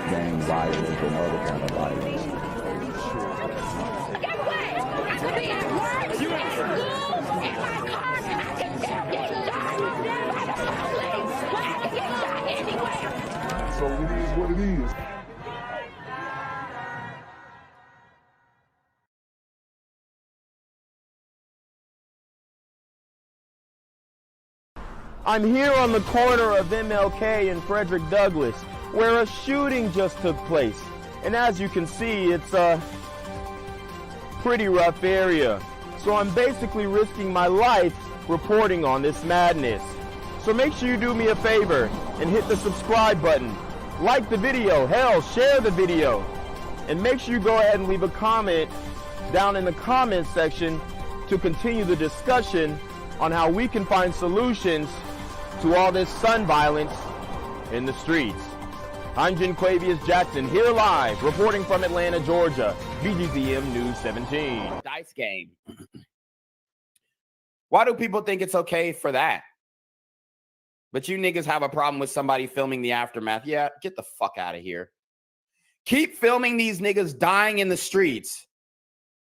gang violence and other kind of violence. Guess what? I could be at work, at school, in my car, and I can still get shot by the police. But I can get shot anywhere. So it is what it is. I'm here on the corner of MLK and Frederick Douglass, where a shooting just took place. And as you can see, it's a pretty rough area. So I'm basically risking my life reporting on this madness. So make sure you do me a favor and hit the subscribe button. Like the video, hell, share the video. And make sure you go ahead and leave a comment down in the comment section to continue the discussion on how we can find solutions to all this son violence in the streets. I'm Quavius Jackson, here live, reporting from Atlanta, Georgia, BGZM News 17. Dice game. Why do people think it's okay for that? But you niggas have a problem with somebody filming the aftermath. Yeah, get the fuck out of here. Keep filming these niggas dying in the streets.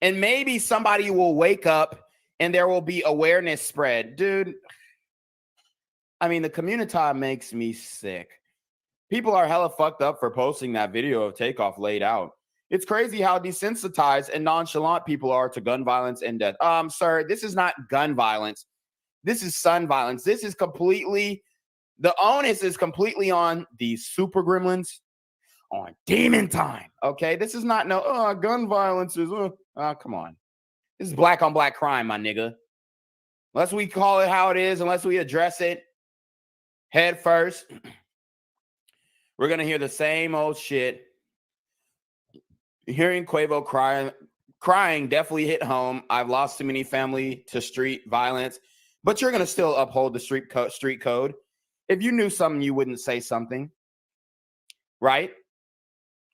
And maybe somebody will wake up and there will be awareness spread. Dude, I mean, the community makes me sick. People are hella fucked up for posting that video of Takeoff laid out. It's crazy how desensitized and nonchalant people are to gun violence and death. Sir, this is not gun violence. This is son violence. This is completely, the onus is completely on these super gremlins on demon time. Okay, this is not no gun violence is come on. This is black on black crime, my nigga. Unless we call it how it is, unless we address it head first, we're gonna hear the same old shit. Hearing Quavo crying definitely hit home. I've lost too many family to street violence, but you're gonna still uphold the street code. If you knew something, you wouldn't say something, right?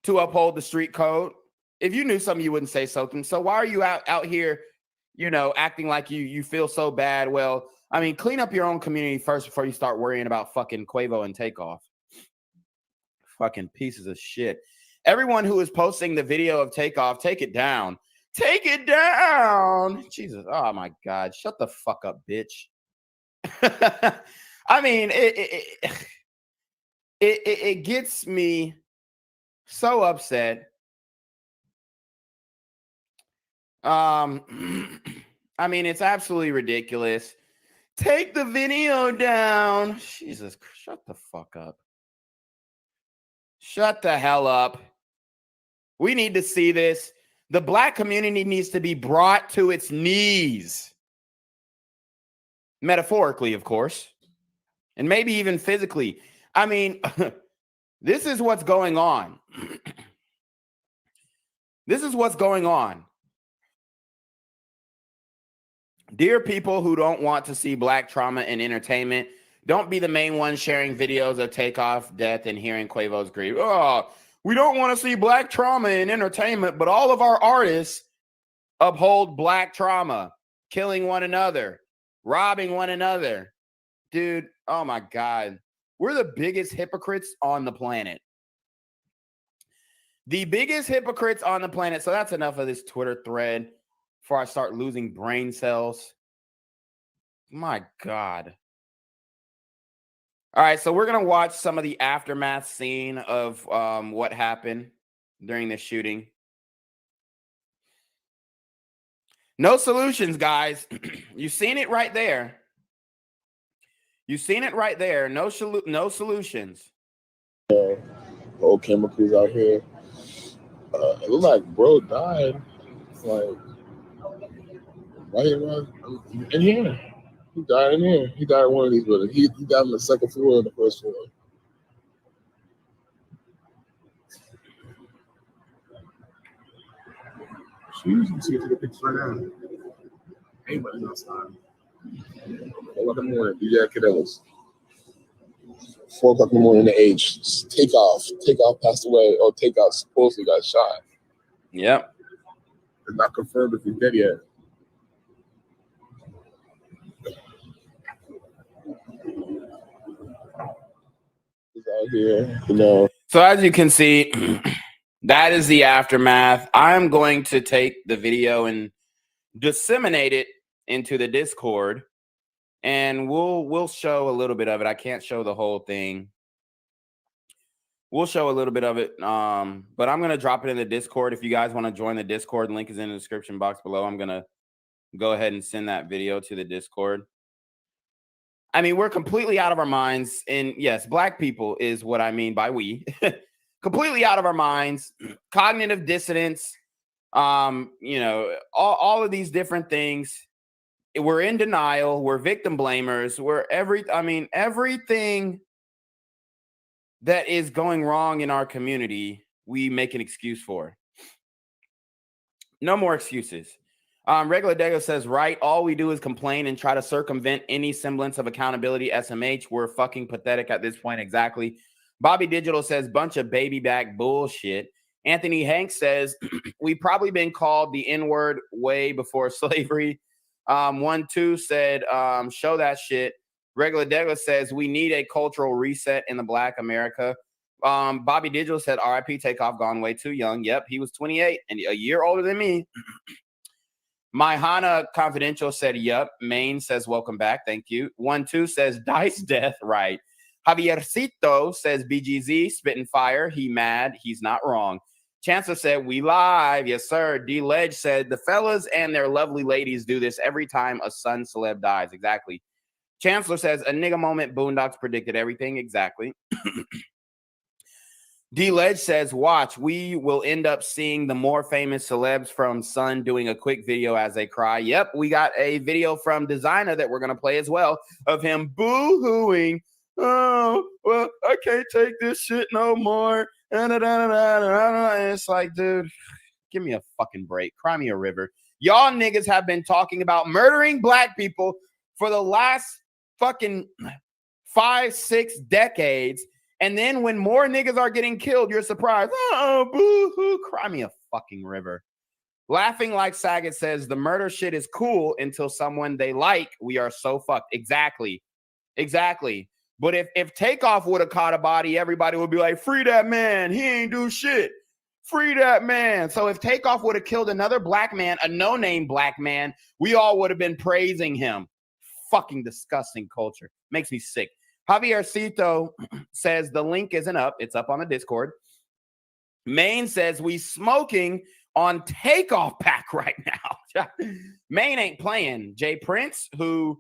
To uphold the street code. If you knew something, you wouldn't say something. So why are you out here, you know, acting like you feel so bad? Well, I mean, clean up your own community first before you start worrying about fucking Quavo and Takeoff. Fucking pieces of shit. Everyone who is posting the video of Takeoff, take it down. Take it down. Jesus. Oh my God. Shut the fuck up, bitch. I mean, it gets me so upset. I mean, it's absolutely ridiculous. Take the video down. Jesus, shut the fuck up. Shut the hell up. We need to see this. The black community needs to be brought to its knees. Metaphorically, of course. And maybe even physically. I mean, this is what's going on. This is what's going on. Dear people who don't want to see black trauma in entertainment, don't be the main one sharing videos of Takeoff, death, and hearing Quavo's grief. Oh, we don't want to see black trauma in entertainment, but all of our artists uphold black trauma, killing one another, robbing one another. Dude, oh my God. We're the biggest hypocrites on the planet. The biggest hypocrites on the planet. So that's enough of this Twitter thread before I start losing brain cells. My God. All right, so we're going to watch some of the aftermath scene of what happened during the shooting. No solutions, guys. You've seen it right there. You've seen it right there. No solutions. Old chemicals out here. It looks like bro died. It's like, right in here. He died in here. He died in one of these buildings. He died on the second floor and the first floor. Jeez, you see the pictures right now. Anybody's outside. 4 o'clock in the morning, DJ Cadellas. 4 o'clock in the morning, the age. Takeoff passed away. Or Takeoff supposedly got shot. Yep. It's not confirmed if he's dead yet. He's out here, you know. So as you can see, that is the aftermath. I'm going to take the video and disseminate it into the Discord, and we'll show a little bit of it. I can't show the whole thing. We'll show a little bit of it, but I'm going to drop it in the Discord. If you guys want to join the Discord, link is in the description box below. I'm going to go ahead and send that video to the Discord. I mean, we're completely out of our minds. And yes, black people is what I mean by we. Completely out of our minds. Cognitive dissonance, you know, all of these different things. We're in denial. We're victim blamers. Everything that is going wrong in our community, we make an excuse for. No more excuses. Regular Dego says, right, all we do is complain and try to circumvent any semblance of accountability. SMH, we're fucking pathetic at this point. Exactly. Bobby Digital says, bunch of baby back bullshit. Anthony Hanks says, we've probably been called the N-word way before slavery. 1-2 said, show that shit. Regular Dego says, we need a cultural reset in the Black America. Bobby Digital said, RIP Takeoff, gone way too young. Yep, he was 28 and a year older than me. My Hana Confidential said, yup. Maine says, welcome back. Thank you. 1-2 says, Dice Death. Right. Javiercito says, BGZ, spitting fire. He mad. He's not wrong. Chancellor said, we live. Yes, sir. D Ledge said, the fellas and their lovely ladies do this every time a Sun celeb dies. Exactly. Chancellor says, a nigga moment. Boondocks predicted everything. Exactly. D Ledge says, watch, we will end up seeing the more famous celebs from Sun doing a quick video as they cry. Yep, we got a video from Designer that we're going to play as well of him boo-hooing. Oh, well, I can't take this shit no more. And it's like, dude, give me a fucking break. Cry me a river. Y'all niggas have been talking about murdering black people for the last fucking 5-6 decades. And then when more niggas are getting killed, you're surprised. Oh, boo-hoo, cry me a fucking river. Laughing Like Saget says, the murder shit is cool until someone they like, we are so fucked. Exactly. Exactly. But if Takeoff would have caught a body, everybody would be like, free that man. He ain't do shit. Free that man. So if Takeoff would have killed another black man, a no-name black man, we all would have been praising him. Fucking disgusting culture. Makes me sick. Javiercito says the link isn't up. It's up on the Discord. Maine says we smoking on Takeoff pack right now. Maine ain't playing. Jay Prince, who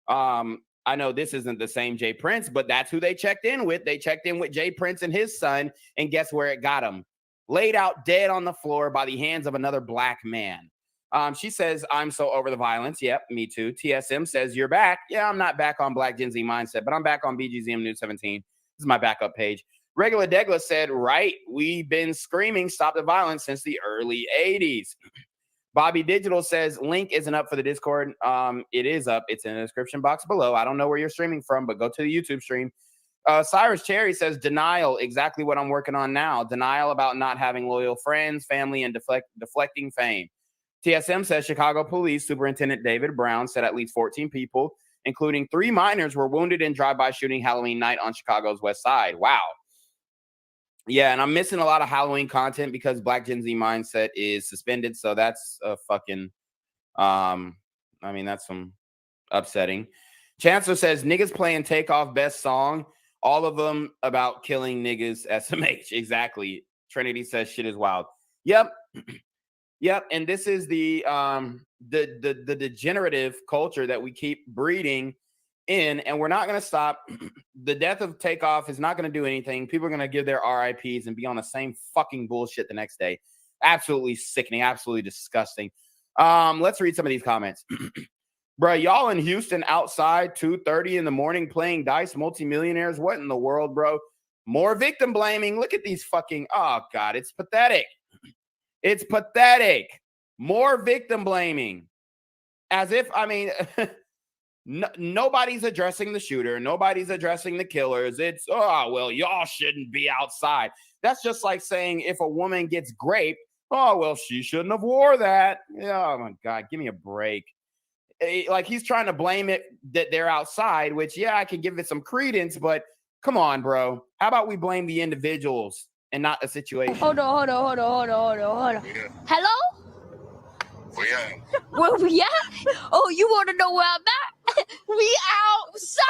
I know this isn't the same Jay Prince, but that's who they checked in with. They checked in with Jay Prince and his son, and guess where it got him? Laid out dead on the floor by the hands of another black man. She says, I'm so over the violence. Yep, me too. TSM says, you're back. Yeah, I'm not back on Black Gen Z Mindset, but I'm back on BGZM News 17. This is my backup page. Regular Degla said, right, we've been screaming stop the violence since the early 80s. Bobby Digital says, link isn't up for the Discord. It is up. It's in the description box below. I don't know where you're streaming from, but go to the YouTube stream. Cyrus Cherry says, denial, exactly what I'm working on now. Denial about not having loyal friends, family, and deflecting fame. TSM says Chicago Police Superintendent David Brown said at least 14 people, including 3 minors, were wounded in drive-by shooting Halloween night on Chicago's West Side. Wow. Yeah, and I'm missing a lot of Halloween content because Black Gen Z Mindset is suspended, so that's a fucking, that's some upsetting. Chancellor says, niggas playing Takeoff best song, all of them about killing niggas, SMH. Exactly. Trinity says shit is wild. Yep. Yep, and this is the degenerative culture that we keep breeding in, and we're not going to stop. The death of Takeoff is not going to do anything. People are going to give their RIPs and be on the same fucking bullshit the next day. Absolutely sickening, absolutely disgusting. Let's read some of these comments. Bro, y'all in Houston outside 2:30 in the morning playing dice, multimillionaires. What in the world, bro? More victim blaming. Look at these fucking, oh God, it's pathetic. It's pathetic. More victim blaming. As if, nobody's addressing the shooter. Nobody's addressing the killers. It's, oh, well, y'all shouldn't be outside. That's just like saying if a woman gets raped, oh, well, she shouldn't have wore that. Oh, my God, give me a break. Like he's trying to blame it that they're outside, which, yeah, I can give it some credence, but Come on, bro. How about we blame the individuals and not the situation? Hold on. Yeah. Hello? Where you at? Where we at? Oh, you want to know where I'm at? We outside!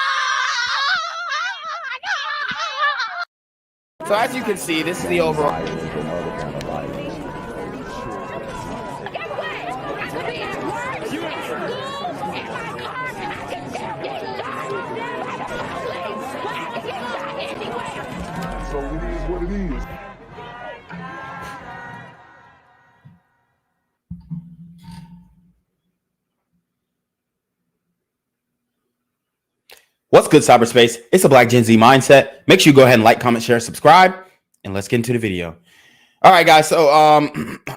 So as you can see, this is the overall. Violence and other kind of violence. Guess what? I could be at work, at school, in my car, and I can still get shot by the police. I can get shot anywhere. So it is what it is. What's good, cyberspace? It's a Black Gen Z mindset. Make sure you go ahead and like, comment, share, subscribe, and let's get into the video. All right, guys. So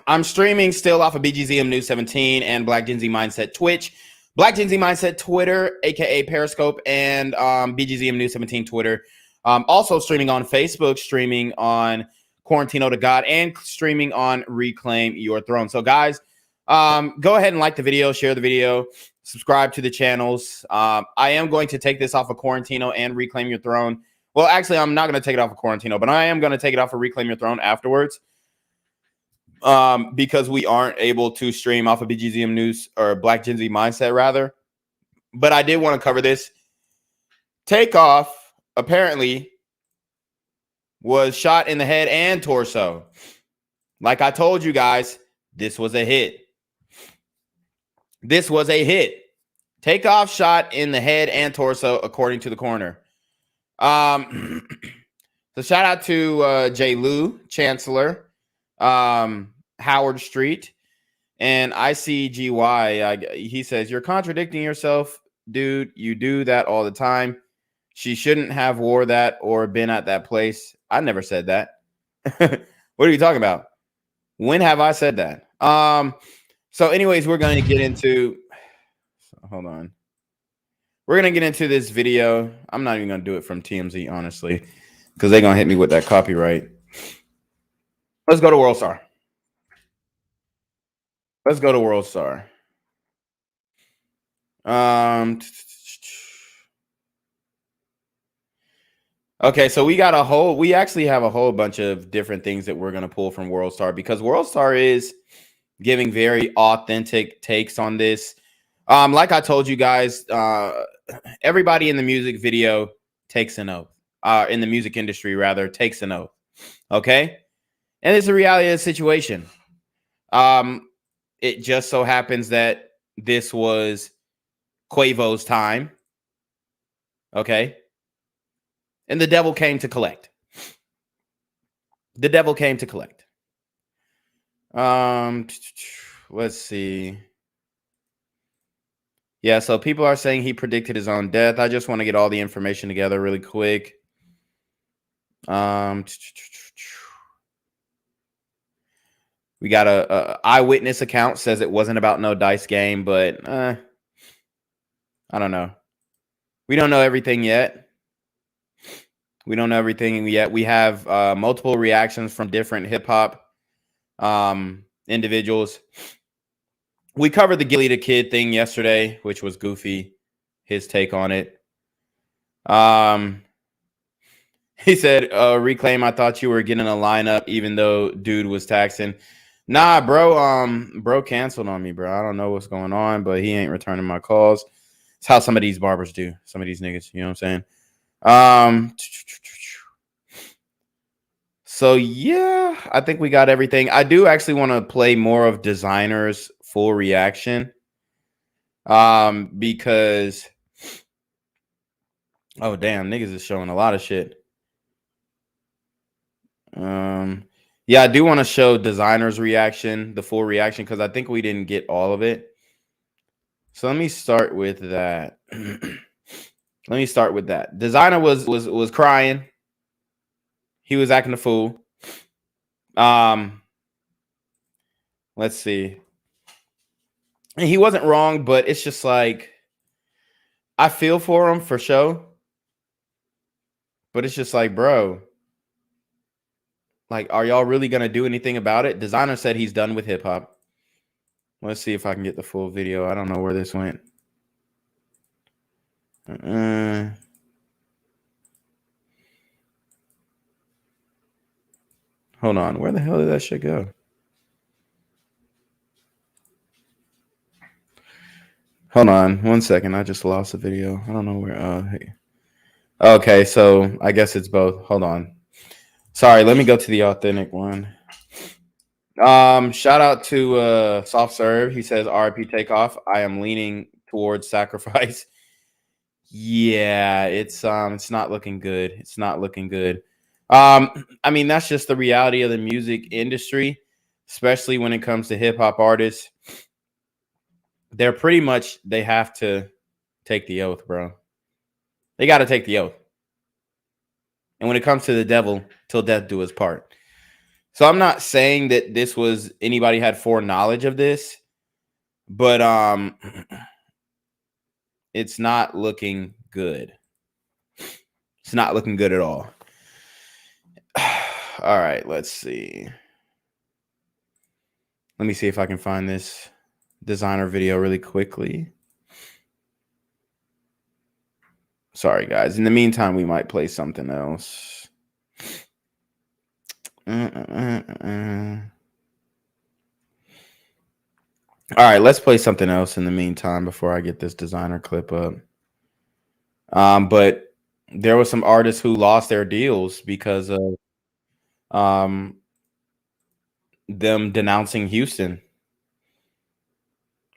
I'm streaming still off of BGZM News 17 and Black Gen Z Mindset Twitch, Black Gen Z Mindset Twitter, aka Periscope, and BGZM News 17 Twitter. Also streaming on Facebook, streaming on Quarantino to God, and streaming on Reclaim Your Throne. So, guys, go ahead and like the video, share the video, subscribe to the channels. I am going to take this off of Quarantino and Reclaim Your Throne. Well, actually, I'm not going to take it off of Quarantino, but I am going to take it off of Reclaim Your Throne afterwards. Because we aren't able to stream off of BGZM News or Black Gen Z Mindset, rather. But I did want to cover this. TAKEOFF apparently was shot in the head and torso. Like I told you guys, this was a hit. This was a hit. TAKEOFF shot in the head and torso, according to the coroner. So shout out to J. Lou, Chancellor, Howard Street, and ICGY. He says, "You're contradicting yourself, dude. You do that all the time. She shouldn't have wore that or been at that place." I never said that. What are you talking about? When have I said that? So anyways, we're going to get into, hold on. We're going to get into this video. I'm not even going to do it from TMZ, honestly, because they're going to hit me with that copyright. Let's go to World Star. Let's go to World Star. Okay, so we actually have a whole bunch of different things that we're going to pull from World Star, because World Star is giving very authentic takes on this. Like I told you guys, everybody in the music video takes an oath. In the music industry, rather, takes an oath. Okay? And it's a reality of the situation. It just so happens that this was Quavo's time. Okay? And the devil came to collect. The devil came to collect. Let's see. Yeah, so people are saying he predicted his own death. I just want to get all the information together really quick. We got a eyewitness account says it wasn't about no dice game, but I don't know. We don't know everything yet. We don't know everything yet. We have multiple reactions from different hip hop individuals. We covered the Gilly the Kid thing yesterday, which was goofy. His take on it. He said, "Reclaim, I thought you were getting a lineup, even though dude was taxing." Nah, bro. Bro canceled on me, bro. I don't know what's going on, but he ain't returning my calls. It's how some of these barbers do. Some of these niggas, you know what I'm saying? So yeah, I think we got everything. I do actually want to play more of Designer's full reaction. Because oh damn, niggas is showing a lot of shit. Yeah, I do want to show Designer's reaction, the full reaction, because I think we didn't get all of it. So let me start with that. Let me start with that. Designer was crying. He was acting a fool. Let's see. And he wasn't wrong, but it's just like, I feel for him for sure. But it's just like, bro, like, are y'all really going to do anything about it? Designer said he's done with hip hop. Let's see if I can get the full video. I don't know where this went. Hold on. Where the hell did that shit go? Hold on 1 second. I just lost the video. I don't know where. Hey. Okay, so I guess it's both. Hold on. Sorry, let me go to the authentic one. Shout out to Soft Serve. He says RIP Takeoff. I am leaning towards sacrifice. Yeah, it's not looking good. It's not looking good. I mean, that's just the reality of the music industry, especially when it comes to hip hop artists. They're pretty much, they have to take the oath, bro. They got to take the oath. And when it comes to the devil, till death do his part. So I'm not saying that this was anybody had foreknowledge of this, but it's not looking good. It's not looking good at all. All right, let's see. Let me see if I can find this designer video really quickly. Sorry, guys. In the meantime, we might play something else. All right, let's play something else in the meantime before I get this designer clip up. But there were some artists who lost their deals because of them denouncing Houston.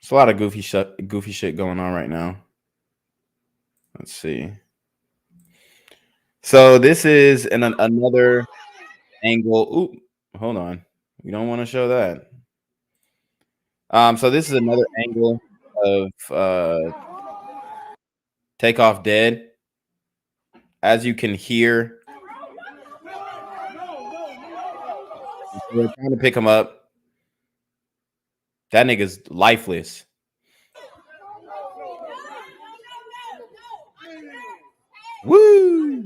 There's a lot of goofy shit going on right now. Let's see. So this is another angle. Ooh, hold on. We don't want to show that. So this is another angle of Takeoff dead. As you can hear, we're trying to pick him up. That nigga's lifeless. Woo!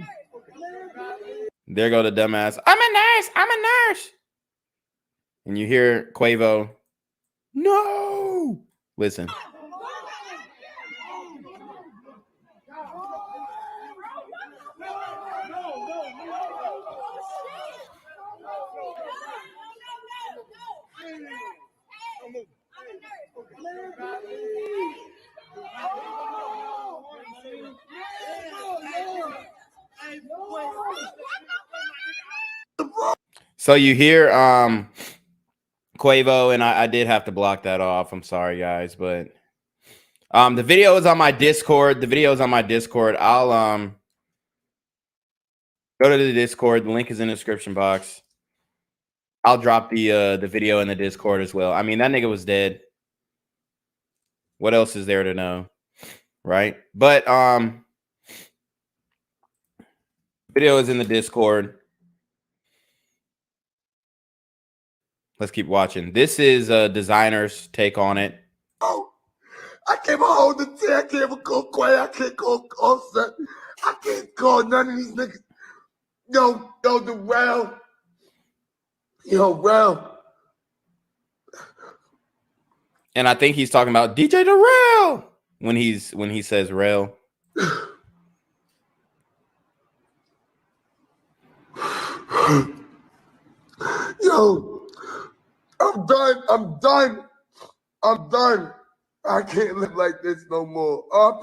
There go the dumbass. I'm a nurse. I'm a nurse. And you hear Quavo. No. Listen. So you hear Quavo, and I did have to block that off. I'm sorry, guys, but the video is on my Discord. The video is on my Discord. I'll go to the Discord. The link is in the description box. I'll drop the video in the Discord as well. I mean, that nigga was dead. What else is there to know? Right? But video is in the Discord. Let's keep watching. This is a designer's take on it. Oh, I can't hold the T. I can't go Quay. I can't go Offset. I can't call none of these niggas. Yo, the Rel. Yo, Rel. And I think he's talking about DJ Darrell when he says Rel. Yo, I'm done. I'm done. I'm done. I can't live like this no more. All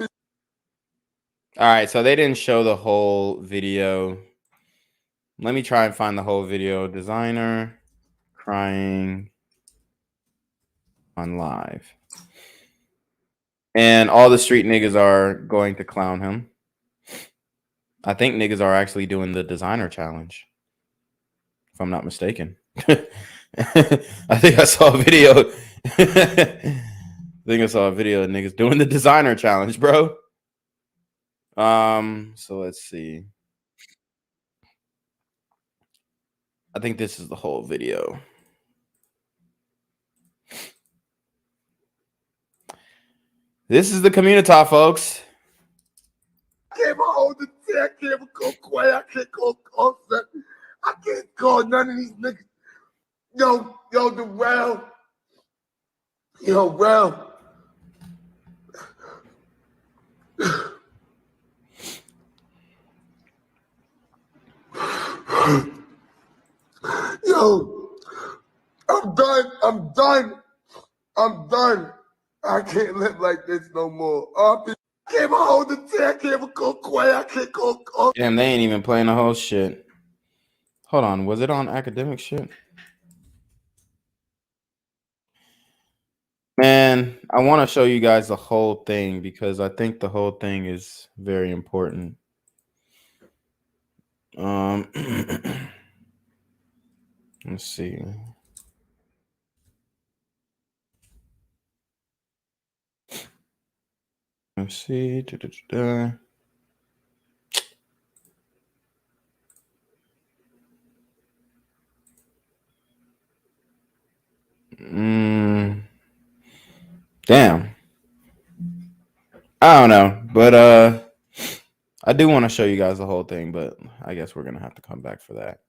right, so they didn't show the whole video. Let me try and find the whole video. Designer crying on live. And all the street niggas are going to clown him. I think niggas are actually doing the designer challenge, if I'm not mistaken. I think I saw a video. I think I saw a video of niggas doing the designer challenge, bro. So let's see. I think this is the whole video. This is the community, folks. I can't hold the T. I can't go Quay. I can't go Offset. I can't call none of these niggas. Yo, the Rel. Yo, Rel. Yo, I'm done. I'm done. I'm done. I can't live like this no more. I can't hold the tea. I can't go quiet. I can't go. Damn, they ain't even playing the whole shit. Hold on, was it on academic shit? Man, I want to show you guys the whole thing because I think the whole thing is very important. Let's see. Let's see. Damn. I don't know, but I do want to show you guys the whole thing, but I guess we're gonna have to come back for that.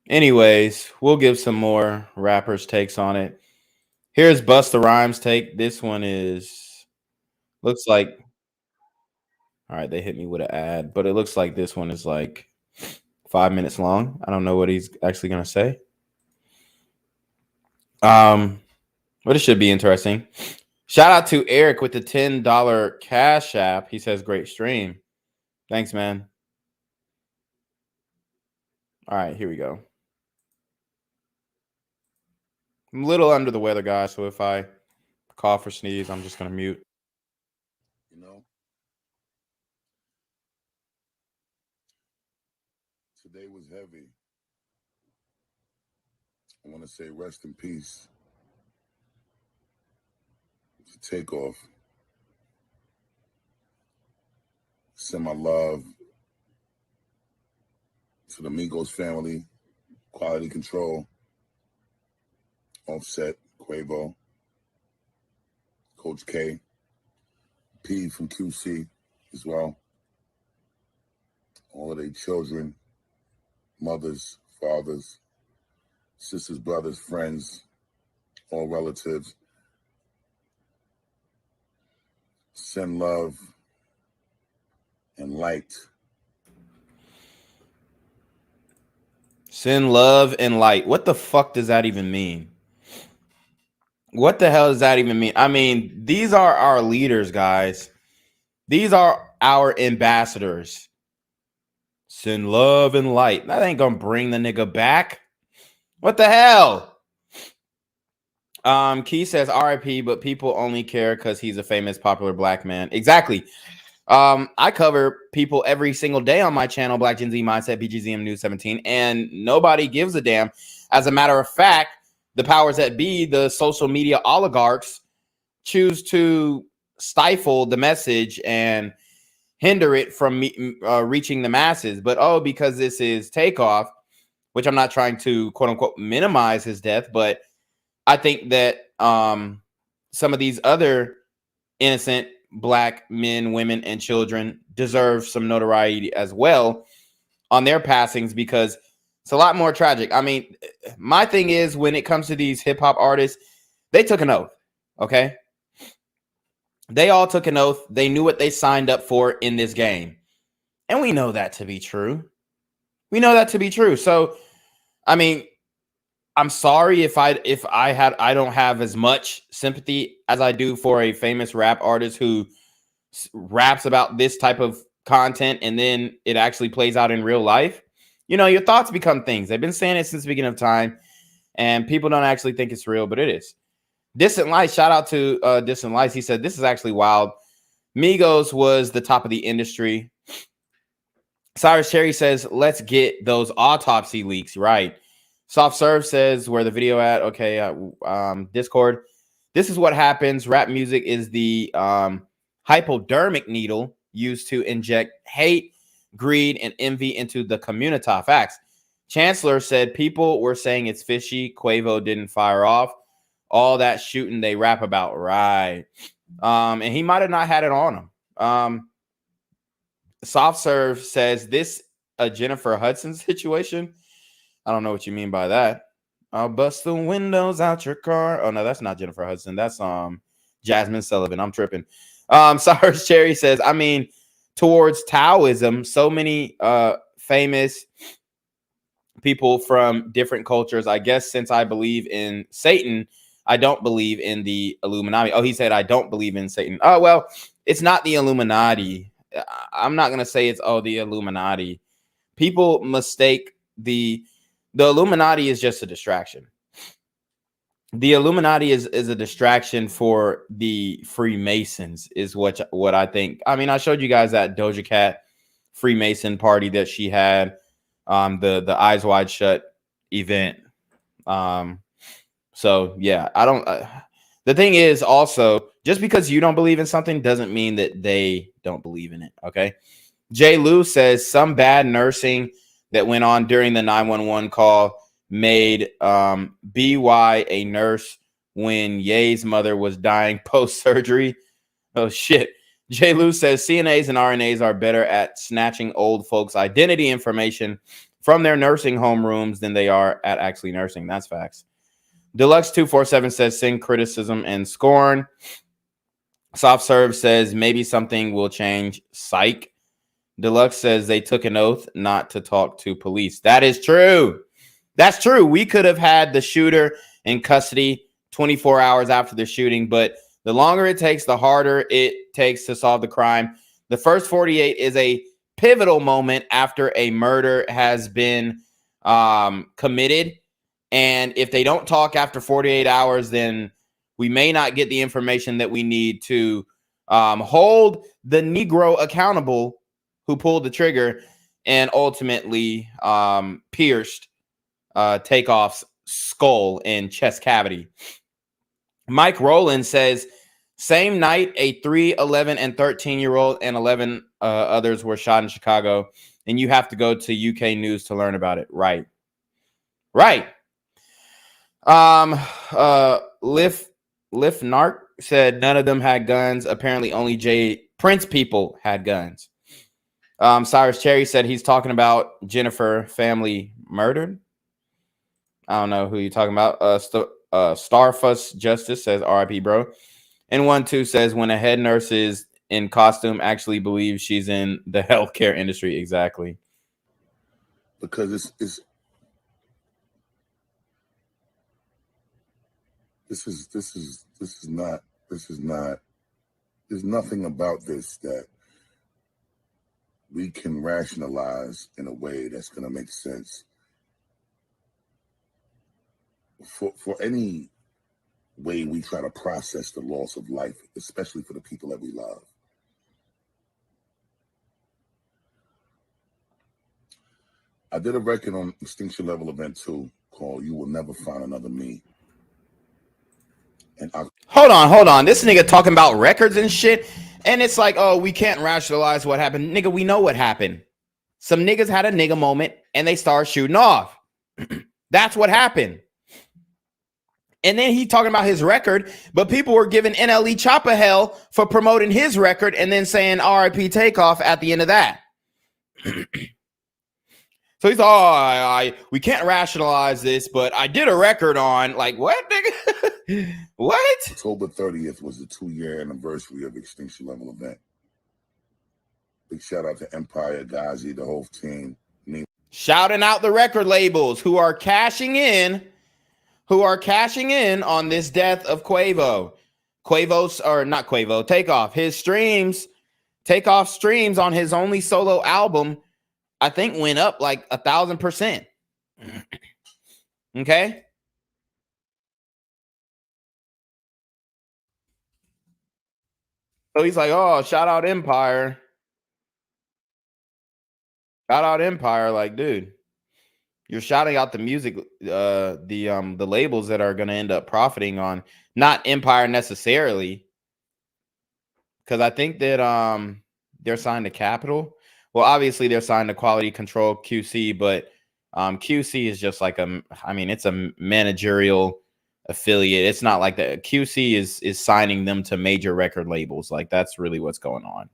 Anyways, we'll give some more rappers' takes on it. Here's Busta Rhymes' take. This one looks like, all right, they hit me with an ad, but it looks like this one is like 5 minutes long. I don't know what he's actually gonna say. But it should be interesting. Shout out to Eric with the $10 Cash App. He says, great stream. Thanks, man. All right, here we go. I'm a little under the weather, guys, so if I cough or sneeze, I'm just going to mute. You know, today was heavy. I want to say rest in peace to TAKEOFF. Send my love to the Migos family, Quality Control, Offset, Quavo, Coach K, P from QC as well. All of their children, mothers, fathers, sisters, brothers, friends, all relatives. Send love and light. Send love and light. What the fuck does that even mean? What the hell does that even mean? I mean, these are our leaders, guys. These are our ambassadors. Send love and light. That ain't gonna bring the nigga back. What the hell? Key says RIP, but people only care because he's a famous, popular black man. Exactly. I cover people every single day on my channel, Black Gen Z Mindset, BGZM News 17, and nobody gives a damn. As a matter of fact, the powers that be, the social media oligarchs, choose to stifle the message and hinder it from reaching the masses. But because this is TAKEOFF, which I'm not trying to quote unquote minimize his death, but I think that some of these other innocent black men, women, and children deserve some notoriety as well on their passings because it's a lot more tragic. I mean, my thing is when it comes to these hip hop artists, they took an oath. Okay. They all took an oath. They knew what they signed up for in this game. And we know that to be true. We know that to be true. So, I mean, I'm sorry if I don't have as much sympathy as I do for a famous rap artist who raps about this type of content and then it actually plays out in real life. You know, your thoughts become things. They've been saying it since the beginning of time and people don't actually think it's real, but it is. Distant Lights, shout out to Distant Lights. He said, this is actually wild. Migos was the top of the industry. Cyrus Cherry says, let's get those autopsy leaks right. Soft Serve says, where the video at? Okay, Discord. This is what happens. Rap music is the hypodermic needle used to inject hate, greed, and envy into the community. Facts. Chancellor said, people were saying it's fishy. Quavo didn't fire off. All that shooting they rap about. Right. And he might have not had it on him. Soft Serve says, this a Jennifer Hudson situation? I don't know what you mean by that. I'll bust the windows out your car. Oh, no, that's not Jennifer Hudson. That's Jasmine Sullivan. I'm tripping. Cyrus Cherry says, I mean, towards Taoism, so many famous people from different cultures. I guess since I believe in Satan, I don't believe in the Illuminati. Oh, he said I don't believe in Satan. Oh, well, it's not the Illuminati. I'm not going to say it's, oh, the Illuminati. People mistake the Illuminati is just a distraction. The Illuminati is a distraction for the Freemasons is what I think. I mean, I showed you guys that Doja Cat Freemason party that she had, the Eyes Wide Shut event. So yeah, I don't, the thing is also, just because you don't believe in something doesn't mean that they don't believe in it. Okay. Jay Lou says some bad nursing that went on during the 911 call made BY a nurse when Ye's mother was dying post-surgery. Oh shit. Jay Lou says CNAs and RNAs are better at snatching old folks' identity information from their nursing home rooms than they are at actually nursing. That's facts. Deluxe247 says sing criticism and scorn. Soft Serve says maybe something will change. Psych. Deluxe says they took an oath not to talk to police. That is true. That's true. We could have had the shooter in custody 24 hours after the shooting, but the longer it takes, the harder it takes to solve the crime. The first 48 is a pivotal moment after a murder has been committed. And if they don't talk after 48 hours, then we may not get the information that we need to hold the Negro accountable who pulled the trigger and ultimately pierced Takeoff's skull and chest cavity. Mike Rowland says, same night, a 3, 11, and 13-year-old and 11 others were shot in Chicago, and you have to go to UK News to learn about it. Right. Right. Lift Narc said none of them had guns. Apparently only Jay Prince people had guns. Cyrus Cherry said he's talking about Jennifer family murdered. I don't know who you're talking about. Starfuss Justice says RIP, bro. And 1-2 says when a head nurse is in costume actually believes she's in the healthcare industry. Exactly. Because this is not, there's nothing about this that we can rationalize in a way that's going to make sense for any way we try to process the loss of life, especially for the people that we love. I did a record on Extinction Level Event 2 called You Will Never Find Another Me. And hold on. This nigga talking about records and shit. And it's like, oh, we can't rationalize what happened. Nigga, we know what happened. Some niggas had a nigga moment and they started shooting off. That's what happened. And then he talking about his record, but people were giving NLE Choppa hell for promoting his record and then saying RIP Takeoff at the end of that. So he's we can't rationalize this, but I did a record on, like, what, nigga? What? October 30th was the 2-year anniversary of Extinction Level Event. Big shout out to Empire, Ghazi, the whole team. Shouting out the record labels who are cashing in on this death of Takeoff. Takeoff streams on his only solo album, I think, went up like 1,000%. Okay. So he's like, oh, shout out Empire. Shout out Empire. Like, dude, you're shouting out the music, the labels that are going to end up profiting on, not Empire necessarily. Because I think that they're signed to Capitol. Well, obviously they're signed to Quality Control QC, but QC is just like it's a managerial affiliate. It's not like the QC is signing them to major record labels. Like, that's really what's going on.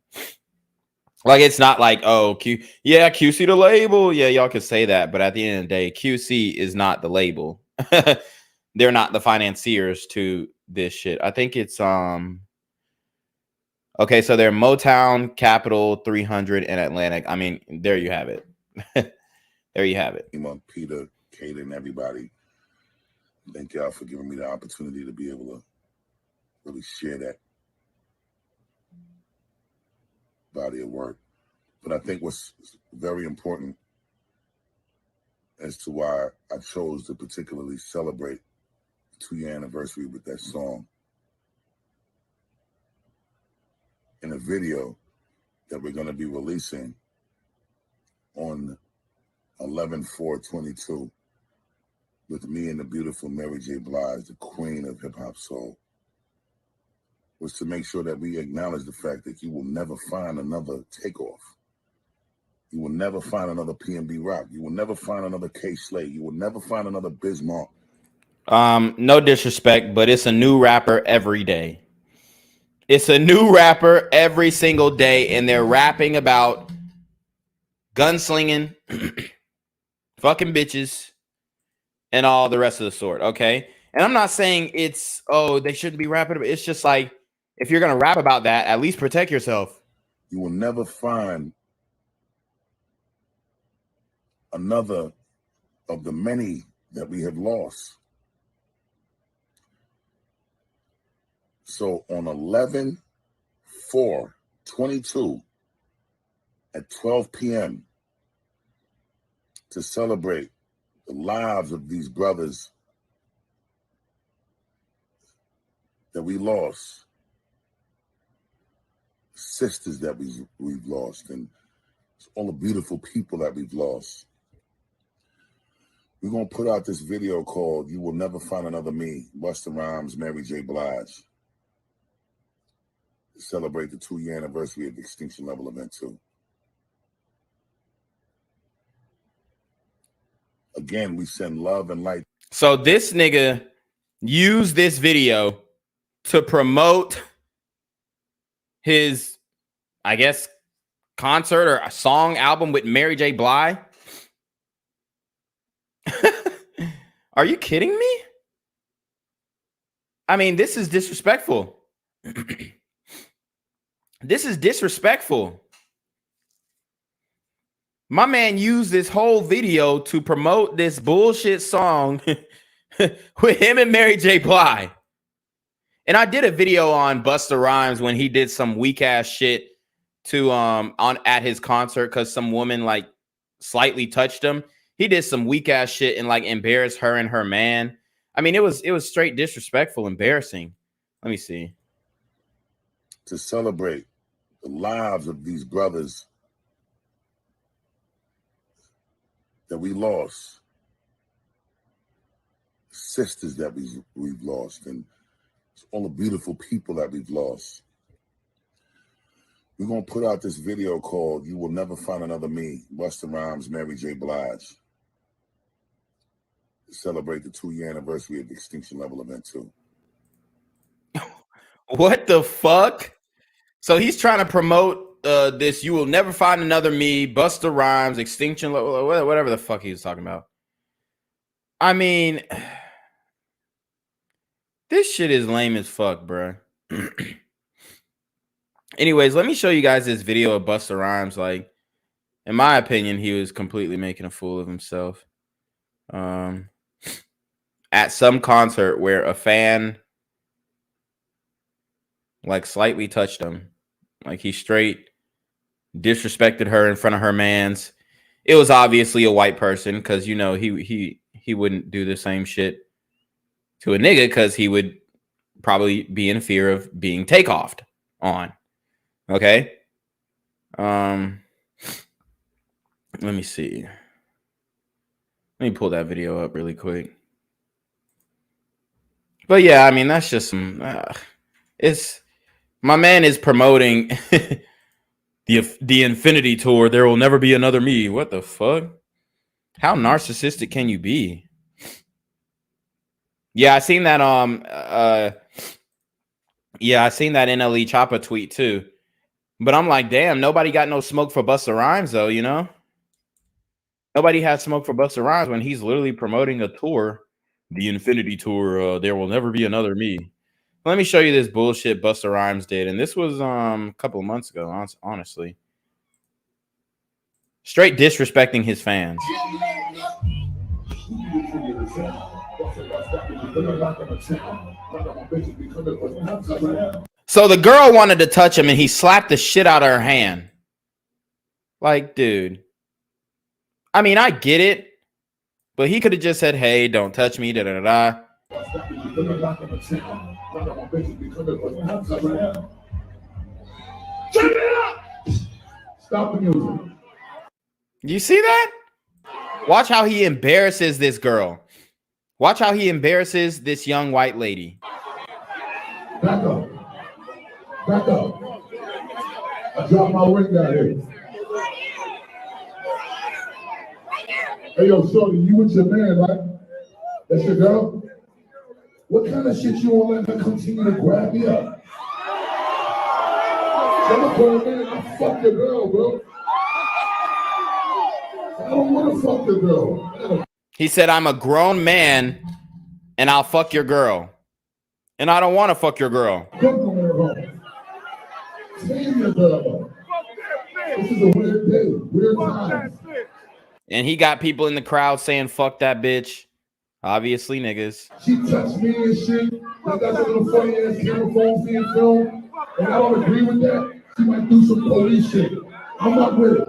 Like, it's not like, oh, QC the label. Yeah, y'all could say that, but at the end of the day, QC is not the label. They're not the financiers to this shit. I think it's okay, so they're Motown, Capitol, 300, and Atlantic. I mean, there you have it. There you have it. Peter, Kate, and everybody. Thank y'all for giving me the opportunity to be able to really share that body of work. But I think what's very important as to why I chose to particularly celebrate the 2-year anniversary with that song in a video that we're going to be releasing on 11/4/22 with me and the beautiful Mary J. Blige, the queen of hip-hop soul, was to make sure that we acknowledge the fact that you will never find another Takeoff. You will never find another P&B Rock. You will never find another K Slade. You will never find another Bismarck. No disrespect, but it's a new rapper every day. It's a new rapper every single day, and they're rapping about gunslinging, fucking bitches, and all the rest of the sort, okay? And I'm not saying it's, oh, they shouldn't be rapping. It's just like, if you're going to rap about that, at least protect yourself. You will never find another of the many that we have lost. So on 11/4/22 at 12 p.m. to celebrate the lives of these brothers that we lost, sisters that we've lost, and all the beautiful people that we've lost. We're going to put out this video called You Will Never Find Another Me, Busta Rhymes, Mary J. Blige, to celebrate the 2-year anniversary of Extinction Level Event 2. Again, we send love and light. So this nigga used this video to promote his, I guess, concert or a song album with Mary J. Blige. Are you kidding me? I mean, this is disrespectful. This is disrespectful. My man used this whole video to promote this bullshit song with him and Mary J. Blige. And I did a video on Busta Rhymes when he did some weak ass shit to at his concert because some woman like slightly touched him. He did some weak ass shit and like embarrassed her and her man. I mean, it was straight disrespectful, embarrassing. Let me see. To celebrate the lives of these brothers that we lost, sisters that we've lost, and all the beautiful people that we've lost. We're going to put out this video called You Will Never Find Another Me, Busta Rhymes, Mary J. Blige, to celebrate the 2-year anniversary of Extinction Level Event 2. What the fuck? So he's trying to promote this You Will Never Find Another Me, Busta Rhymes, Extinction Level, whatever the fuck he was talking about. I mean, this shit is lame as fuck, bro. Anyways, let me show you guys this video of Busta Rhymes. Like, in my opinion, he was completely making a fool of himself. At some concert where a fan like slightly touched him. Like he straight disrespected her in front of her mans. It was obviously a white person because, you know, he wouldn't do the same shit to a nigga because he would probably be in fear of being takeoffed on. Okay. Let me see. Let me pull that video up really quick. But yeah, I mean, that's just some, it's, my man is promoting the Infinity Tour. There will never be another me. What the fuck? How narcissistic can you be? Yeah, I seen that yeah, I seen that NLE Choppa tweet too. But I'm like, damn, nobody got no smoke for Busta Rhymes though, you know? Nobody has smoke for Busta Rhymes when he's literally promoting a tour, the Infinity Tour. There will never be another me. Let me show you this bullshit Busta Rhymes did, and this was a couple of months ago, honestly. Straight disrespecting his fans. So the girl wanted to touch him and he slapped the shit out of her hand. Like, dude. I mean, I get it. But he could have just said, hey, don't touch me, da da da da. Stop the music. You see that? Watch how he embarrasses this girl. Watch how he embarrasses this young white lady. Back up. Back up. I dropped my ring down here. Hey, yo, shorty, you with your man, right? That's your girl? What kind of shit you won't let her continue to grab you up? I'm a grown man, I fuck your girl, bro. I don't want to fuck your girl. He said, I'm a grown man and I'll fuck your girl. And I don't want to fuck your girl. Don't go in her home. Save your girl. This is a weird day, weird time. And he got people in the crowd saying, fuck that bitch. Obviously, niggas. She touched me and shit. Like that's a little funny ass camera phone being filmed. And I don't agree with that. She might do some police shit. I'm not with it.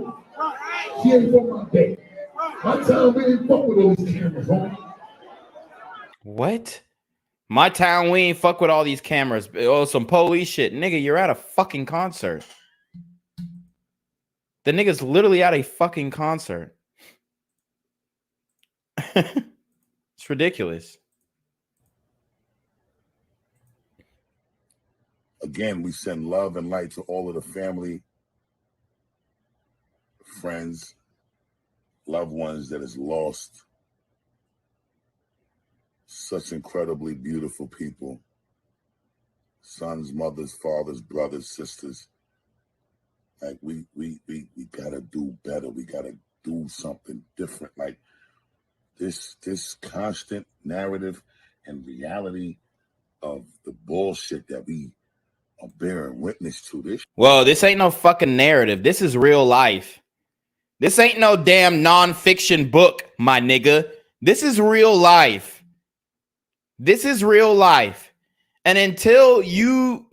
She ain't fuck my day. My town, we ain't fuck with all these cameras, homie. What? My town, we ain't fuck with all these cameras. Oh, some police shit. Nigga, you're at a fucking concert. The nigga's literally at a fucking concert. It's ridiculous. Again, we send love and light to all of the family, friends, loved ones that is lost. Such incredibly beautiful people. Sons, mothers, fathers, brothers, sisters. Like we gotta do better. We gotta do something different. Like this constant narrative and reality of the bullshit that we are bearing witness to. This ain't no fucking narrative. This is real life. This ain't no damn nonfiction book, my nigga. This is real life. This is real life. And until you,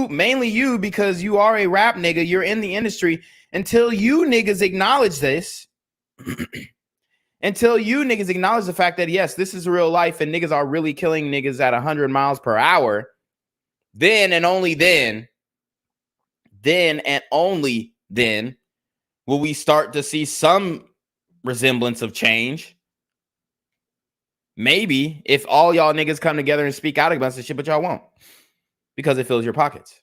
mainly you, because you are a rap nigga, you're in the industry, until you niggas acknowledge this, until you niggas acknowledge the fact that, yes, this is real life and niggas are really killing niggas at 100 miles per hour, then and only then and only then will we start to see some resemblance of change. Maybe if all y'all niggas come together and speak out against this shit, but y'all won't because it fills your pockets.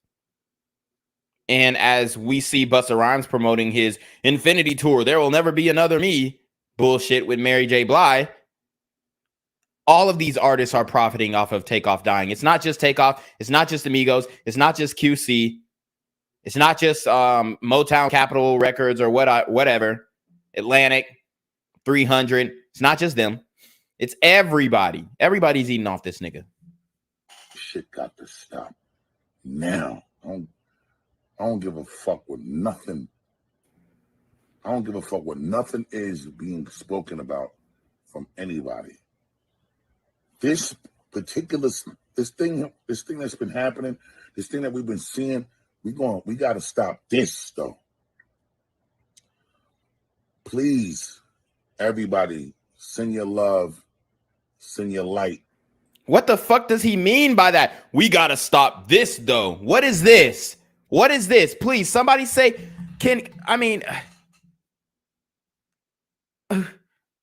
And as we see Busta Rhymes promoting his Infinity Tour, there will never be another me bullshit with Mary J. Blige, all of these artists are profiting off of TAKEOFF dying. It's not just TAKEOFF. It's not just Migos. It's not just QC. It's not just Motown Capitol Records or whatever. Atlantic, 300. It's not just them. It's everybody. Everybody's eating off this nigga. Shit got to stop now. I don't give a fuck with nothing. I don't give a fuck what nothing is being spoken about from anybody. This particular this thing that's been happening, this thing that we've been seeing, we got to stop this though. Please, everybody, send your love, send your light. What the fuck does he mean by that? We got to stop this though. What is this? What is this? Please, somebody say,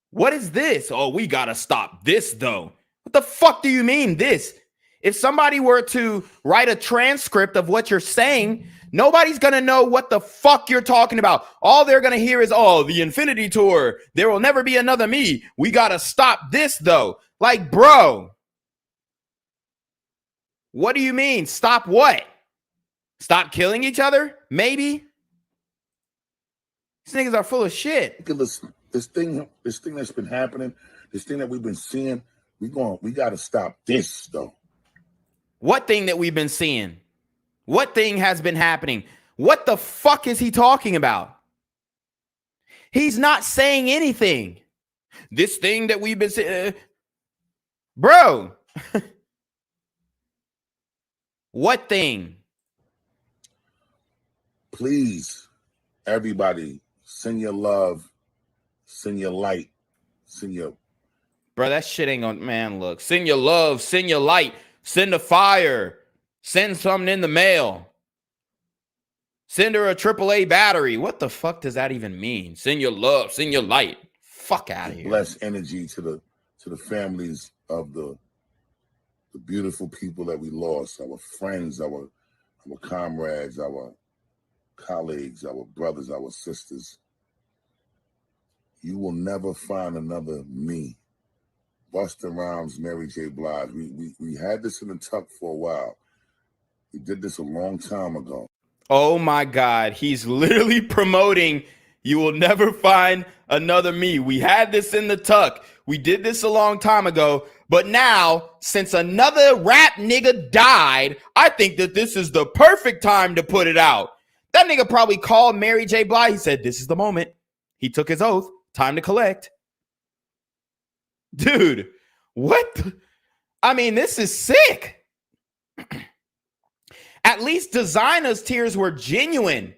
what is this? Oh, we got to stop this though. What the fuck do you mean this? If somebody were to write a transcript of what you're saying, nobody's going to know what the fuck you're talking about. All they're going to hear is, oh, the Infinity Tour. There will never be another me. We got to stop this though. Like, bro, what do you mean? Stop what? Stop killing each other? Maybe. These niggas are full of shit. This thing that's been happening, this thing that we've been seeing, we got to stop this though. What thing that we've been seeing? What thing has been happening? What the fuck is he talking about? He's not saying anything. This thing that we've been saying, bro. What thing? Please, everybody, send your love, send your light, send your. Bro, that shit ain't gonna, man, look. Send your love, send your light, send a fire, send something in the mail. Send her a AAA battery. What the fuck does that even mean? Send your love, send your light. Fuck out of here. Bless energy to the families of the beautiful people that we lost, our friends, our comrades, our colleagues, our brothers, our sisters. You will never find another me. Busta Rhymes, Mary J. Blige. We had this in the tuck for a while. We did this a long time ago. Oh my God. He's literally promoting you will never find another me. We had this in the tuck. We did this a long time ago. But now, since another rap nigga died, I think that this is the perfect time to put it out. That nigga probably called Mary J. Blige. He said, this is the moment. He took his oath. Time to collect. Dude, what? I mean, this is sick. At least Designer's tears were genuine.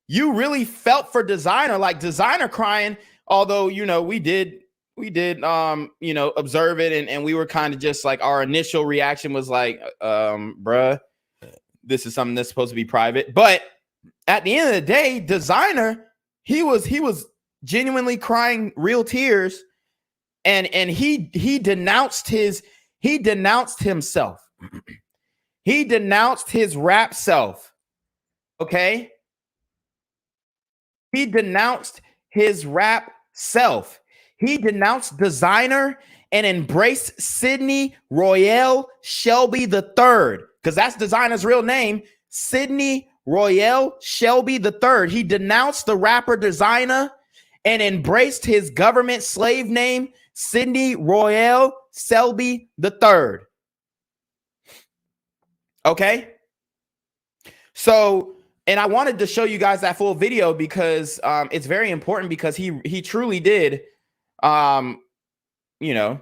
You really felt for Designer, like Designer crying, although, you know, we did, you know, observe it. And we were kind of just like, our initial reaction was like, bruh, this is something that's supposed to be private. But at the end of the day, Designer, he was genuinely crying real tears. And he denounced himself. He denounced his rap self. Okay? He denounced his rap self. He denounced Designer and embraced Sidney Royale Shelby III, because that's Designer's real name, Sidney Royale Shelby III. He denounced the rapper Designer and embraced his government slave name, Sidney Royale Shelby III. Okay? So, and I wanted to show you guys that full video because it's very important, because he truly did, you know,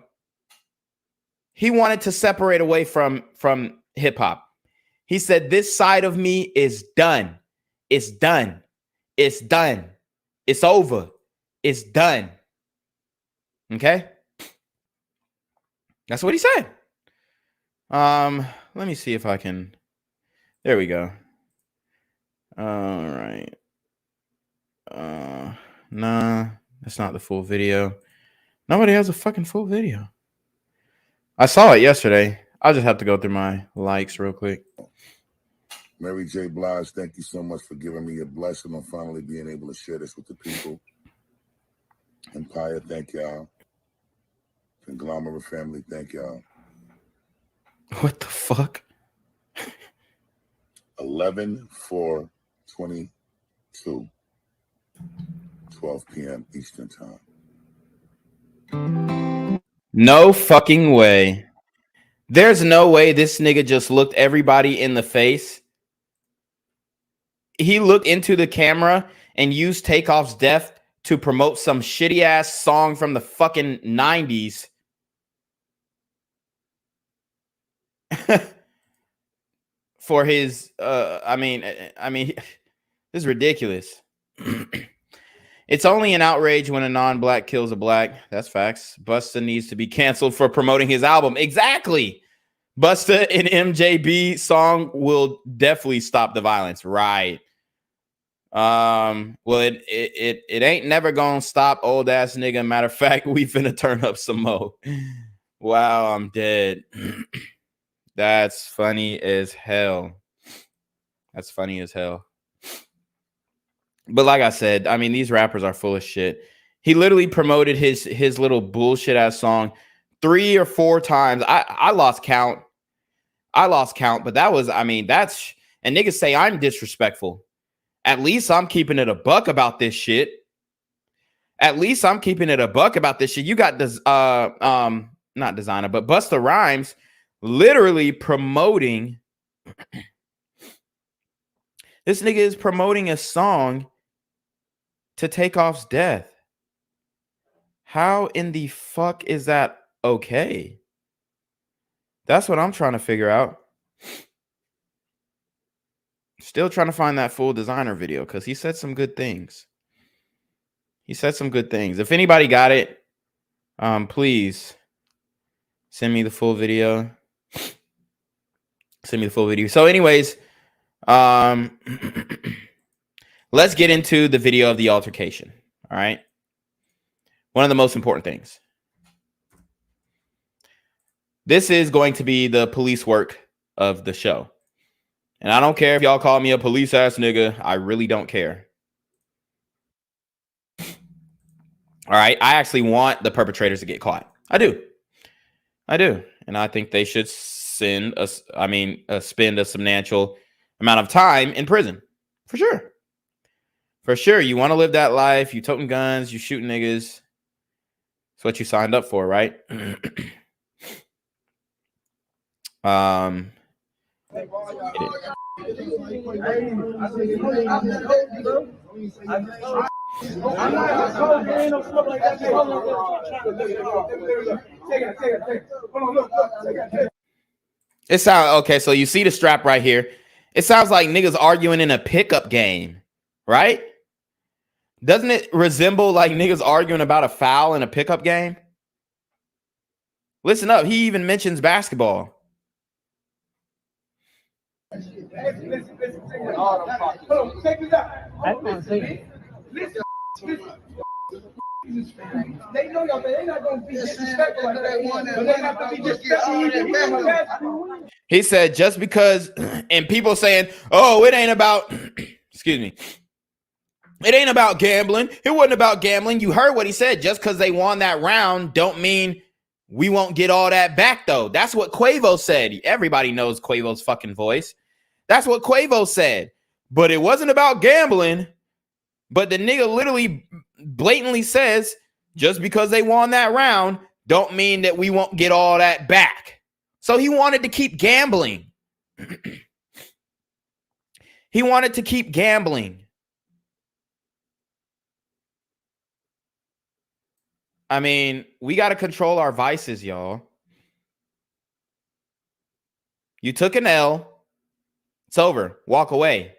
he wanted to separate away from hip hop. He said, this side of me is done. It's done. It's done. It's over. It's done. Okay? That's what he said. Let me see if I can. There we go. All right. Nah, that's not the full video. Nobody has a fucking full video. I saw it yesterday. I'll just have to go through my likes real quick. Mary J. Blige, thank you so much for giving me a blessing on finally being able to share this with the people. Empire, thank y'all. Conglomerate family, thank y'all. What the fuck? 11/4/22, 12 p.m. Eastern time. No fucking way. There's no way this nigga just looked everybody in the face. He looked into the camera and used Takeoff's death to promote some shitty ass song from the fucking 90s. For his I mean this is ridiculous. It's only an outrage when a non-black kills a black. That's facts. Busta needs to be canceled for promoting his album. Exactly. Busta and MJB song will definitely stop the violence. Right. Well, it ain't never gonna stop, old ass nigga. Matter of fact, we finna turn up some more. Wow, I'm dead. That's funny as hell. That's funny as hell. But like I said, I mean, these rappers are full of shit. He literally promoted his little bullshit ass song 3 or 4 times. I lost count. But that was, I mean, that's, and niggas say I'm disrespectful. At least I'm keeping it a buck about this shit. You got this, not Designer, but Busta Rhymes literally promoting. This nigga is promoting a song to Takeoff's death. How in the fuck is that okay? That's what I'm trying to figure out. Still trying to find that full designer video because he said some good things. He said some good things. If anybody got it, please send me the full video. Send me the full video. So anyways, let's get into the video of the altercation. All right. One of the most important things. This is going to be the police work of the show. And I don't care if y'all call me a police ass nigga. I really don't care. All right. I actually want the perpetrators to get caught. I do. And I think they should spend a substantial amount of time in prison. For sure. For sure. You want to live that life. You toting guns. You shooting niggas. That's what you signed up for, right? It sounds okay. So you see the strap right here. It sounds like niggas arguing in a pickup game, right? Doesn't it resemble like niggas arguing about a foul in a pickup game? Listen up. He even mentions basketball. They know y'all, they're not gonna be disrespectful like that, but they have to be disrespectful. He said just because, and people saying, oh, it ain't about, excuse me, it ain't about gambling. It wasn't about gambling. You heard what he said. Just because they won that round don't mean we won't get all that back, though. That's what Quavo said. Everybody knows Quavo's fucking voice. That's what Quavo said. But it wasn't about gambling. But the nigga literally blatantly says, just because they won that round don't mean that we won't get all that back. So he wanted to keep gambling. He wanted to keep gambling. I mean, we got to control our vices, y'all. You took an L. It's over. Walk away.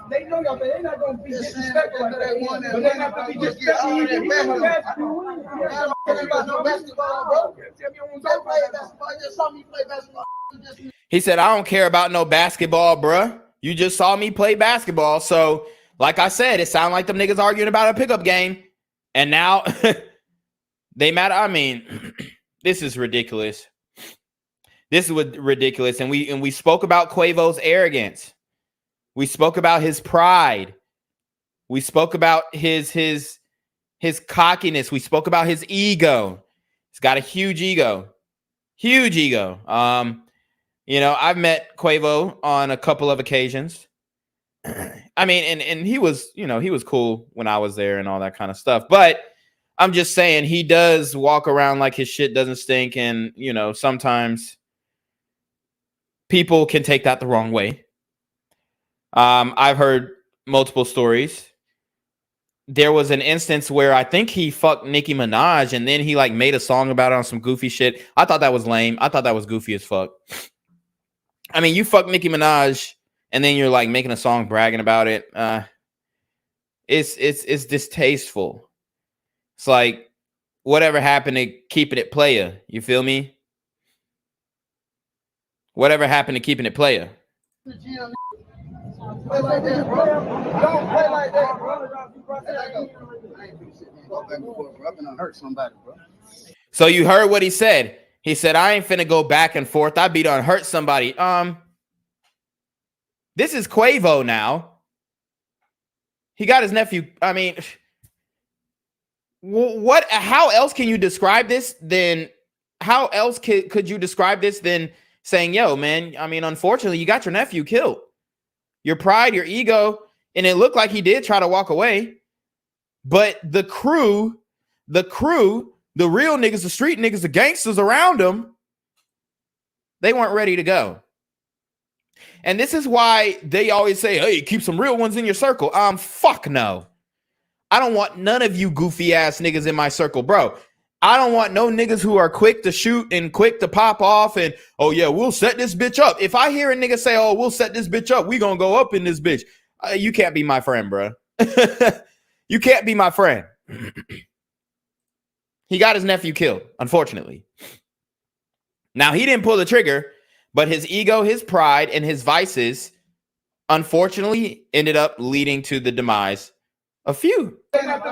They know y'all, they're not gonna be disrespectful like that, but they have to be disrespectful. He said, I don't care about no basketball, bruh. You just saw me play basketball. So, like I said, it sounded like them niggas arguing about a pickup game. And now they matter. I mean, this is ridiculous. This is ridiculous. And we spoke about Quavo's arrogance. We spoke about his pride. We spoke about his cockiness. We spoke about his ego. He's got a huge ego. Huge ego. You know, I've met Quavo on a couple of occasions. I mean, and he was, you know, he was cool when I was there and all that kind of stuff. But I'm just saying he does walk around like his shit doesn't stink. And, you know, sometimes people can take that the wrong way. I've heard multiple stories. There was an instance where I think he fucked Nicki Minaj and then he like made a song about it on some goofy shit. I thought that was lame. I thought that was goofy as fuck. I mean, you fuck Nicki Minaj and then you're like making a song bragging about it. It's distasteful. It's like whatever happened to keeping it playa. You feel me? Whatever happened to keeping it playa. Play like that, bro. Don't play like that, bro. I'm gonna hurt somebody, bro. So you heard what he said. He said, I ain't finna go back and forth. I be done hurt somebody. This is Quavo now. He got his nephew. I mean, what? How else can you describe this than? How else could you describe this than saying, yo, man, I mean, unfortunately, you got your nephew killed. Your pride, your ego, and it looked like he did try to walk away. But the crew, the real niggas, the street niggas, the gangsters around him, they weren't ready to go. And this is why they always say, hey, keep some real ones in your circle. Fuck no. I don't want none of you goofy ass niggas in my circle, bro. I don't want no niggas who are quick to shoot and quick to pop off and, oh yeah, we'll set this bitch up. If I hear a nigga say, oh, we'll set this bitch up, we gonna go up in this bitch. You can't be my friend, bro. You can't be my friend. He got his nephew killed, unfortunately. Now, he didn't pull the trigger, but his ego, his pride, and his vices, unfortunately, ended up leading to the demise of few. Play like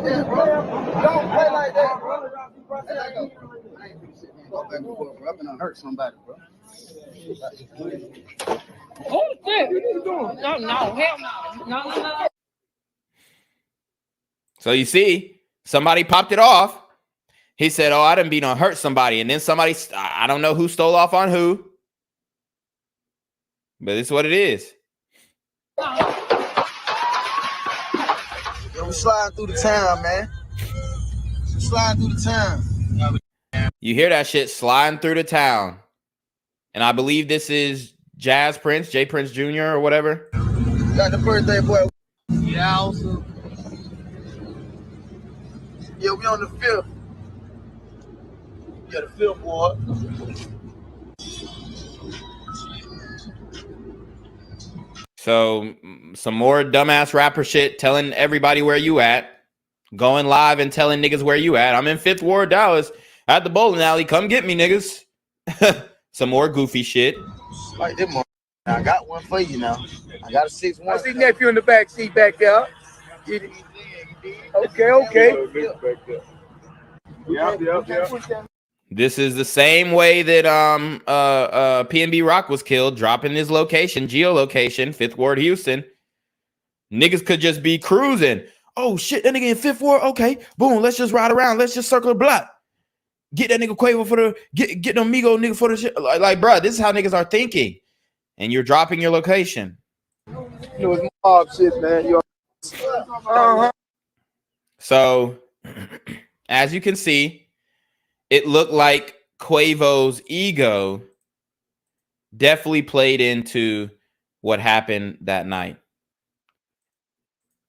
that, bro. Don't play like that, bro. I ain't been sitting there go back and forth, bro. I'm gonna hurt somebody, bro. Oh shit! What are you doing? No, hell no. So you see, somebody popped it off. He said, oh, I didn't be gonna hurt somebody. And then somebody, I don't know who stole off on who. But it's what it is. Yo, we sliding through the town, man. Sliding through the town. You hear that shit sliding through the town. And I believe this is Jazz Prince, J Prince Jr. or whatever. Got the birthday boy. Yeah, also. Yeah, we on the 5th. Yeah, the 5th ward. So some more dumbass rapper shit telling everybody where you at. Going live and telling niggas where you at. I'm in 5th Ward, Dallas. At the bowling alley. Come get me, niggas. Some more goofy shit. Like them, I got one for you now. I got a 6-1. I see nephew in the back seat back there. Okay. Yep. This is the same way that PNB Rock was killed, dropping his location, geolocation, 5th Ward, Houston. Niggas could just be cruising. Oh shit, that nigga in 5th Ward. Okay, boom, let's just ride around. Let's just circle the block. Get that nigga Quavo for the get them Migos nigga for the shit. Like, bro, this is how niggas are thinking. And you're dropping your location. You know, it's mob shit, man. So, as you can see, it looked like Quavo's ego definitely played into what happened that night.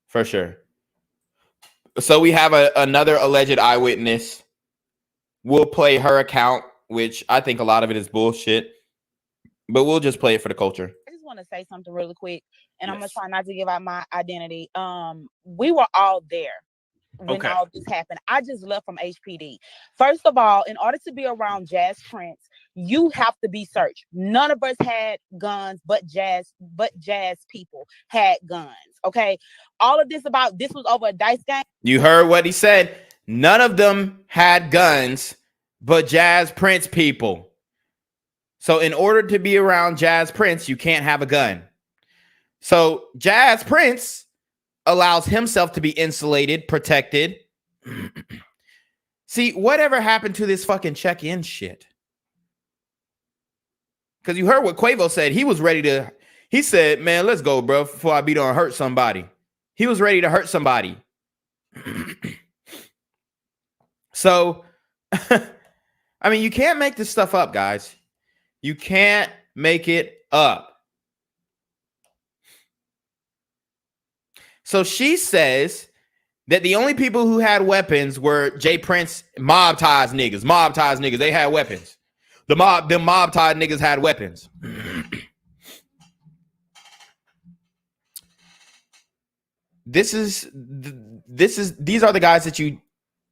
For sure. So we have another alleged eyewitness. We'll play her account, which I think a lot of it is bullshit. But we'll just play it for the culture. I just want to say something really quick, and I'm going to try not to give out my identity. We were all there when all this happened. I just left from HPD. First of all, in order to be around Jazz Prince, you have to be searched. None of us had guns, but Jazz people had guns. Okay, all of this was over a dice game. You heard what he said. None of them had guns, but Jazz Prince people. So in order to be around Jazz Prince, you can't have a gun. So Jazz Prince allows himself to be insulated, protected. See, whatever happened to this fucking check-in shit? Because you heard what Quavo said. He was ready to, he said, man, let's go, bro, before I be done hurt somebody. He was ready to hurt somebody. So, I mean, you can't make this stuff up, guys. You can't make it up. So she says that the only people who had weapons were J Prince mob ties niggas. They had weapons. Them mob tied niggas had weapons. These are the guys that you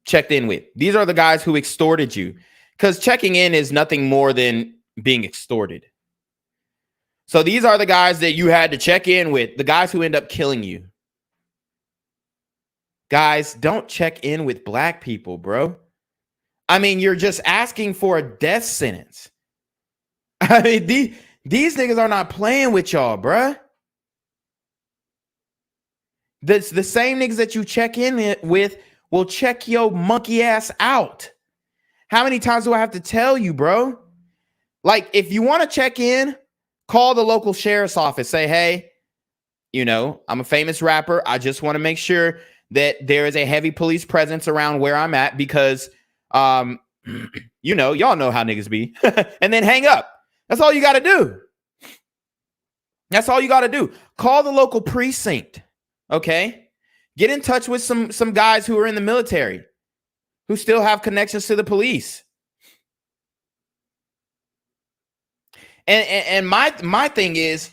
checked in with. These are the guys who extorted you, because checking in is nothing more than being extorted. So these are the guys that you had to check in with, the guys who end up killing you. Guys, don't check in with black people, bro. I mean, you're just asking for a death sentence. I mean, these niggas are not playing with y'all, bruh. The same niggas that you check in with will check your monkey ass out. How many times do I have to tell you, bro? Like, if you want to check in, call the local sheriff's office. Say, hey, you know, I'm a famous rapper. I just want to make sure that there is a heavy police presence around where I'm at, because, you You know, y'all know how niggas be. And then hang up. That's all you got to do. That's all you got to do. Call the local precinct. Okay? Get in touch with some guys who are in the military who still have connections to the police. And my thing is,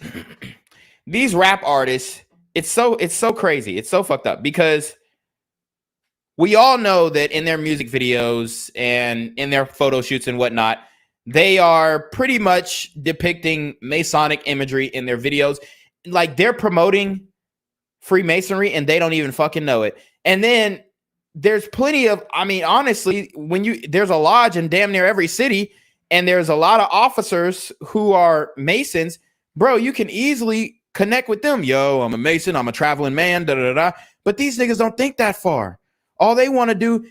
these rap artists, it's so crazy. It's so fucked up because we all know that in their music videos and in their photo shoots and whatnot, they are pretty much depicting Masonic imagery in their videos. Like they're promoting Freemasonry and they don't even fucking know it. And then there's plenty of, I mean, honestly, there's a lodge in damn near every city and there's a lot of officers who are Masons, bro, you can easily connect with them. Yo, I'm a Mason. I'm a traveling man. Da, da, da, da. But these niggas don't think that far. All they want to do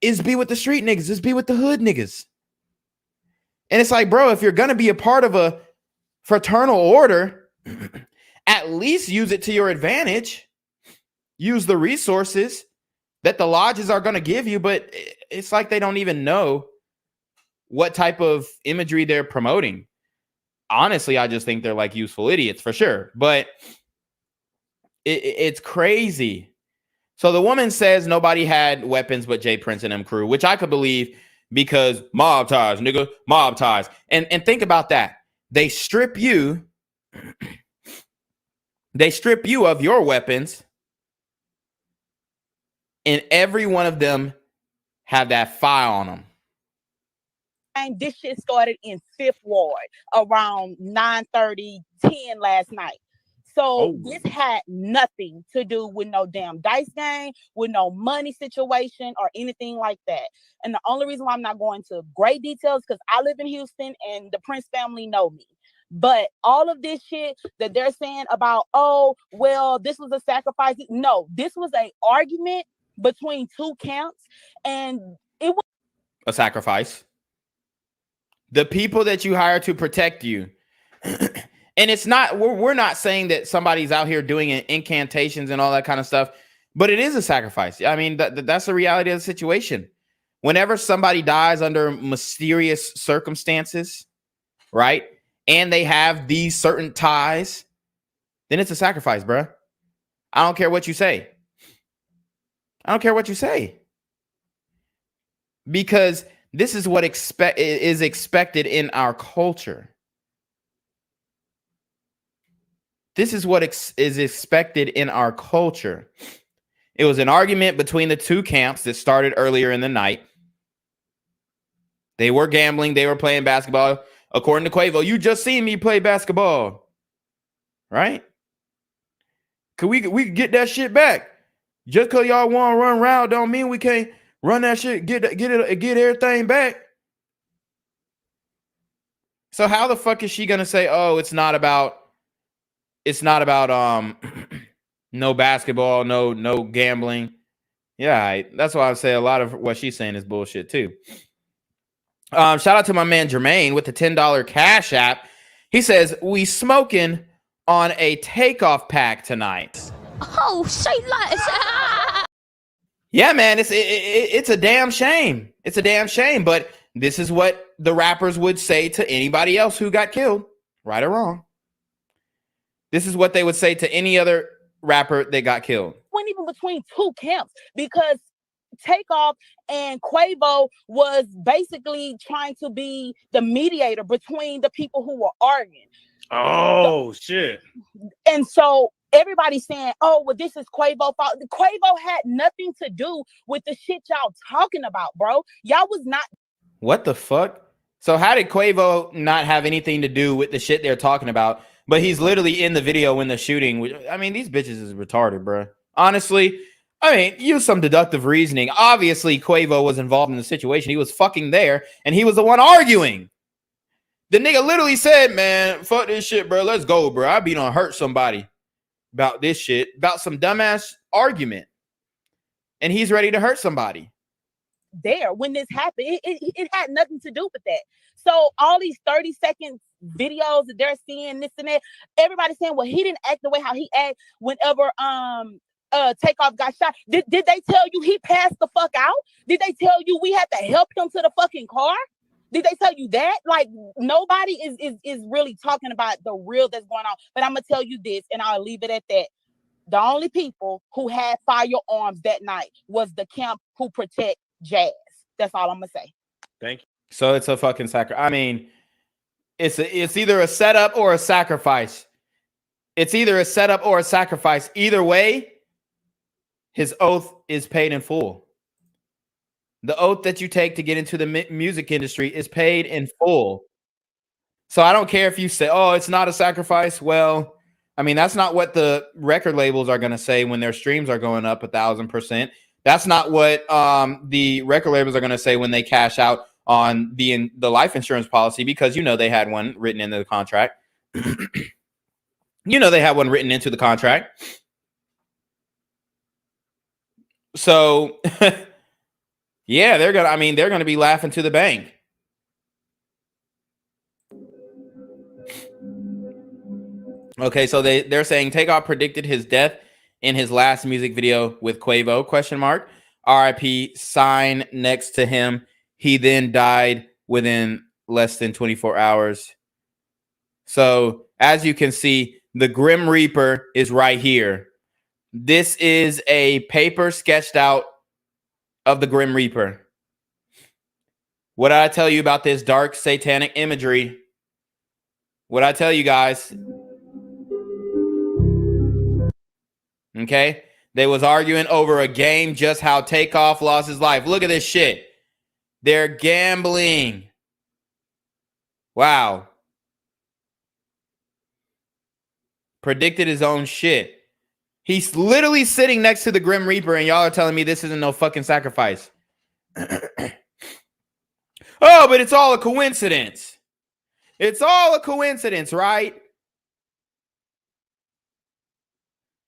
is be with the street niggas, is be with the hood niggas. And it's like, bro, if you're going to be a part of a fraternal order, at least use it to your advantage. Use the resources that the lodges are going to give you. But it's like they don't even know what type of imagery they're promoting. Honestly, I just think they're like useful idiots for sure. But it's crazy. So the woman says nobody had weapons but Jay Prince and them crew, which I could believe because mob ties, nigga, mob ties. And think about that. They strip you of your weapons, and every one of them have that file on them. And this shit started in 5th Ward around 9:30, 10 last night. So this had nothing to do with no damn dice game, with no money situation or anything like that. And the only reason why I'm not going to great details because I live in Houston and the Prince family know me. But all of this shit that they're saying about, oh, well, this was a sacrifice. No, this was an argument between two camps and it was a sacrifice. The people that you hire to protect you. And it's not, we're not saying that somebody's out here doing incantations and all that kind of stuff, but it is a sacrifice. I mean, that's the reality of the situation. Whenever somebody dies under mysterious circumstances, right? And they have these certain ties, then it's a sacrifice, bro. I don't care what you say. I don't care what you say. Because this is what is expected in our culture. This is what is expected in our culture. It was an argument between the two camps that started earlier in the night. They were gambling. They were playing basketball. According to Quavo, you just seen me play basketball. Right? Could we get that shit back? Just because y'all want to run around don't mean we can't run that shit, get everything back. So how the fuck is she going to say, oh, it's not about no basketball, no gambling. Yeah, that's why I say a lot of what she's saying is bullshit too. Shout out to my man Jermaine with the $10 Cash App. He says, we smoking on a takeoff pack tonight. Oh, say like yeah, man, it's a damn shame. It's a damn shame, but this is what the rappers would say to anybody else who got killed, right or wrong. This is what they would say to any other rapper that got killed. Went even between two camps because Takeoff and Quavo was basically trying to be the mediator between the people who were arguing. Oh, shit. And so everybody's saying, oh, well, this is Quavo's fault. Quavo had nothing to do with the shit y'all talking about, bro. Y'all was not. What the fuck? So how did Quavo not have anything to do with the shit they're talking about? But he's literally in the video when the shooting. I mean, these bitches is retarded, bro. Honestly, I mean, use some deductive reasoning. Obviously, Quavo was involved in the situation. He was fucking there, and he was the one arguing. The nigga literally said, man, fuck this shit, bro. Let's go, bro. I be done hurt somebody about this shit, about some dumbass argument. And he's ready to hurt somebody. There when this happened, it had nothing to do with that. So all these 30-second videos that they're seeing, this and that, everybody's saying, well, he didn't act the way how he acted whenever Takeoff got shot. Did they tell you he passed the fuck out? Did they tell you we had to help him to the fucking car? Did they tell you that? Like, nobody is really talking about the real that's going on. But I'm gonna tell you this, and I'll leave it at that. The only people who had firearms that night was the camp who protect Jazz. That's all I'm gonna say. Thank you. So it's a fucking sacrifice. I mean, it's either a setup or a sacrifice. It's either a setup or a sacrifice. Either way, his oath is paid in full. The oath that you take to get into the music industry is paid in full. So I don't care if you say, oh, it's not a sacrifice. Well, I mean, that's not what the record labels are going to say when their streams are going up 1,000%. That's not what the record labels are going to say when they cash out on the life insurance policy, because, you know, they had one written into the contract. You know, they had one written into the contract. So, yeah, they're going to be laughing to the bank. Okay, so they're saying Takeoff predicted his death in his last music video with Quavo, RIP, sign next to him. He then died within less than 24 hours. So, as you can see, the Grim Reaper is right here. This is a paper sketched out of the Grim Reaper. What did I tell you about this dark satanic imagery? What did I tell you guys? Okay, they was arguing over a game, just how Takeoff lost his life. Look at this shit. They're gambling. Wow. Predicted his own shit. He's literally sitting next to the Grim Reaper, and y'all are telling me this isn't no fucking sacrifice. Oh, but it's all a coincidence. It's all a coincidence, right?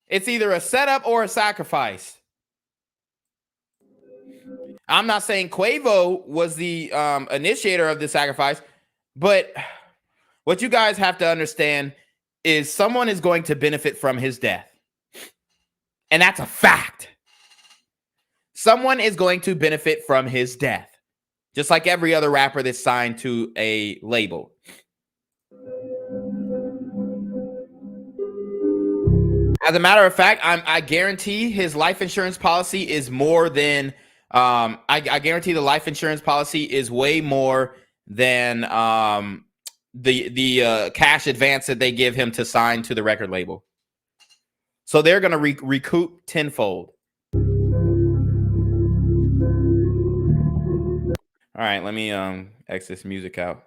It's either a setup or a sacrifice. I'm not saying Quavo was the initiator of the sacrifice, but what you guys have to understand is someone is going to benefit from his death. And that's a fact. Someone is going to benefit from his death, just like every other rapper that's signed to a label. As a matter of fact, I guarantee his life insurance policy is more than I guarantee the life insurance policy is way more than the cash advance that they give him to sign to the record label. So they're going to recoup tenfold. All right, let me X this music out.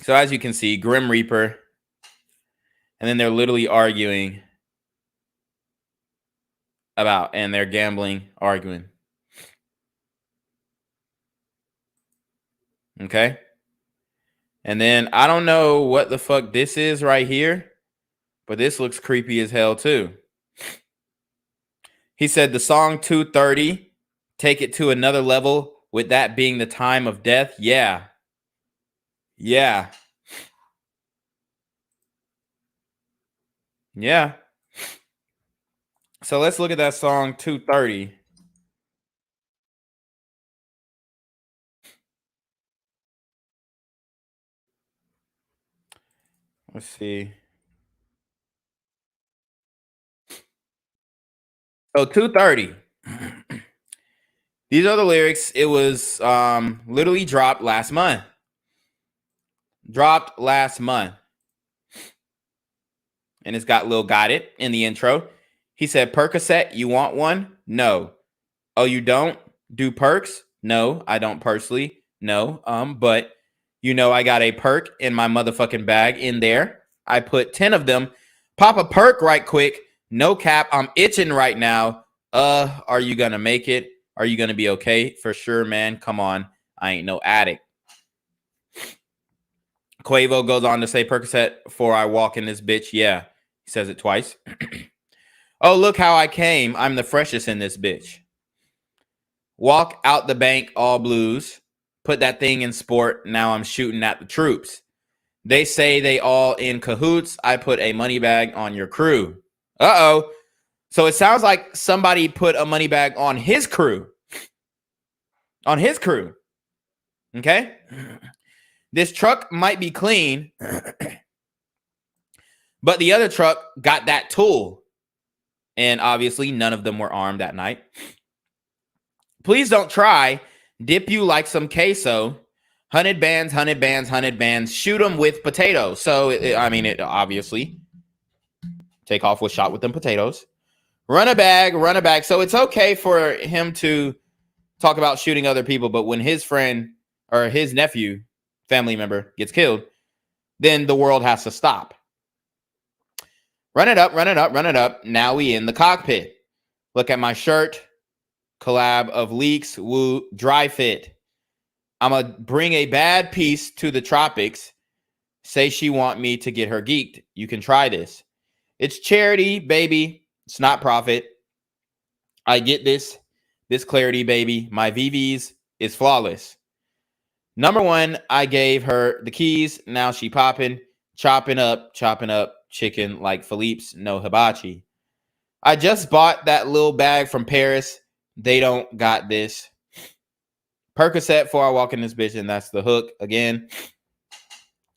So as you can see, Grim Reaper, and then they're literally arguing about, and they're gambling, arguing. Okay. And then I don't know what the fuck this is right here, but this looks creepy as hell too. He said the song 230, take it to another level, with that being the time of death. Yeah. Yeah. Yeah. So let's look at that song 230. Let's see. So 230. These are the lyrics. It was literally dropped last month. Dropped last month. And it's got Lil Got It in the intro. He said, Percocet, you want one? No. Oh, you don't do perks? No, I don't personally. No. But you know I got a perk in my motherfucking bag in there. I put 10 of them. Pop a perk right quick. No cap. I'm itching right now. Are you gonna make it? Are you gonna be okay? For sure, man. Come on. I ain't no addict. Quavo goes on to say, Percocet before I walk in this bitch. Yeah. He says it twice. Oh, look how I came. I'm the freshest in this bitch. Walk out the bank, all blues. Put that thing in sport. Now I'm shooting at the troops. They say they all in cahoots. I put a money bag on your crew. Uh-oh. So it sounds like somebody put a money bag on his crew. On his crew. Okay? This truck might be clean, but the other truck got that tool. And obviously, none of them were armed that night. Please don't try. Dip you like some queso. 100 bands, 100 bands, 100 bands. Shoot them with potatoes. So, it obviously, Takeoff was shot with them potatoes. Run a bag. So it's okay for him to talk about shooting other people, but when his friend or his nephew, family member, gets killed, then the world has to stop. Run it up. Now we in the cockpit. Look at my shirt. Collab of leaks. Woo. Dry fit. I'm going to bring a bad piece to the tropics. Say she want me to get her geeked. You can try this. It's charity, baby. It's not profit. I get this clarity, baby. My VVs is flawless. Number one, I gave her the keys. Now she popping, chopping up chicken like Philippe's no hibachi. I just bought that little bag from Paris. They don't got this. Percocet before I walk in this bitch, and that's the hook again.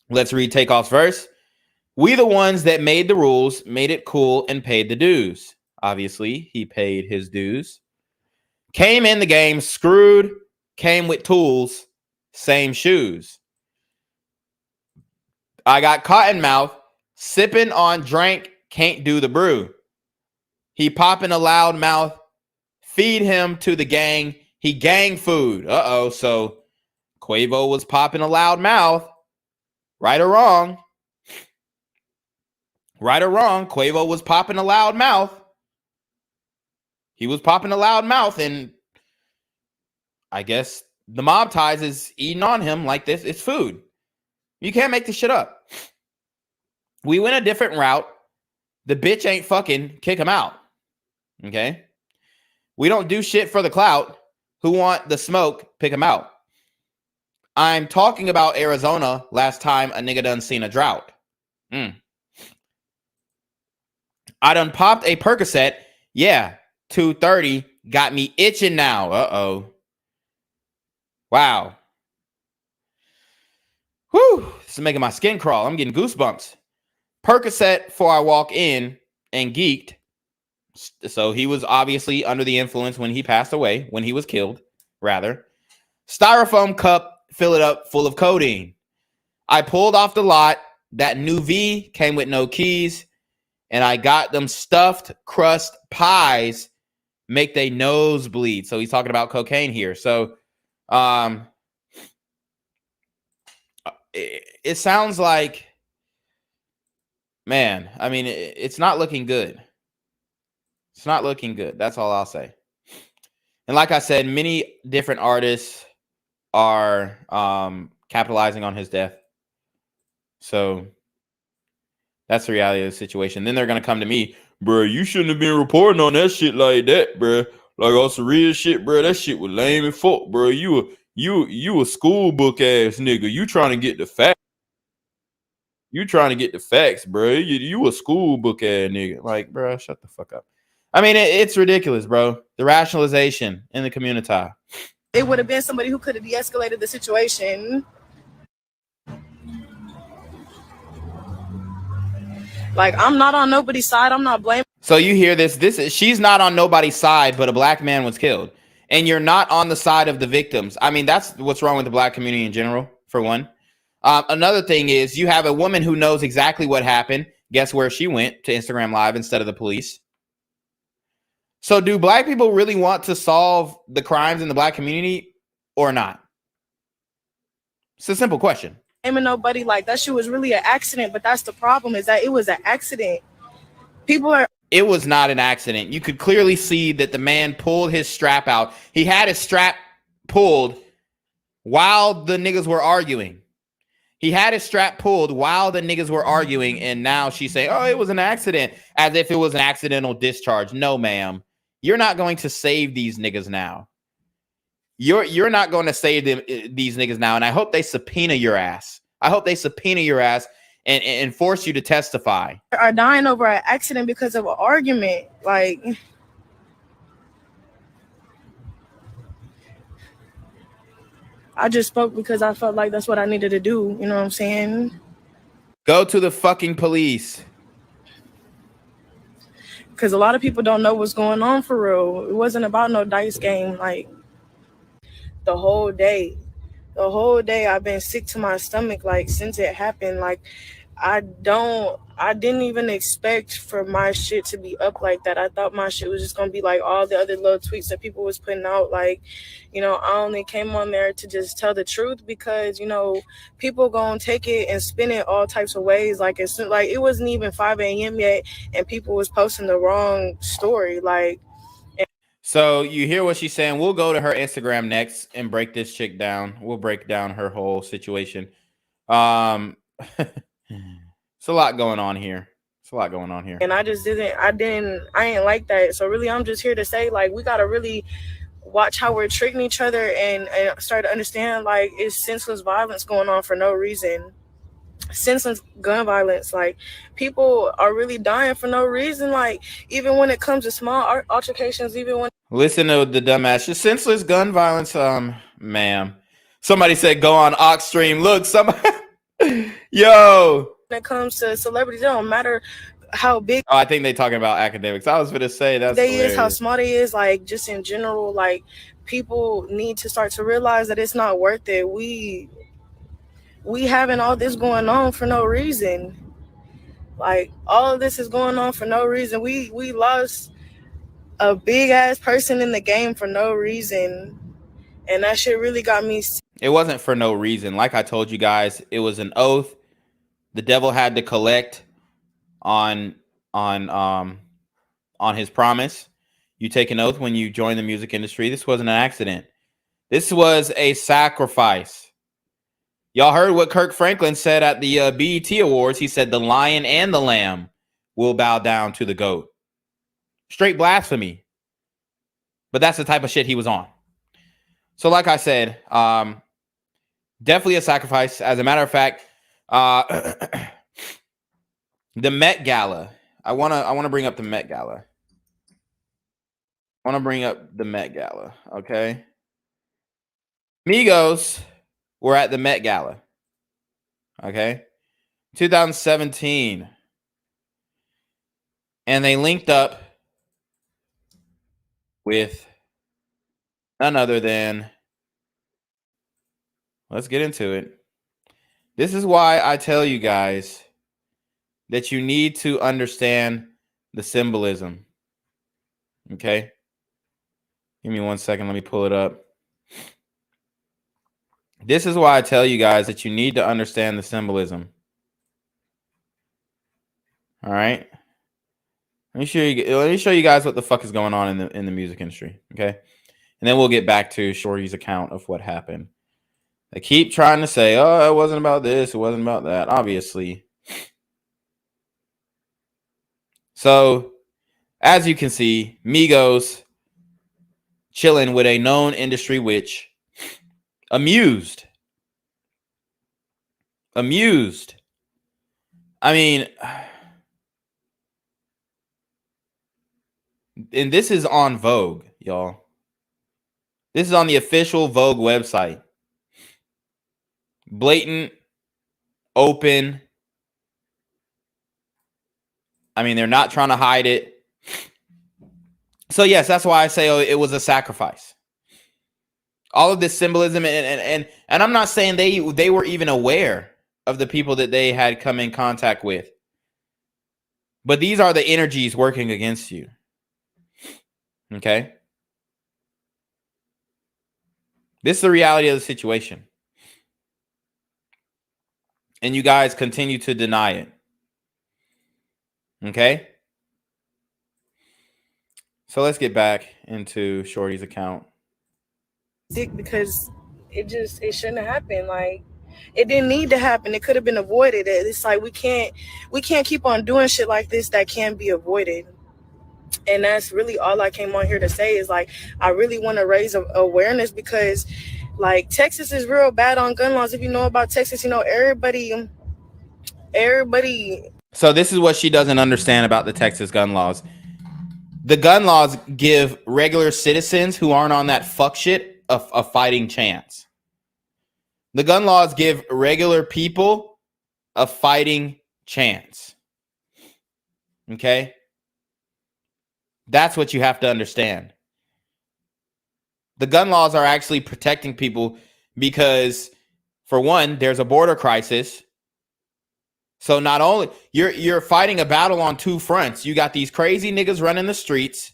Let's read Takeoff's verse. We the ones that made the rules, made it cool, and paid the dues. Obviously, he paid his dues. Came in the game, screwed, came with tools, same shoes. I got cotton mouth, sipping on drink, can't do the brew. He popping a loud mouth, feed him to the gang, he gang food. So Quavo was popping a loud mouth. Right or wrong, Quavo was popping a loud mouth. He was popping a loud mouth, and I guess the mob ties is eating on him like this. It's food. You can't make this shit up. We went a different route. The bitch ain't fucking, kick him out. Okay? We don't do shit for the clout. Who want the smoke, pick him out. I'm talking about Arizona last time a nigga done seen a drought. I done popped a Percocet. Yeah, 230 got me itching now. Wow. Whew. This is making my skin crawl. I'm getting goosebumps. Percocet before I walk in and geeked. So he was obviously under the influence when he passed away, when he was killed, rather. Styrofoam cup, fill it up full of codeine. I pulled off the lot. That new V came with no keys. And I got them stuffed crust pies, make they nose bleed. So he's talking about cocaine here. So it sounds like, man, I mean, it's not looking good. It's not looking good. That's all I'll say. And like I said, many different artists are capitalizing on his death. So that's the reality of the situation. Then they're going to come to me, bro, you shouldn't have been reporting on that shit like that, bro. Like on some real shit, bro. That shit was lame and fuck, bro. You a school book ass nigga. You trying to get the facts. You trying to get the facts, bro. You a school book ass nigga. Like, bro, shut the fuck up. I mean, it's ridiculous, bro. The rationalization in the community. It would have been somebody who could have de-escalated the situation. Like, I'm not on nobody's side. I'm not blaming. So you hear this? She's not on nobody's side, but a black man was killed. And you're not on the side of the victims. I mean, that's what's wrong with the black community in general, for one. Another thing is you have a woman who knows exactly what happened. Guess where she went? To Instagram Live instead of the police. So do black people really want to solve the crimes in the black community or not? It's a simple question. Blaming nobody. Like, that shit was really an accident, but that's the problem, is that it was an accident. It was not an accident. You could clearly see that the man pulled his strap out. He had his strap pulled while the niggas were arguing. He had his strap pulled while the niggas were arguing, and now she's saying, oh, it was an accident, as if it was an accidental discharge. No, ma'am. You're not going to save these niggas now. You're not going to save these niggas now, and I hope they subpoena your ass. I hope they subpoena your ass and force you to testify. Are dying over an accident because of an argument. Like, I just spoke because I felt like that's what I needed to do. You know what I'm saying? Go to the fucking police. Because a lot of people don't know what's going on for real. It wasn't about no dice game. Like, the whole day I've been sick to my stomach, like, since it happened. Like, I didn't even expect for my shit to be up like that. I thought my shit was just gonna be like all the other little tweets that people was putting out. Like, you know, I only came on there to just tell the truth because, you know, people gonna take it and spin it all types of ways. Like, it's like it wasn't even 5 a.m. yet and people was posting the wrong story. Like, so you hear what she's saying. We'll go to her Instagram next and break this chick down. We'll break down her whole situation. It's a lot going on here. And I ain't like that. So really, I'm just here to say, like, we gotta really watch how we're treating each other and start to understand, like, it's senseless violence going on for no reason. Senseless gun violence. Like, people are really dying for no reason. Like, even when it comes to small altercations, even when... Listen to the dumbass. Just senseless gun violence, ma'am. Somebody said go on Ox stream. Look, somebody... Yo. When it comes to celebrities, it don't matter how big... Oh, I think they talking about academics. I was going to say that's they is, how small they is, like, just in general, like, people need to start to realize that it's not worth it. We having all this going on for no reason. Like, all of this is going on for no reason. We lost a big ass person in the game for no reason, and that shit really got me. It wasn't for no reason. Like I told you guys, it was an oath. The devil had to collect on his promise. You take an oath when you join the music industry. This wasn't an accident. This was a sacrifice. Y'all heard what Kirk Franklin said at the BET Awards. He said the lion and the lamb will bow down to the goat. Straight blasphemy. But that's the type of shit he was on. So like I said, definitely a sacrifice. As a matter of fact, the Met Gala. I wanna bring up the Met Gala. Okay. Migos were at the Met Gala. Okay. 2017. And they linked up with none other than, let's get into it. This is why I tell you guys that you need to understand the symbolism. Okay? Give me 1 second. Let me pull it up. This is why I tell you guys that you need to understand the symbolism. All right? Let me show you guys what the fuck is going on in the music industry, okay? And then we'll get back to Shorty's account of what happened. They keep trying to say, oh, it wasn't about this, it wasn't about that, obviously. So, as you can see, Migos chilling with a known industry witch, amused. I mean, and this is on Vogue, y'all. This is on the official Vogue website. Blatant, open. I mean, they're not trying to hide it. So yes, that's why I say it was a sacrifice. All of this symbolism, and I'm not saying they were even aware of the people that they had come in contact with. But these are the energies working against you. Okay? This is the reality of the situation. And you guys continue to deny it. Okay? So let's get back into Shorty's account. Because it shouldn't have happened. Like, it didn't need to happen. It could have been avoided. It's like we can't keep on doing shit like this that can be avoided. And that's really all I came on here to say is, like, I really want to raise awareness because, like, Texas is real bad on gun laws. If you know about Texas, you know, everybody. So this is what she doesn't understand about the Texas gun laws. The gun laws give regular citizens who aren't on that fuck shit a fighting chance. The gun laws give regular people a fighting chance. Okay? That's what you have to understand. The gun laws are actually protecting people because, for one, there's a border crisis. So not only you're fighting a battle on two fronts. You got these crazy niggas running the streets.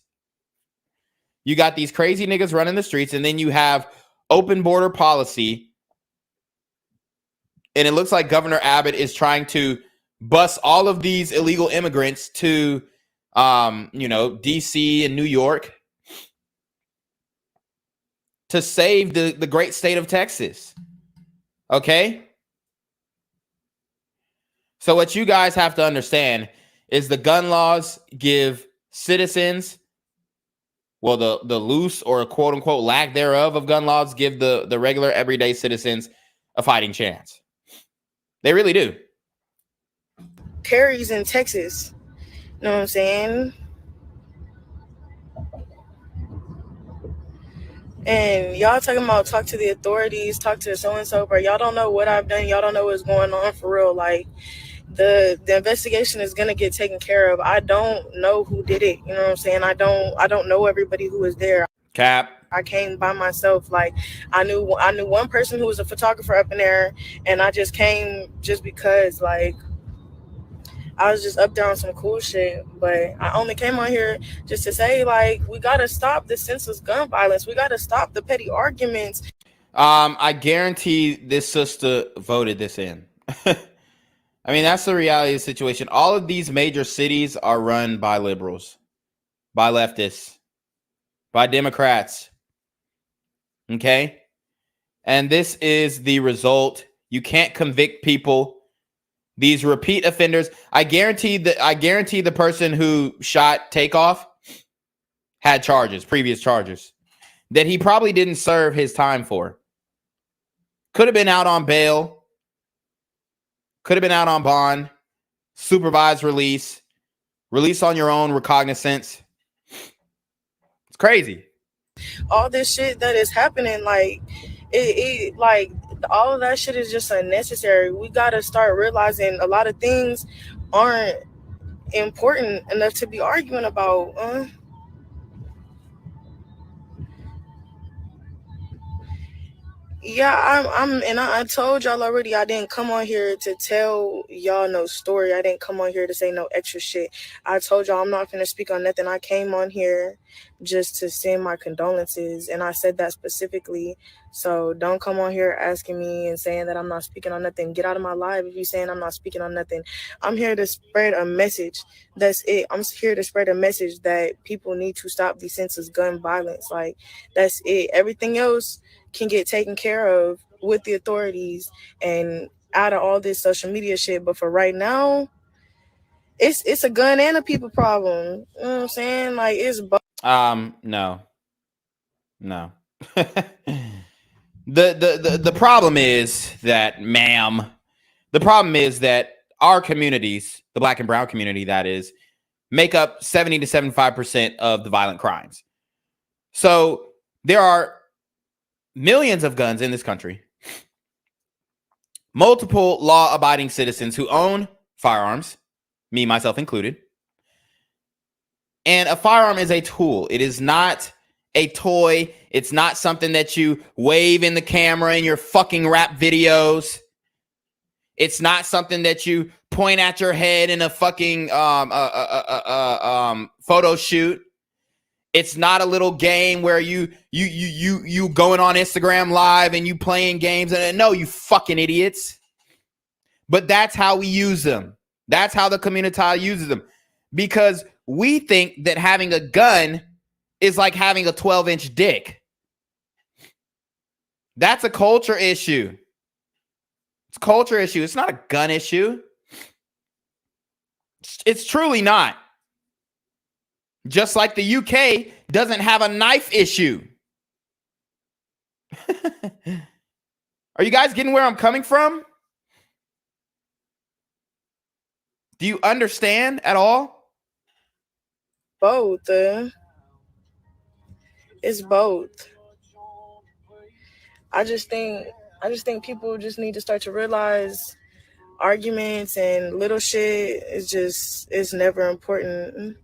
And then you have open border policy. And it looks like Governor Abbott is trying to bus all of these illegal immigrants to DC and New York to save the great state of Texas. Okay? So what you guys have to understand is the gun laws give citizens, well, the loose or quote unquote lack thereof of gun laws give the regular everyday citizens a fighting chance. They really do. Carries in Texas. You know what I'm saying? And y'all talking about talk to the authorities, talk to so-and-so, but y'all don't know what I've done. Y'all don't know what's going on for real. Like, the investigation is going to get taken care of. I don't know who did it. You know what I'm saying? I don't know everybody who was there. Cap. I came by myself. Like, I knew one person who was a photographer up in there, and I just came just because, like, I was just up there on some cool shit. But I only came on here just to say, like, we got to stop the senseless gun violence. We got to stop the petty arguments. I guarantee this sister voted this in. I mean, that's the reality of the situation. All of these major cities are run by liberals, by leftists, by Democrats. Okay? And this is the result. You can't convict people. These repeat offenders. I guarantee the person who shot TAKEOFF had previous charges, that he probably didn't serve his time for. Could have been out on bail. Could have been out on bond, supervised release on your own recognizance. It's crazy. All this shit that is happening, like, like, all of that shit is just unnecessary. We gotta start realizing a lot of things aren't important enough to be arguing about. Yeah, I told y'all already, I didn't come on here to tell y'all no story. I didn't come on here to say no extra shit. I told y'all I'm not going to speak on nothing. I came on here just to send my condolences, and I said that specifically. So don't come on here asking me and saying that I'm not speaking on nothing. Get out of my life if you're saying I'm not speaking on nothing. I'm here to spread a message. That's it. I'm here to spread a message that people need to stop the senseless gun violence. Like, that's it. Everything else can get taken care of with the authorities and out of all this social media shit. But for right now, it's a gun and a people problem. You know what I'm saying? Like, it's both. No. The problem is that, ma'am, the problem is that our communities, the black and brown community, that is, make up 70 to 75% of the violent crimes. So there are millions of guns in this country, multiple law-abiding citizens who own firearms, me, myself included. And a firearm is a tool. It is not a toy. It's not something that you wave in the camera in your fucking rap videos. It's not something that you point at your head in a fucking photo shoot. It's not a little game where you going on Instagram Live and you playing games. And no, you fucking idiots. But that's how we use them. That's how the community uses them. Because we think that having a gun is like having a 12-inch dick. That's a culture issue. It's a culture issue. It's not a gun issue. It's truly not. Just like the UK doesn't have a knife issue. Are you guys getting where I'm coming from? Do you understand at all? Both. It's both. I just think I just think people just need to start to realize arguments and little shit is never important.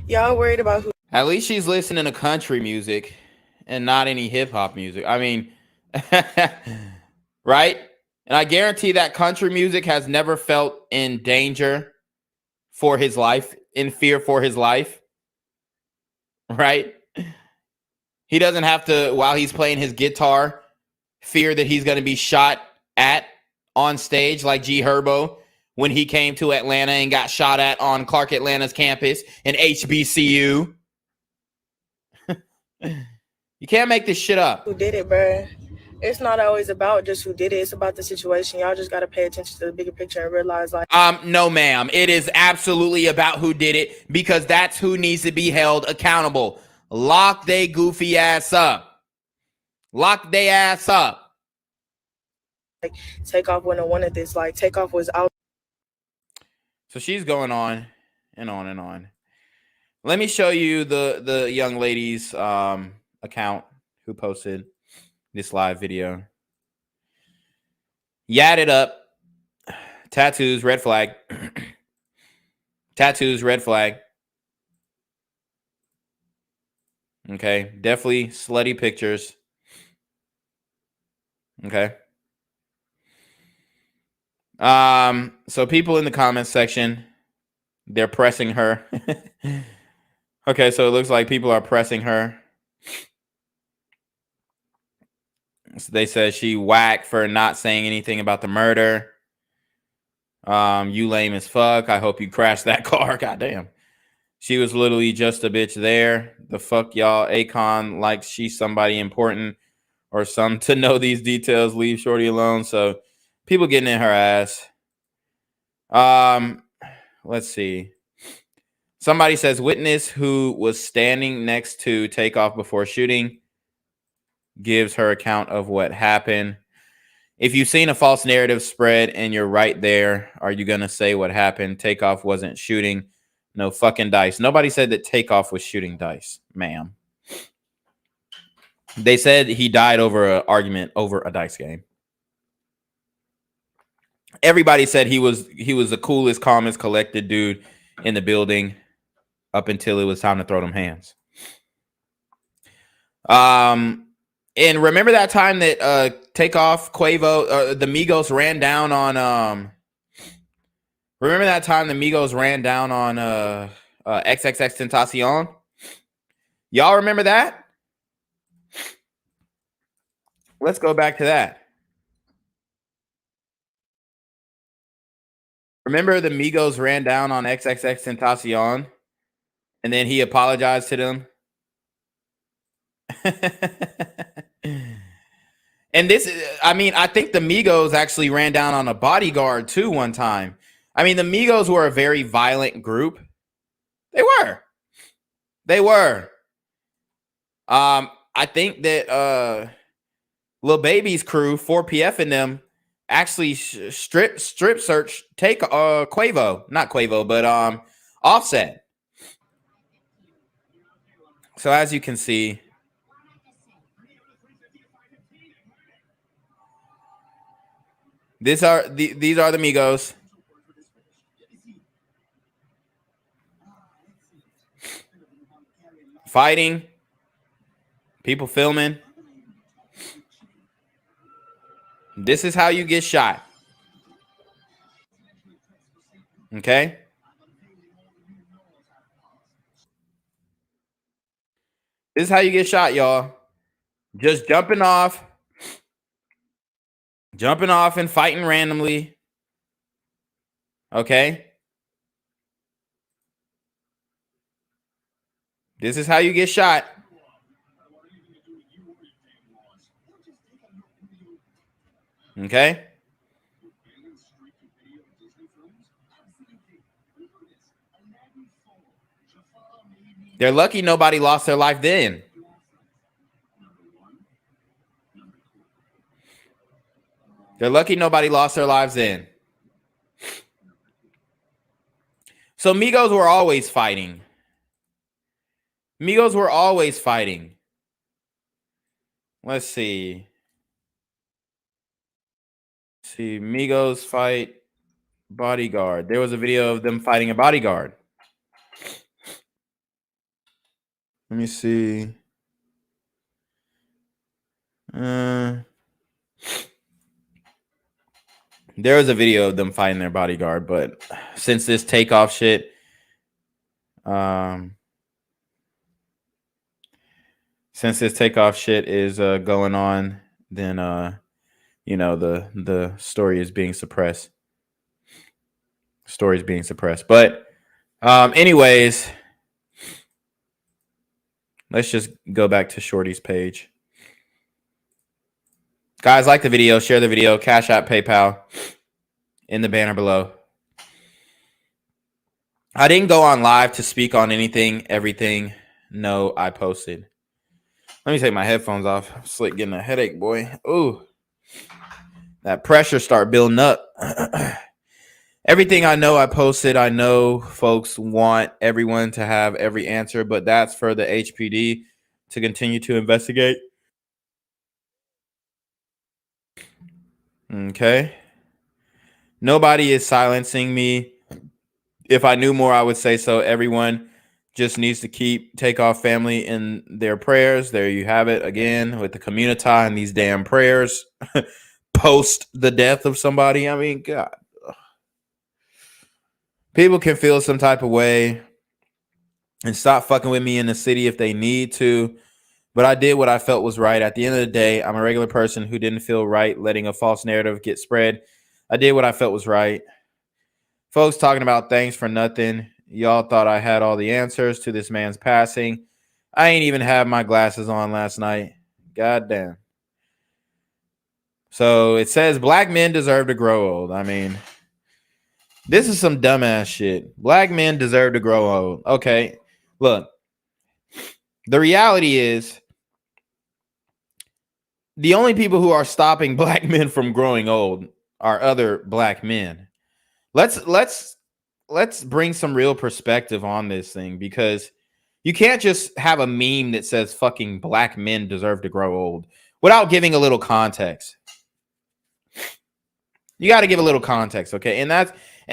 Y'all worried about who? At least she's listening to country music and not any hip hop music. I mean, right? And I guarantee that country music has never felt in danger for his life, in fear for his life, right? He doesn't have to, while he's playing his guitar, fear that he's going to be shot at on stage like G Herbo when he came to Atlanta and got shot at on Clark Atlanta's campus in HBCU. You can't make this shit up. Who did it, bruh? It's not always about just who did it. It's about the situation. Y'all just got to pay attention to the bigger picture and realize, like... No, ma'am. It is absolutely about who did it because that's who needs to be held accountable. Lock they goofy ass up. Lock they ass up. Like, Takeoff wouldn't have wanted this. Like, Takeoff was out. So she's going on and on and on. Let me show you the young lady's account who posted this live video. Yadded up. Tattoos, red flag. Tattoos, red flag. Okay, definitely slutty pictures. Okay. So people in the comments section, they're pressing her. Okay, so it looks like people are pressing her. So they said she whack for not saying anything about the murder. You lame as fuck. I hope you crashed that car. Goddamn. She was literally just a bitch there. The fuck y'all. Akon like she's somebody important or some to know these details. Leave Shorty alone. So people getting in her ass. Let's see. Somebody says witness who was standing next to Takeoff before shooting gives her account of what happened. If you've seen a false narrative spread and you're right there, are you going to say what happened? Takeoff wasn't shooting no fucking dice. Nobody said that Takeoff was shooting dice, ma'am. They said he died over an argument over a dice game. Everybody said he was the coolest, calmest, collected dude in the building up until it was time to throw them hands. And remember that time that Takeoff, Quavo, the Migos ran down on remember that time the Migos ran down on XXX Tentacion? Y'all remember that? Let's go back to that. Remember the Migos ran down on XXX Tentacion and then he apologized to them? And this, I mean, I think the Migos actually ran down on a bodyguard too one time. I mean, the Migos were a very violent group. They were. I think that Lil Baby's crew, 4PF and them, actually strip search Quavo, not Quavo, but Offset. So as you can see, these are the Migos. Fighting. People filming. This is how you get shot. Okay? This is how you get shot, y'all. Just jumping off and fighting randomly. Okay? This is how you get shot. Okay? They're lucky nobody lost their life then. They're lucky nobody lost their lives then. So Migos were always fighting. Migos were always fighting. Let's see. Migos fight bodyguard. There was a video of them fighting a bodyguard. Let me see. There was a video of them fighting their bodyguard, but since this TAKEOFF shit, is going on, then you know, the story is being suppressed. But anyways, let's just go back to Shorty's page. Guys, like the video, share the video, Cash App, PayPal in the banner below. I didn't go on live to speak on everything. No, I posted. Let me take my headphones off. I'm slick getting a headache, boy. Ooh, that pressure start building up. Everything I know, I posted. I know folks want everyone to have every answer, but that's for the HPD to continue to investigate. Okay. Nobody is silencing me. If I knew more, I would say so. Everyone just needs to keep TAKEOFF family in their prayers. There you have it again with the community and these damn prayers post the death of somebody. I mean, God. People can feel some type of way and stop fucking with me in the city if they need to. But I did what I felt was right. At the end of the day, I'm a regular person who didn't feel right letting a false narrative get spread. I did what I felt was right. Folks talking about thanks for nothing. Y'all thought I had all the answers to this man's passing. I ain't even have my glasses on last night. God damn. So it says black men deserve to grow old. I mean, this is some dumbass shit. Black men deserve to grow old. Okay, look. The reality is the only people who are stopping black men from growing old are other black men. Let's bring some real perspective on this thing, because you can't just have a meme that says fucking black men deserve to grow old without giving a little context. You got to give a little context, okay? And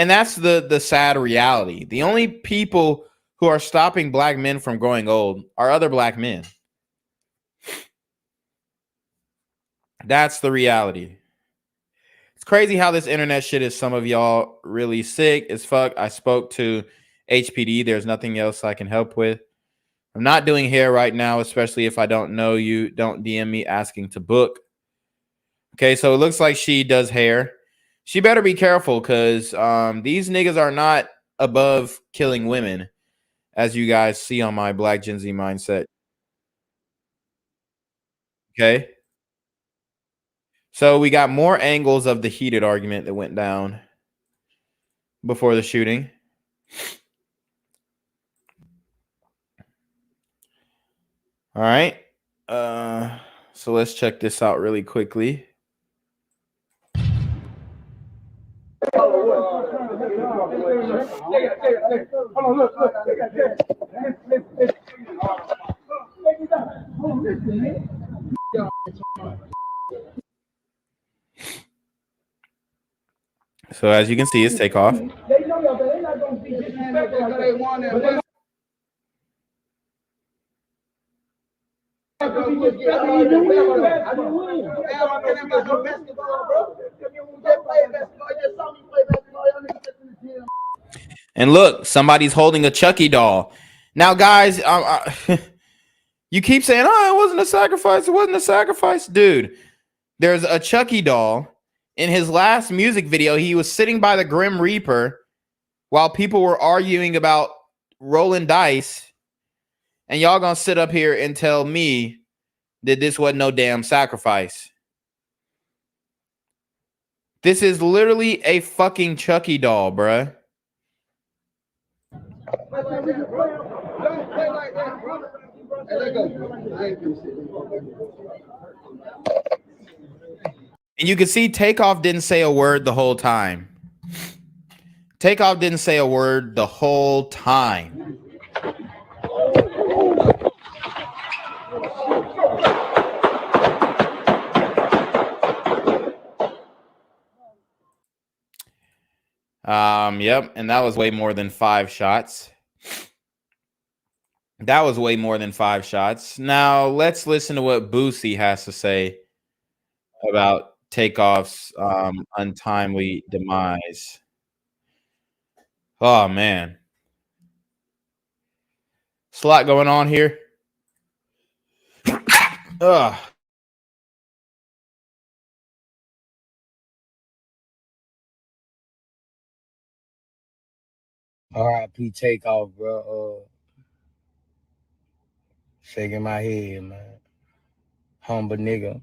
that's the sad reality. The only people who are stopping black men from growing old are other black men. That's the reality. It's crazy how this internet shit is some of y'all really sick as fuck. I spoke to HPD. There's nothing else I can help with. I'm not doing hair right now, especially if I don't know you. Don't DM me asking to book. Okay, so it looks like she does hair. She better be careful, because these niggas are not above killing women, as you guys see on my Black Gen Z mindset. Okay. So we got more angles of the heated argument that went down before the shooting. All right. So let's check this out really quickly. So as you can see, it's TAKEOFF. And look, somebody's holding a Chucky doll. Now, guys, you keep saying, oh, it wasn't a sacrifice. It wasn't a sacrifice. Dude, there's a Chucky doll. In his last music video, he was sitting by the Grim Reaper while people were arguing about rolling dice. And y'all gonna sit up here and tell me that this wasn't no damn sacrifice. This is literally a fucking Chucky doll, bruh. And you can see TAKEOFF didn't say a word the whole time. Takeoff didn't say a word the whole time. Yep, and that was way more than 5 shots. That was way more than 5 shots. Now let's listen to what Boosie has to say about Takeoff's untimely demise. Oh man, there's a lot going on here. Ugh. R.I.P. Takeoff, bro. Shaking my head, man. Humble nigga.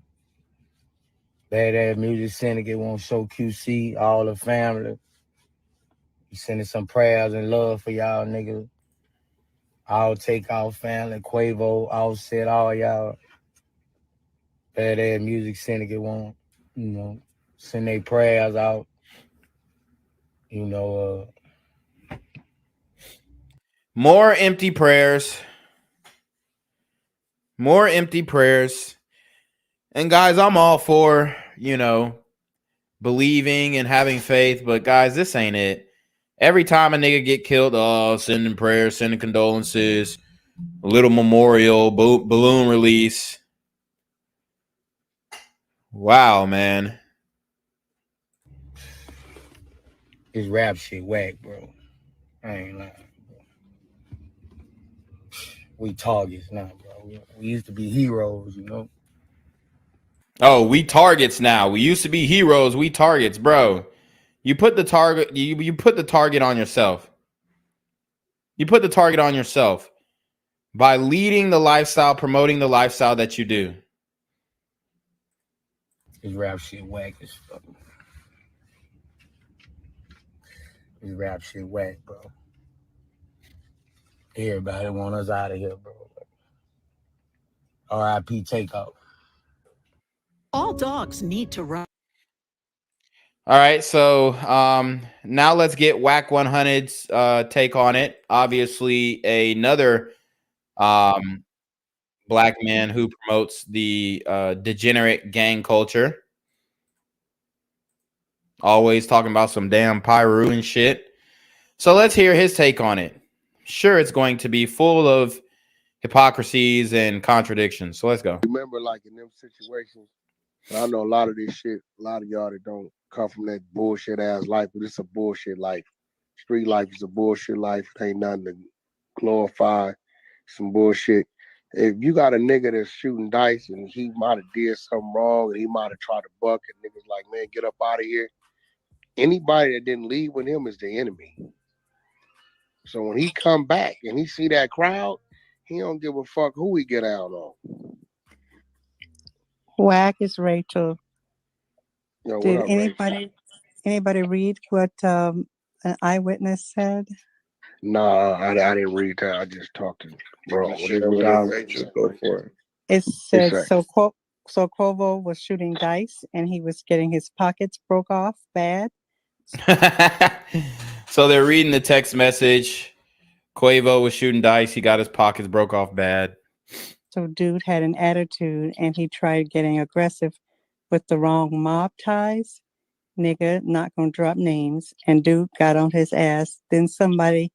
Badass Music Syndicate won't show QC, all the family. He sending some prayers and love for y'all niggas. All Takeoff family, Quavo, Offset, all y'all. Badass Music Syndicate won't, send their prayers out. More empty prayers. More empty prayers. And guys, I'm all for, believing and having faith, but guys, this ain't it. Every time a nigga get killed, sending prayers, sending condolences, a little memorial, balloon release. Wow, man. This rap shit whack, bro. I ain't lying, bro. We targets now, bro. We used to be heroes, Oh, we targets now. We used to be heroes. We targets, bro. You put the target. You put the target on yourself. You put the target on yourself by leading the lifestyle, promoting the lifestyle that you do. This rap shit whack as fuck. This rap shit whack, bro. Everybody want us out of here, bro. R.I.P. Takeoff. All dogs need to run. All right, so now let's get Whack 100's take on it. Obviously, another black man who promotes the degenerate gang culture. Always talking about some damn Pyru and shit. So let's hear his take on it. Sure, it's going to be full of hypocrisies and contradictions. So let's go. Remember, like in them situations, and I know a lot of this shit, a lot of y'all that don't come from that bullshit ass life, but it's a bullshit life. Street life is a bullshit life. It ain't nothing to glorify. Some bullshit. If you got a nigga that's shooting dice and he might have did something wrong and he might have tried to buck and niggas like, man, get up out of here. Anybody that didn't leave with him is the enemy. So when he come back and he see that crowd, he don't give a fuck who he get out on. Whack is Rachel. Yo, Did what up, anybody read what an eyewitness said? Nah, I didn't read that. I just talked to bro. Rachel, go for it. It said so Quavo was shooting dice and he was getting his pockets broke off bad. So they're reading the text message. Quavo was shooting dice. He got his pockets broke off bad. So dude had an attitude and he tried getting aggressive with the wrong mob ties. Nigga, not gonna drop names. And dude got on his ass. Then somebody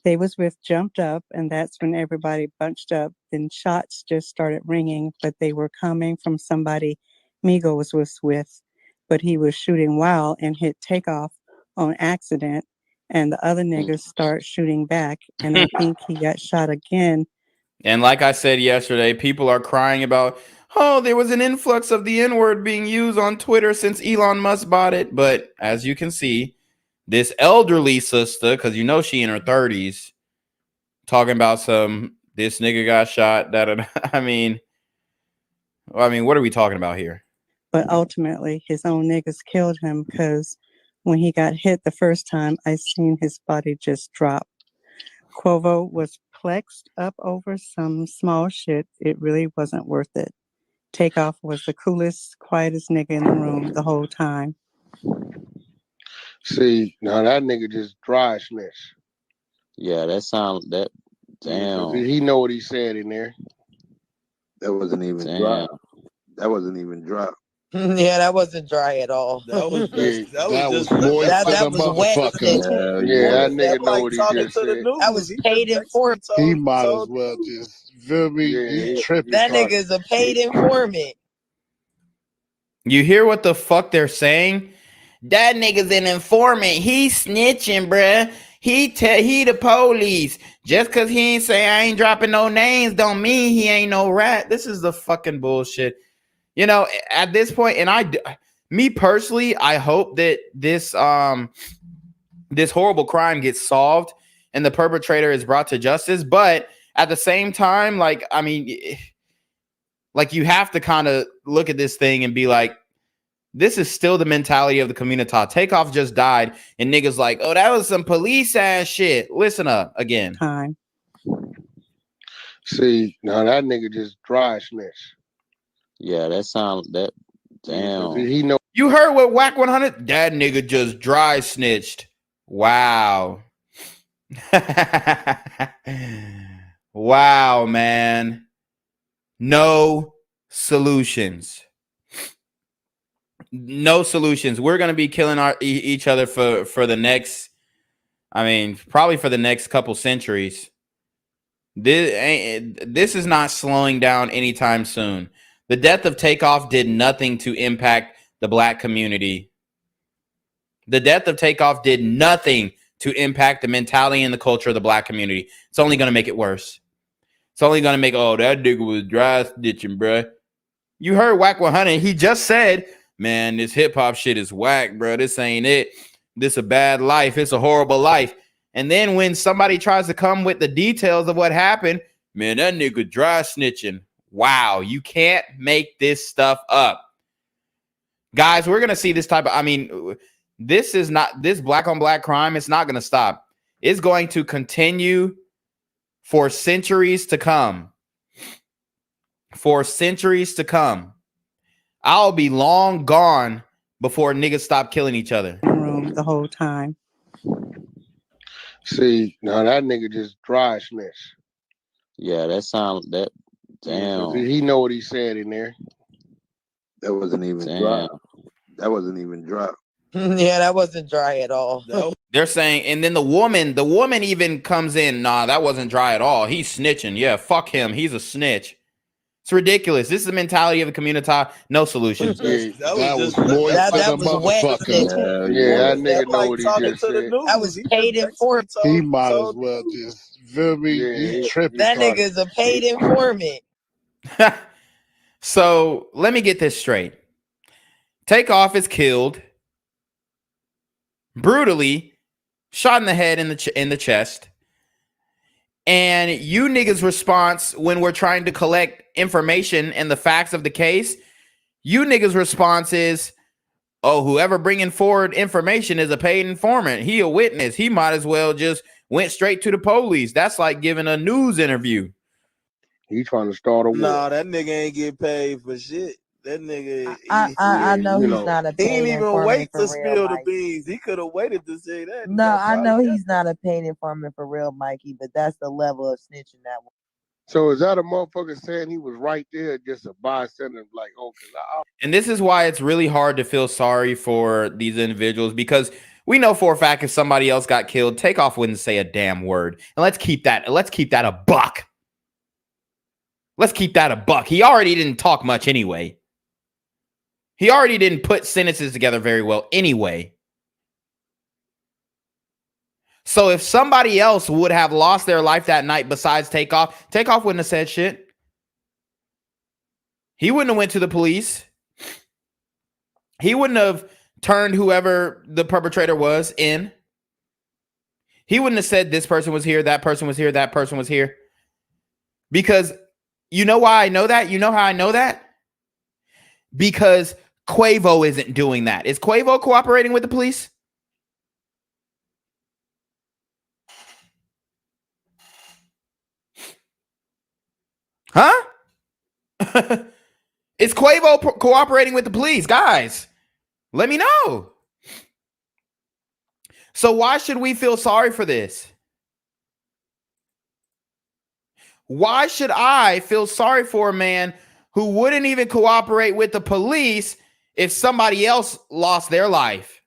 they was with jumped up, and that's when everybody bunched up. Then shots just started ringing, but they were coming from somebody Migos was with. But he was shooting wild and hit Takeoff on accident. And the other niggas start shooting back. And I think he got shot again. And like I said yesterday, people are crying about, oh, there was an influx of the N-word being used on Twitter since Elon Musk bought it. But as you can see, this elderly sister, because you know she in her 30s, talking about this nigga got shot. I mean, what are we talking about here? But ultimately, his own niggas killed him because when he got hit the first time, I seen his body just drop. Quavo was plexed up over some small shit. It really wasn't worth it. Takeoff was the coolest, quietest nigga in the room the whole time. See, now that nigga just dry snitch. Yeah, that sound that. Damn. He know what he said in there. That wasn't even dry. That wasn't even dry. Yeah, that wasn't dry at all. That was just that was moist that was wet. That nigga know what he just said. That was paid informant. He might as well just feel me. He tripping. That nigga's a paid informant. You hear what the fuck they're saying? That nigga's an informant. He snitching, bruh. He the police. Just cause he ain't say I ain't dropping no names don't mean he ain't no rat. This is the fucking bullshit. You know, at this point, and me personally, I hope that this horrible crime gets solved and the perpetrator is brought to justice. But at the same time, like, I mean, like, you have to kind of look at this thing and be like, this is still the mentality of the community. TAKEOFF just died, and niggas like, oh, that was some police ass shit. Listen up again. Time. See, now that nigga just dry snitch. Yeah, that sound that. Damn. He know. You heard what Whack 100? That nigga just dry snitched. Wow. Wow, man. No solutions. No solutions. We're gonna be killing each other for the next, I mean, probably for the next couple centuries. This is not slowing down anytime soon. The death of TAKEOFF did nothing to impact the black community. The death of TAKEOFF did nothing to impact the mentality and the culture of the black community. It's only going to make it worse. It's only going to make, oh, that nigga was dry snitching, bruh. You heard Whack 100. He just said, man, this hip-hop shit is whack, bro. This ain't it. This a bad life. It's a horrible life. And then when somebody tries to come with the details of what happened, man, that nigga dry snitching. Wow, you can't make this stuff up. Guys, we're going to see this type of, I mean, this is not, this black on black crime, it's not going to stop. It's going to continue for centuries to come. For centuries to come. I'll be long gone before niggas stop killing each other. Room the whole time. See, now that nigga just dry snitch. Yeah, that sound that. Damn. He know what he said in there. That wasn't even dry. That wasn't even dry. Yeah, that wasn't dry at all. They're saying, and then the woman even comes in. Nah, that wasn't dry at all. He's snitching. Yeah, fuck him. He's a snitch. It's ridiculous. This is the mentality of the community. No solutions. That was moist that was wet. That nigga know what he just said. That was paid informant. He might as well just feel me. He tripping. That nigga's a paid informant. So let me get this straight. TAKEOFF is killed brutally, shot in the head, in the chest. And you niggas' response when we're trying to collect information and the facts of the case, you niggas' response is, oh, whoever bringing forward information is a paid informant. He a witness. He might as well just went straight to the police. That's like giving a news interview. He trying to start a war. Nah, that nigga ain't get paid for shit. That nigga, I know he's not a paid he didn't even wait to spill the Mikey. beans. He could have waited to say that. No, I know he's not a paid informant for real, Mikey, but that's the level of snitching that one. So is that a motherfucker saying he was right there, just a bystander, like, oh, And this is why it's really hard to feel sorry for these individuals, because we know for a fact if somebody else got killed, TAKEOFF wouldn't say a damn word. And let's keep that a buck. Let's keep that a buck. He already didn't talk much anyway. He already didn't put sentences together very well anyway. So if somebody else would have lost their life that night besides TAKEOFF wouldn't have said shit. He wouldn't have went to the police. He wouldn't have turned whoever the perpetrator was in. He wouldn't have said this person was here, that person was here, that person was here. Because you know why I know that? You know how I know that? Because Quavo isn't doing that. Is Quavo cooperating with the police? Huh? Is Quavo cooperating with the police? Guys, let me know. So why should we feel sorry for this? Why should I feel sorry for a man who wouldn't even cooperate with the police if somebody else lost their life?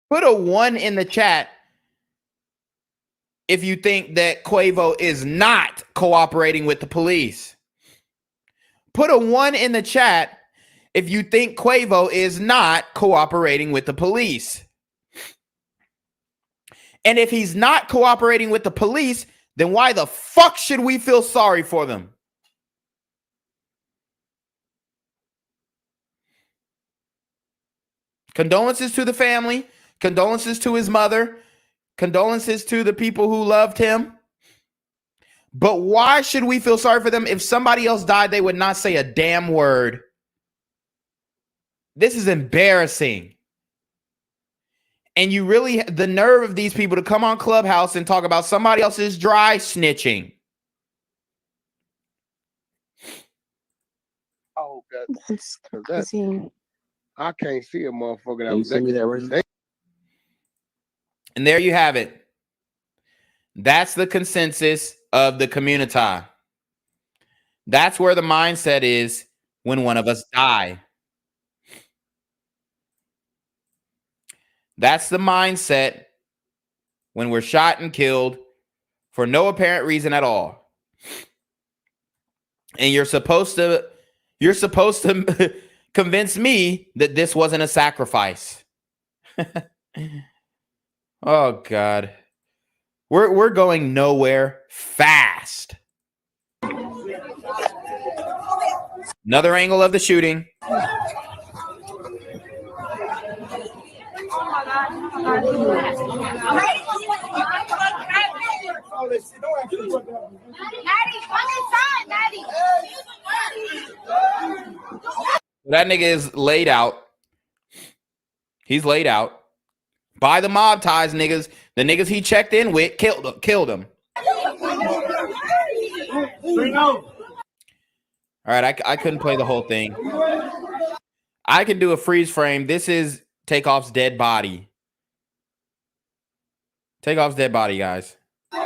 Put a 1 in the chat if you think that Quavo is not cooperating with the police. Put a 1 in the chat if you think Quavo is not cooperating with the police. And if he's not cooperating with the police, then why the fuck should we feel sorry for them? Condolences to the family, condolences to his mother, condolences to the people who loved him. But why should we feel sorry for them? If somebody else died, they would not say a damn word. This is embarrassing. And you really, the nerve of these people to come on Clubhouse and talk about somebody else's dry snitching. Oh, that's crazy. I can't see a motherfucker that was send me that right. And there you have it. That's the consensus of the community. That's where the mindset is when one of us die. That's the mindset when we're shot and killed for no apparent reason at all. And you're supposed to convince me that this wasn't a sacrifice. Oh God. We're going nowhere fast. Another angle of the shooting. That nigga is laid out. He's laid out by the mob ties niggas. The niggas he checked in with killed him. All right, I couldn't play the whole thing. I can do a freeze frame. This is Takeoff's dead body. Takeoff's dead body, guys. Come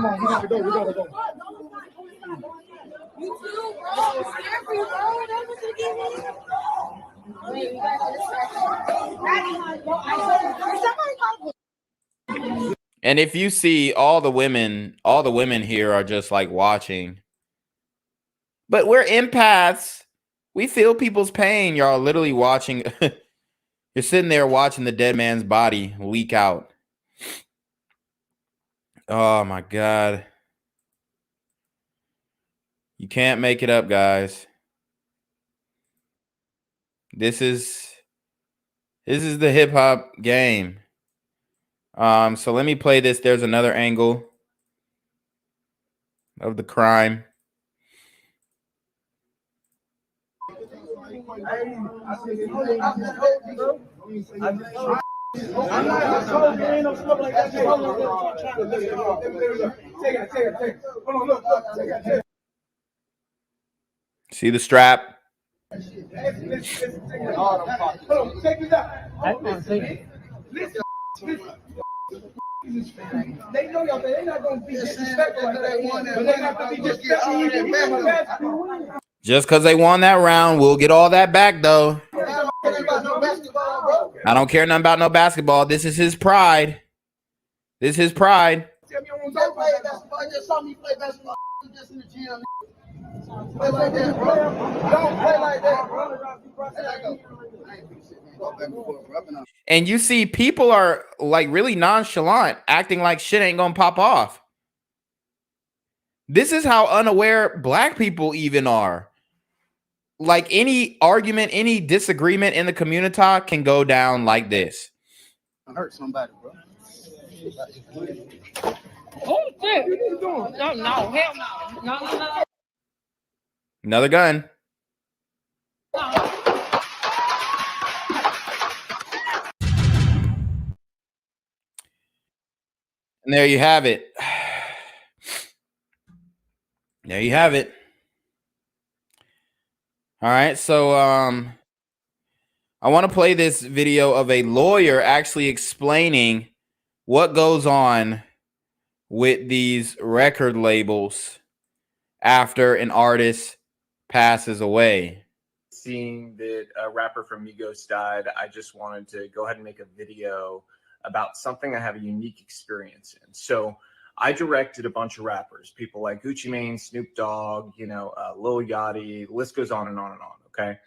on, we gotta go. And if you see all the women here are just like watching. But we're empaths. We feel people's pain. Y'all literally watching. You're sitting there watching the dead man's body leak out. Oh my God. You can't make it up, guys. This is the hip hop game. So let me play this. There's another angle of the crime. See the strap? They know y'all, they're not gonna be disrespectful like that, but they have to be disrespectful. Just because they won that round, we'll get all that back, though. I don't care nothing about no basketball. This is his pride. This is his pride. Don't play basketball. I just saw me play basketball just in the gym. Play like that, bro. Don't play like that, bro. And you see people are like really nonchalant, acting like shit ain't gonna pop off. This is how unaware black people even are. Like any argument, any disagreement in the community can go down like this. I hurt somebody, bro. Oh, shit. No, hell no. No. Another gun. And there you have it. There you have it. All right, so I want to play this video of a lawyer actually explaining what goes on with these record labels after an artist passes away. Seeing that a rapper from Migos died, I just wanted to go ahead and make a video about something I have a unique experience in. So I directed a bunch of rappers, people like Gucci Mane, Snoop Dogg, Lil Yachty, the list goes on and on and on, okay?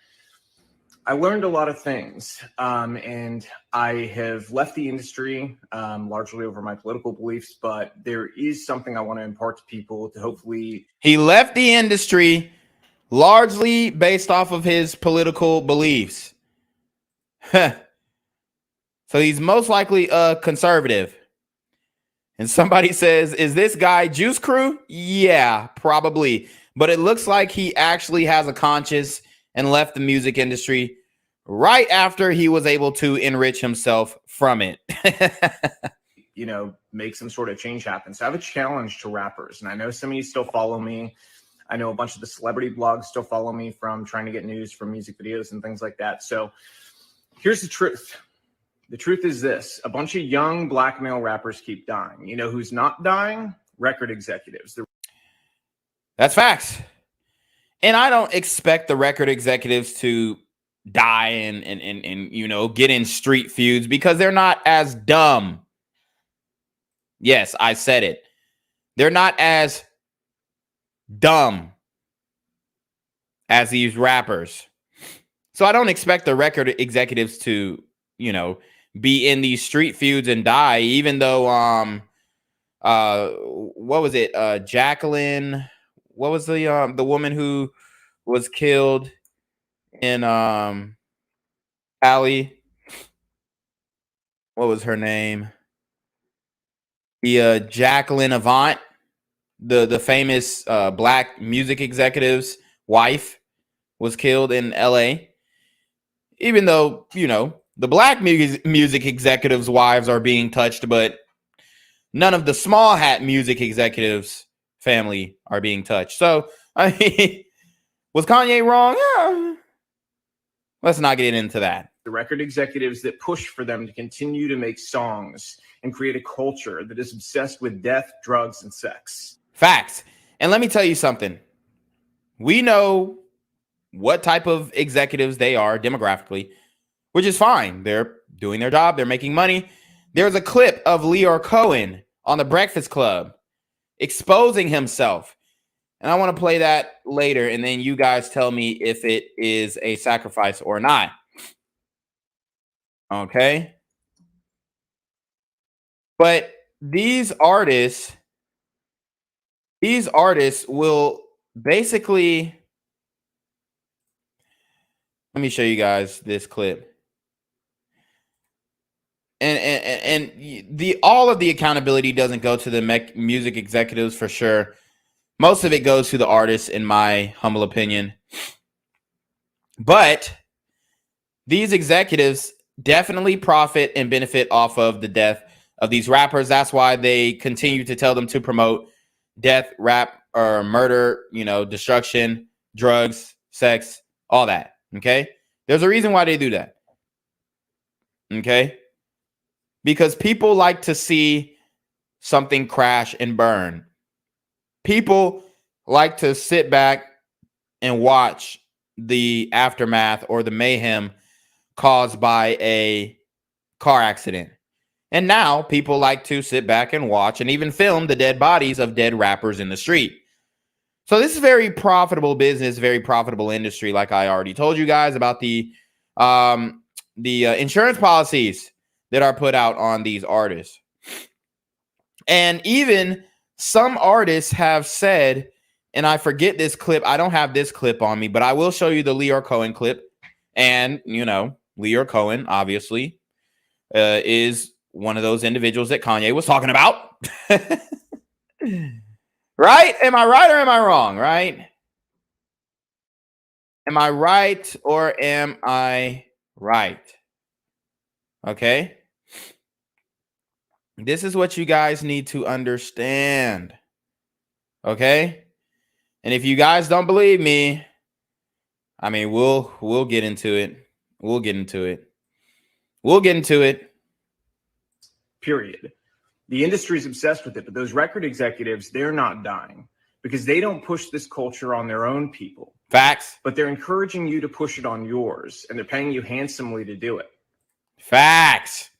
I learned a lot of things, and I have left the industry largely over my political beliefs, but there is something I want to impart to people to hopefully... He left the industry largely based off of his political beliefs. So he's most likely a conservative. And somebody says, is this guy Juice Crew? Yeah, probably. But it looks like he actually has a conscience and left the music industry right after he was able to enrich himself from it. Make some sort of change happen. So I have a challenge to rappers. And I know some of you still follow me. I know a bunch of the celebrity blogs still follow me from trying to get news from music videos and things like that. So here's the truth. The truth is this. A bunch of young black male rappers keep dying. You know who's not dying? Record executives. That's facts. And I don't expect the record executives to die and get in street feuds because they're not as dumb. Yes, I said it. They're not as dumb as these rappers. So I don't expect the record executives to, be in these street feuds and die, even though what was it? Jacqueline, what was the woman who was killed in Cali? What was her name? The Jacqueline Avant, the famous black music executive's wife, was killed in LA. Even though, the black music executives' wives are being touched, but none of the small hat music executives' family are being touched. So, I mean, was Kanye wrong? Yeah. Let's not get into that. The record executives that push for them to continue to make songs and create a culture that is obsessed with death, drugs, and sex. Facts. And let me tell you something. We know what type of executives they are demographically, which is fine. They're doing their job. They're making money. There's a clip of Lyor Cohen on The Breakfast Club exposing himself. And I want to play that later, and then you guys tell me if it is a sacrifice or not. Okay? But these artists will basically... Let me show you guys this clip. And all of the accountability doesn't go to the music executives for sure. Most of it goes to the artists, in my humble opinion. But these executives definitely profit and benefit off of the death of these rappers. That's why they continue to tell them to promote death, rap, or murder, destruction, drugs, sex, all that. Okay? There's a reason why they do that. Okay? Because people like to see something crash and burn. People like to sit back and watch the aftermath or the mayhem caused by a car accident. And now people like to sit back and watch and even film the dead bodies of dead rappers in the street. So this is very profitable business, very profitable industry. Like I already told you guys about the insurance policies that are put out on these artists. And even some artists have said, and I forget this clip. I don't have this clip on me, but I will show you the Lyor Cohen clip. And, Lyor Cohen, obviously, is one of those individuals that Kanye was talking about. Right? Am I right or am I wrong? Right? Am I right or am I right? Okay. This is what you guys need to understand. Okay. And if you guys don't believe me, I mean, we'll get into it. We'll get into it. We'll get into it. Period. The industry is obsessed with it, but those record executives, they're not dying because they don't push this culture on their own people. Facts. But they're encouraging you to push it on yours, and they're paying you handsomely to do it. Facts.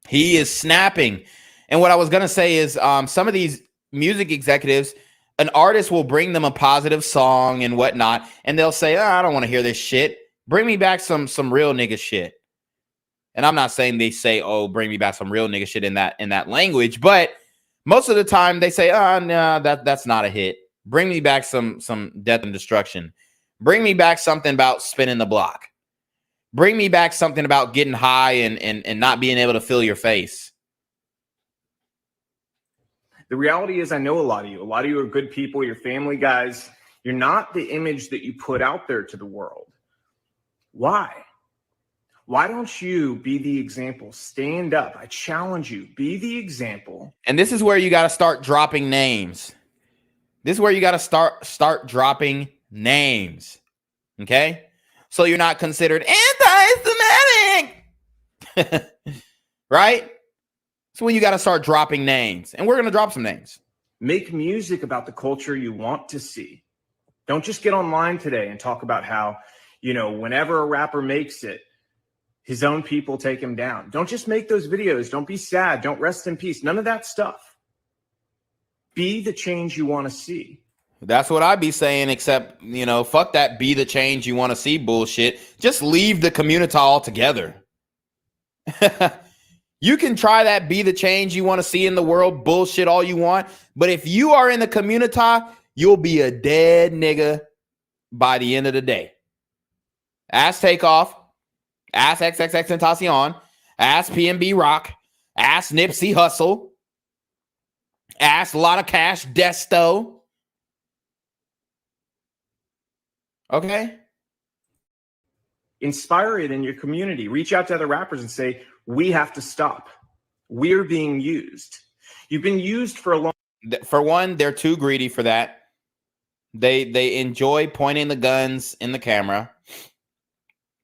He is snapping. And what I was going to say is some of these music executives, an artist will bring them a positive song and whatnot, and they'll say, oh, I don't want to hear this shit. Bring me back some real nigga shit. And I'm not saying they say, oh, bring me back some real nigga shit in that language, but most of the time they say, oh, no, that's not a hit. Bring me back some death and destruction. Bring me back something about spinning the block. Bring me back something about getting high and not being able to feel your face. The reality is, I know a lot of you. A lot of you are good people. You're family guys. You're not the image that you put out there to the world. Why? Why don't you be the example? Stand up. I challenge you. Be the example. And this is where you got to start dropping names. This is where you got to start dropping names. Okay? So you're not considered anti-Semitic. Right? So when you got to start dropping names. And we're going to drop some names. Make music about the culture you want to see. Don't just get online today and talk about how, you know, whenever a rapper makes it, his own people take him down. Don't just make those videos. Don't be sad. Don't rest in peace. None of that stuff. Be the change you want to see. That's what I'd be saying, except, you know, fuck that be the change you want to see bullshit. Just leave the community altogether. You can try that be the change you want to see in the world bullshit all you want. But if you are in the community, you'll be a dead nigga by the end of the day. Ask Takeoff. Ask XXXTentacion. Ask PNB Rock. Ask Nipsey Hussle. Ask a lot of Cash Desto. Okay? Inspire it in your community. Reach out to other rappers and say, we have to stop. We're being used. You've been used for a long time. For one, they're too greedy for that. They enjoy pointing the guns in the camera.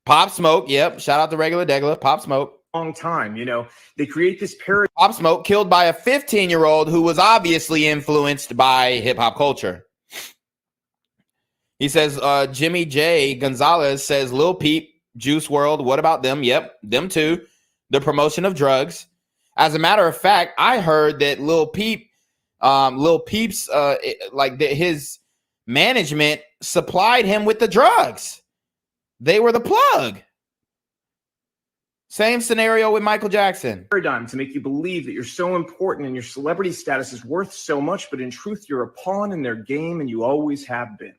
Pop Smoke, yep. Shout out to Regular Degler. Pop Smoke. Long time, you know. They create this parody. Pop Smoke killed by a 15-year-old who was obviously influenced by hip-hop culture. He says, Jimmy J. Gonzalez says, Lil Peep, Juice WRLD, what about them? Yep, them too. The promotion of drugs. As a matter of fact, I heard that Lil Peep's, his management supplied him with the drugs. They were the plug. Same scenario with Michael Jackson. Paradigm to make you believe that you're so important and your celebrity status is worth so much, but in truth, you're a pawn in their game and you always have been.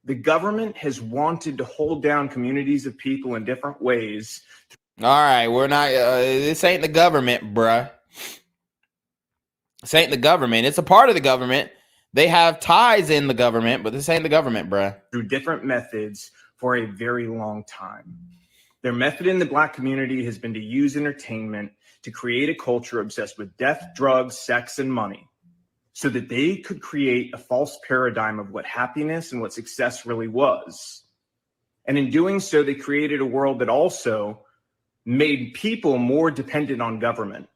The government has wanted to hold down communities of people in different ways. All right, we're not, this ain't the government, bruh. This ain't the government. It's a part of the government. They have ties in the government, but this ain't the government, bruh. Through different methods for a very long time. Their method in the Black community has been to use entertainment to create a culture obsessed with death, drugs, sex, and money, so that they could create a false paradigm of what happiness and what success really was. And in doing so, they created a world that also made people more dependent on government.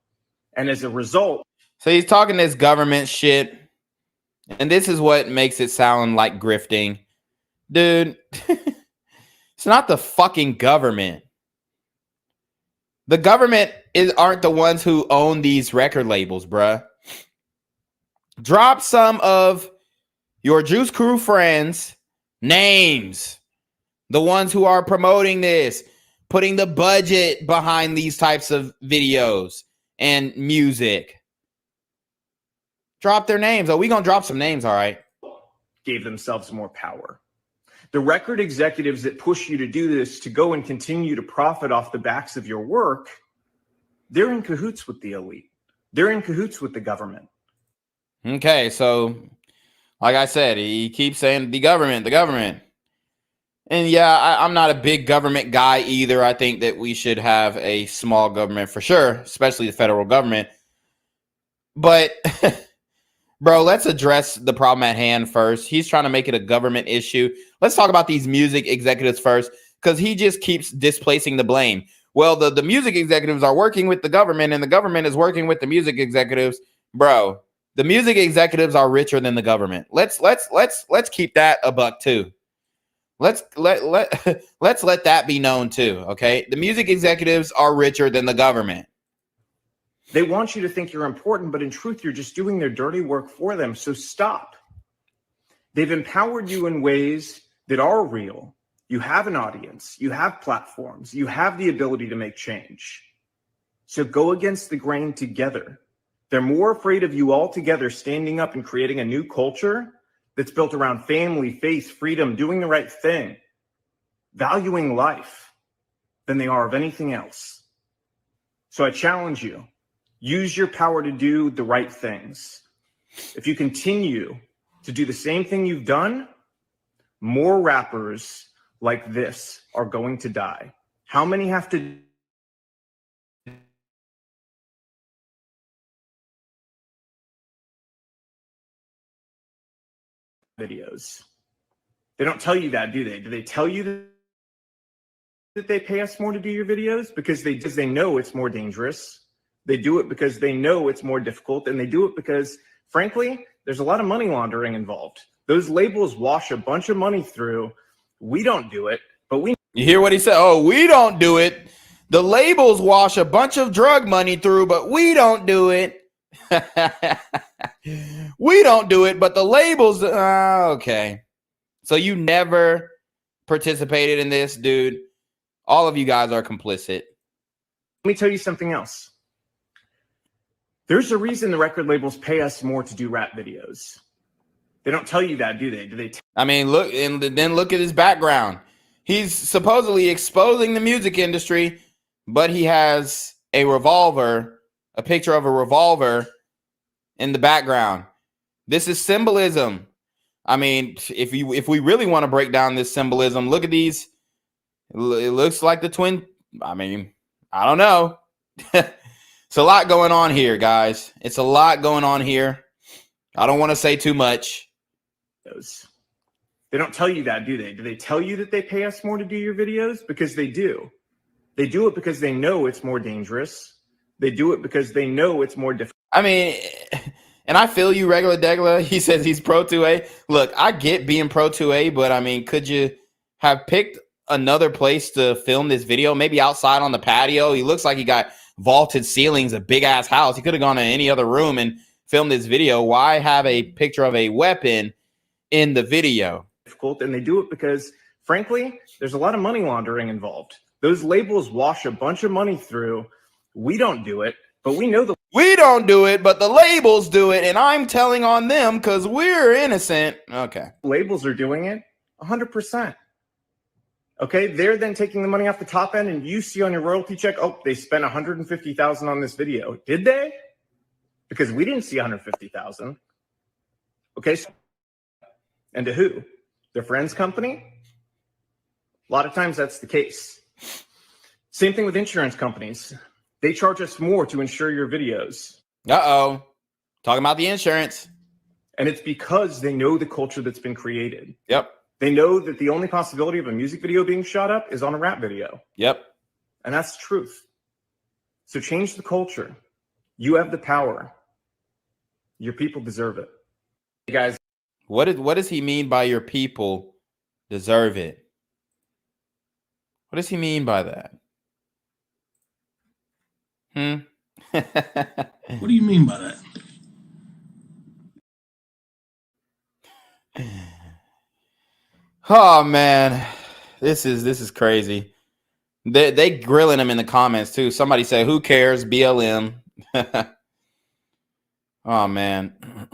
And as a result... So he's talking this government shit, and this is what makes it sound like grifting. Dude, it's not the fucking government. The government aren't the ones who own these record labels, bruh. Drop some of your Juice Crew friends' names. The ones who are promoting this, putting the budget behind these types of videos and music. Drop their names. Oh, we gonna drop some names, all right. Gave themselves more power. The record executives that push you to do this, to go and continue to profit off the backs of your work, they're in cahoots with the elite. They're in cahoots with the government. Okay, so like I said, he keeps saying the government, the government. And yeah, I'm not a big government guy either. I think that we should have a small government for sure, especially the federal government. But Bro, let's address the problem at hand first. He's trying to make it a government issue. Let's talk about these music executives first, because he just keeps displacing the blame. Well, the music executives are working with the government, and the government is working with the music executives. Bro, the music executives are richer than the government. Let's keep that a buck too. Let's let that be known too. Okay, the music executives are richer than the government. They want you to think you're important, but in truth, you're just doing their dirty work for them. So stop. They've empowered you in ways that are real. You have an audience. You have platforms. You have the ability to make change. So go against the grain together. They're more afraid of you all together standing up and creating a new culture that's built around family, faith, freedom, doing the right thing, valuing life, than they are of anything else. So I challenge you. Use your power to do the right things. If you continue to do the same thing you've done, more rappers like this are going to die. How many have to videos? They don't tell you that, do they? Do they tell you that they pay us more to do your videos? Because they know it's more dangerous. They do it because they know it's more difficult, and they do it because, frankly, there's a lot of money laundering involved. Those labels wash a bunch of money through. We don't do it, but we... You hear what he said? Oh, we don't do it. The labels wash a bunch of drug money through, but we don't do it. We don't do it, but the labels... okay. So you never participated in this, dude. All of you guys are complicit. Let me tell you something else. There's a reason the record labels pay us more to do rap videos. They don't tell you that, do they? Do they? I mean, look, and then look at his background. He's supposedly exposing the music industry, but he has a revolver, a picture of a revolver in the background. This is symbolism. I mean, if we really want to break down this symbolism, look at these. It looks like the twin. I mean, I don't know. It's a lot going on here, guys. It's a lot going on here. I don't want to say too much. They don't tell you that, do they? Do they tell you that they pay us more to do your videos? Because they do. They do it because they know it's more dangerous. They do it because they know it's more difficult. I mean, and I feel you, Regular Degla. He says he's pro 2A. Look, I get being pro 2A, but I mean, could you have picked another place to film this video? Maybe outside on the patio. He looks like he got vaulted ceilings, a big ass house. He could have gone to any other room and filmed this video. Why have a picture of a weapon in the video? Difficult, and they do it because, frankly, there's a lot of money laundering involved. Those labels wash a bunch of money through. We don't do it, but we know we don't do it, but the labels do it, and I'm telling on them because we're innocent. Okay. Labels are doing it 100%. Okay, they're then taking the money off the top end, and you see on your royalty check, oh, they spent $150,000 on this video. Did they? Because we didn't see $150,000. Okay, and to who? Their friend's company? A lot of times that's the case. Same thing with insurance companies. They charge us more to insure your videos. Uh-oh. Talking about the insurance. And it's because they know the culture that's been created. Yep. They know that the only possibility of a music video being shot up is on a rap video. Yep. And that's the truth. So change the culture. You have the power. Your people deserve it. Hey guys. What does he mean by your people deserve it? What does he mean by that? What do you mean by that? Oh man, this is crazy. They grilling him in the comments too. Somebody said, "Who cares?" BLM. Oh man.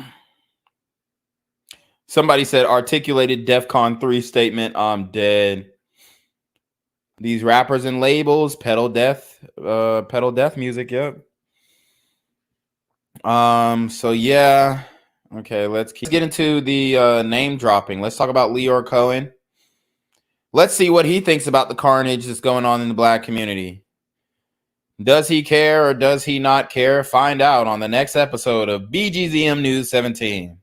Somebody said articulated DEFCON 3 statement. I'm dead. These rappers and labels peddle death music. Yep. So yeah. Okay, let's get into the name dropping. Let's talk about Leor Cohen. Let's see what he thinks about the carnage that's going on in the black community. Does he care or does he not care? Find out on the next episode of BGZM News 17.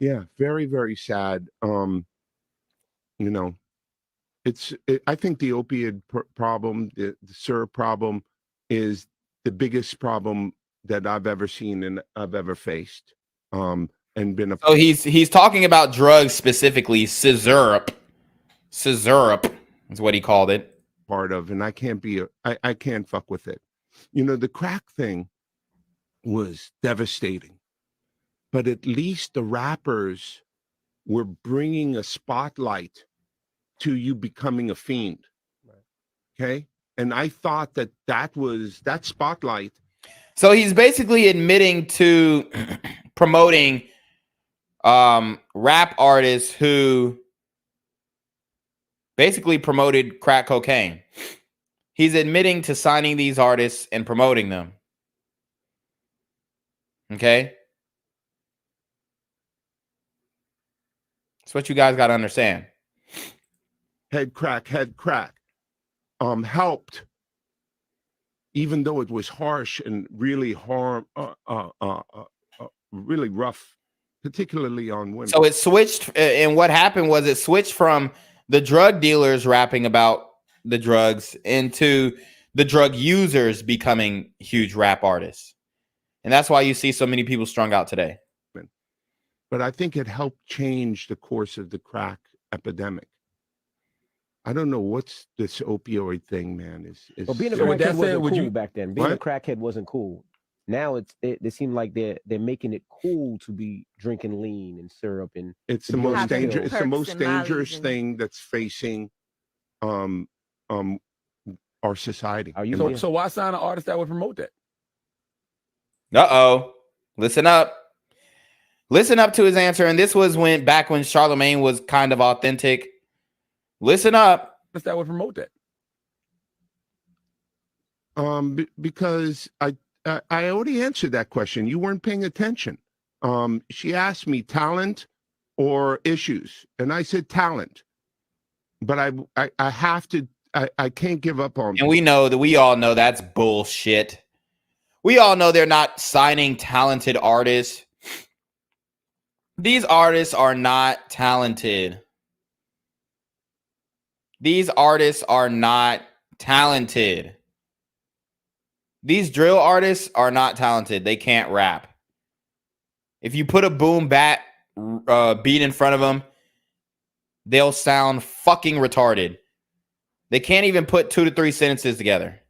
Yeah, very, very sad. You know, I think the opioid problem, the syrup problem, is the biggest problem that I've ever seen and I've ever faced. And been a. So he's talking about drugs specifically, scissorup. Scissorup is what he called it. Part of, and I can't fuck with it. You know, the crack thing was devastating, but at least the rappers were bringing a spotlight to you becoming a fiend. Okay. And I thought that was that spotlight. So he's basically admitting to promoting rap artists who basically promoted crack cocaine. He's admitting to signing these artists and promoting them. Okay? That's what you guys got to understand. Head crack helped, even though it was harsh and really really rough, particularly on women. So it switched, and what happened was it switched from the drug dealers rapping about the drugs into the drug users becoming huge rap artists. And that's why you see so many people strung out today. But I think it helped change the course of the crack epidemic. I don't know what's this opioid thing, man. Well, being a crackhead wasn't cool back then. Being a crackhead wasn't cool. Now it seems like they're making it cool to be drinking lean and syrup, and it's the most dangerous. It's the most dangerous thing that's facing our society. So why sign an artist that would promote that? Uh-oh. Listen up. Listen up to his answer. And this was back when Charlemagne was kind of authentic. Listen up. That would promote that. Because I already answered that question. You weren't paying attention. She asked me talent or issues, and I said talent. But I have to. I can't give up on. And we all know that's bullshit. We all know they're not signing talented artists. These artists are not talented. These artists are not talented. These drill artists are not talented. They can't rap. If you put a boom bat beat in front of them, they'll sound fucking retarded. They can't even put 2 to 3 sentences together.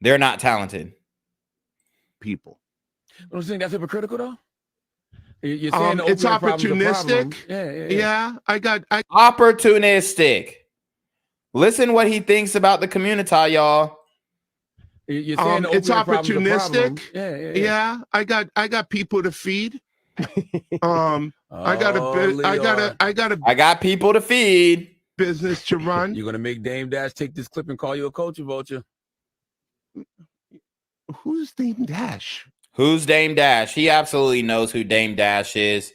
They're not talented. People. Don't you think that's hypocritical though? You're saying it's opportunistic. Yeah. Opportunistic. Listen what he thinks about the community, y'all. You're saying it's opportunistic. Yeah. I got people to feed. I got people to feed. Business to run. You're gonna make Dame Dash take this clip and call you a culture vulture. Who's Dame Dash? Who's Dame Dash? He absolutely knows who Dame Dash is.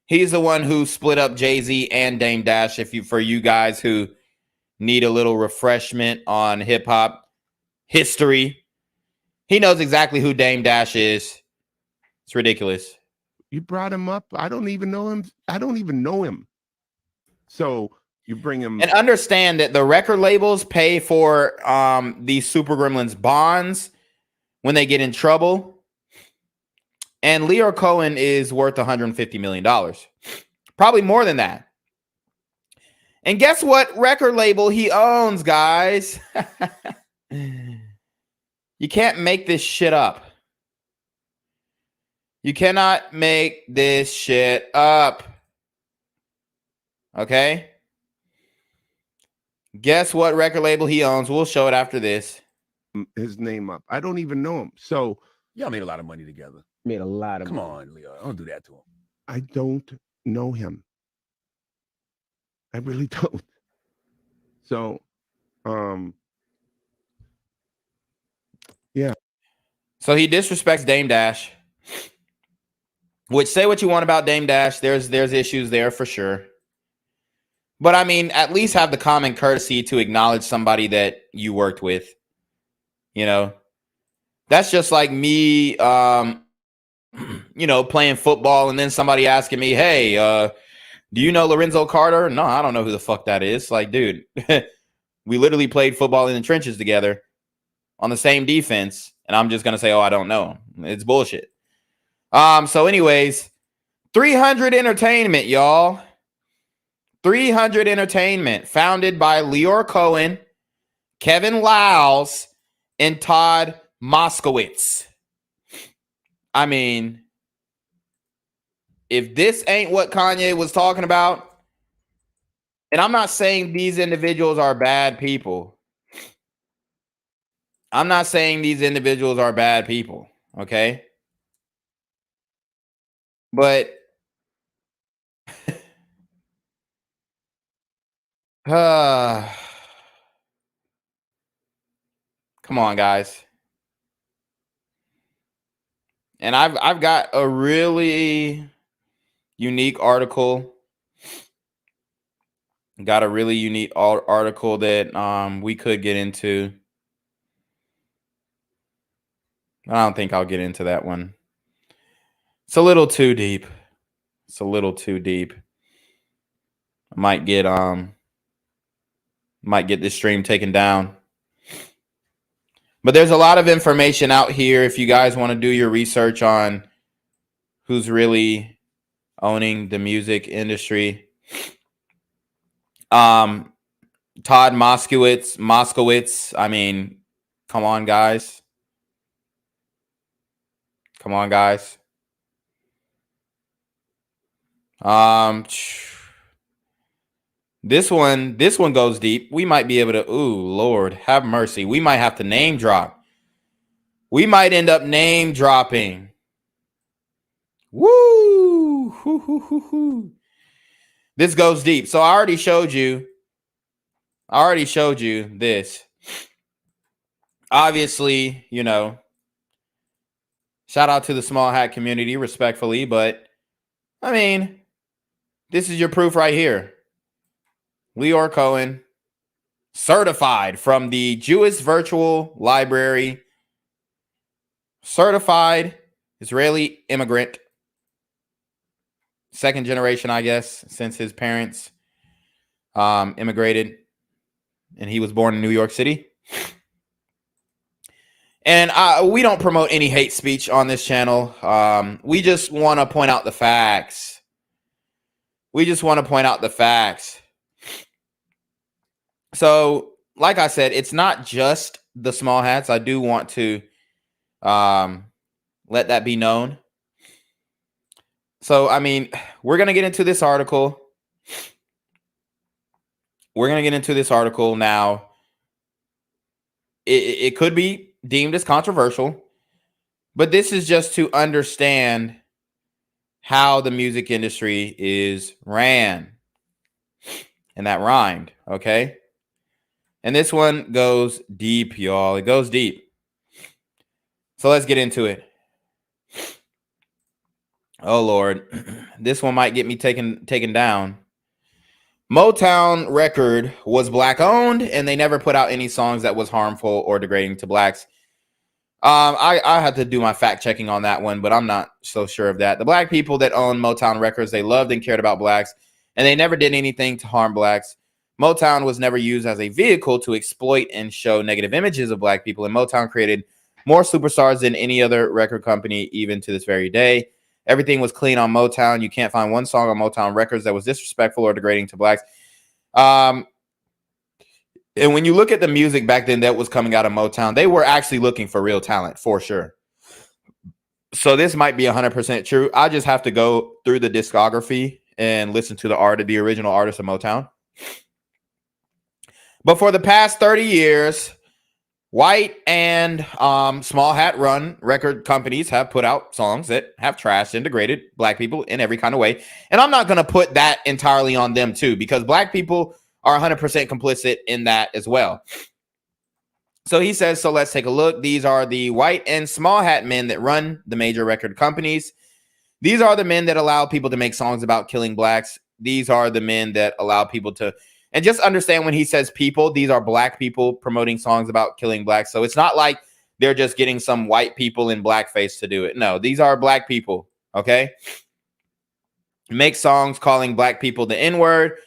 He's the one who split up Jay-Z and Dame Dash. For you guys who need a little refreshment on hip hop history, he knows exactly who Dame Dash is. It's ridiculous. You brought him up. I don't even know him. So you bring him. And understand that the record labels pay for these Super Gremlins bonds when they get in trouble. And Leo Cohen is worth $150 million. Probably more than that. And guess what record label he owns, guys? You can't make this shit up. You cannot make this shit up. Okay? Guess what record label he owns? We'll show it after this. His name up. I don't even know him. So y'all made a lot of money together. Made a lot of money. Come on, Leo. Don't do that to him. I don't know him. I really don't. So, yeah. So he disrespects Dame Dash. Which, say what you want about Dame Dash, there's issues there for sure. But I mean, at least have the common courtesy to acknowledge somebody that you worked with. You know, that's just like me, you know, playing football and then somebody asking me, hey, do you know Lorenzo Carter? No, I don't know who the fuck that is. Like, dude, we literally played football in the trenches together on the same defense. And I'm just going to say, oh, I don't know. It's bullshit. So anyways, 300 Entertainment, y'all. 300 Entertainment, founded by Leor Cohen, Kevin Lyles, and Todd Moskowitz. I mean, if this ain't what Kanye was talking about, and I'm not saying these individuals are bad people. I'm not saying these individuals are bad people, okay? But come on, guys. And I've got a really unique article. Got a really unique article that we could get into. I don't think I'll get into that one. It's a little too deep. It's a little too deep. I might get this stream taken down. But there's a lot of information out here if you guys want to do your research on who's really owning the music industry. Todd Moskowitz. I mean, come on, guys. Come on, guys. This one goes deep. We might be able to, ooh, Lord, have mercy. We might have to name drop. We might end up name dropping. Woo! This goes deep. So I already showed you this. Obviously, you know, shout out to the small hat community, respectfully, but I mean, this is your proof right here. Leor Cohen, certified from the Jewish Virtual Library, certified Israeli immigrant, second generation, I guess, since his parents immigrated, and he was born in New York City. And we don't promote any hate speech on this channel. We just want to point out the facts. So, like I said, it's not just the small hats. I do want to let that be known. So, I mean, we're going to get into this article. Now. It could be deemed as controversial, but this is just to understand how the music industry is ran. And that rhymed, okay? And this one goes deep, y'all. It goes deep. So let's get into it. Oh, Lord. This one might get me taken down. Motown record was black owned, and they never put out any songs that was harmful or degrading to blacks. I had to do my fact checking on that one, but I'm not so sure of that. The black people that owned Motown records, they loved and cared about blacks, and they never did anything to harm blacks. Motown was never used as a vehicle to exploit and show negative images of black people, and Motown created more superstars than any other record company, even to this very day. Everything was clean on Motown. You can't find one song on Motown records that was disrespectful or degrading to blacks. And when you look at the music back then that was coming out of Motown, they were actually looking for real talent, for sure. So this might be 100% true. I just have to go through the discography and listen to the original artists of Motown. But for the past 30 years, white and small hat run record companies have put out songs that have trashed and degraded black people in every kind of way. And I'm not going to put that entirely on them too, because black people are 100% complicit in that as well. So he says, so let's take a look. These are the white and small hat men that run the major record companies. These are the men that allow people to make songs about killing blacks. These are the men that allow people to And just understand when he says people, these are black people promoting songs about killing blacks. So it's not like they're just getting some white people in blackface to do it. No, these are black people, okay? Make songs calling black people the N-word,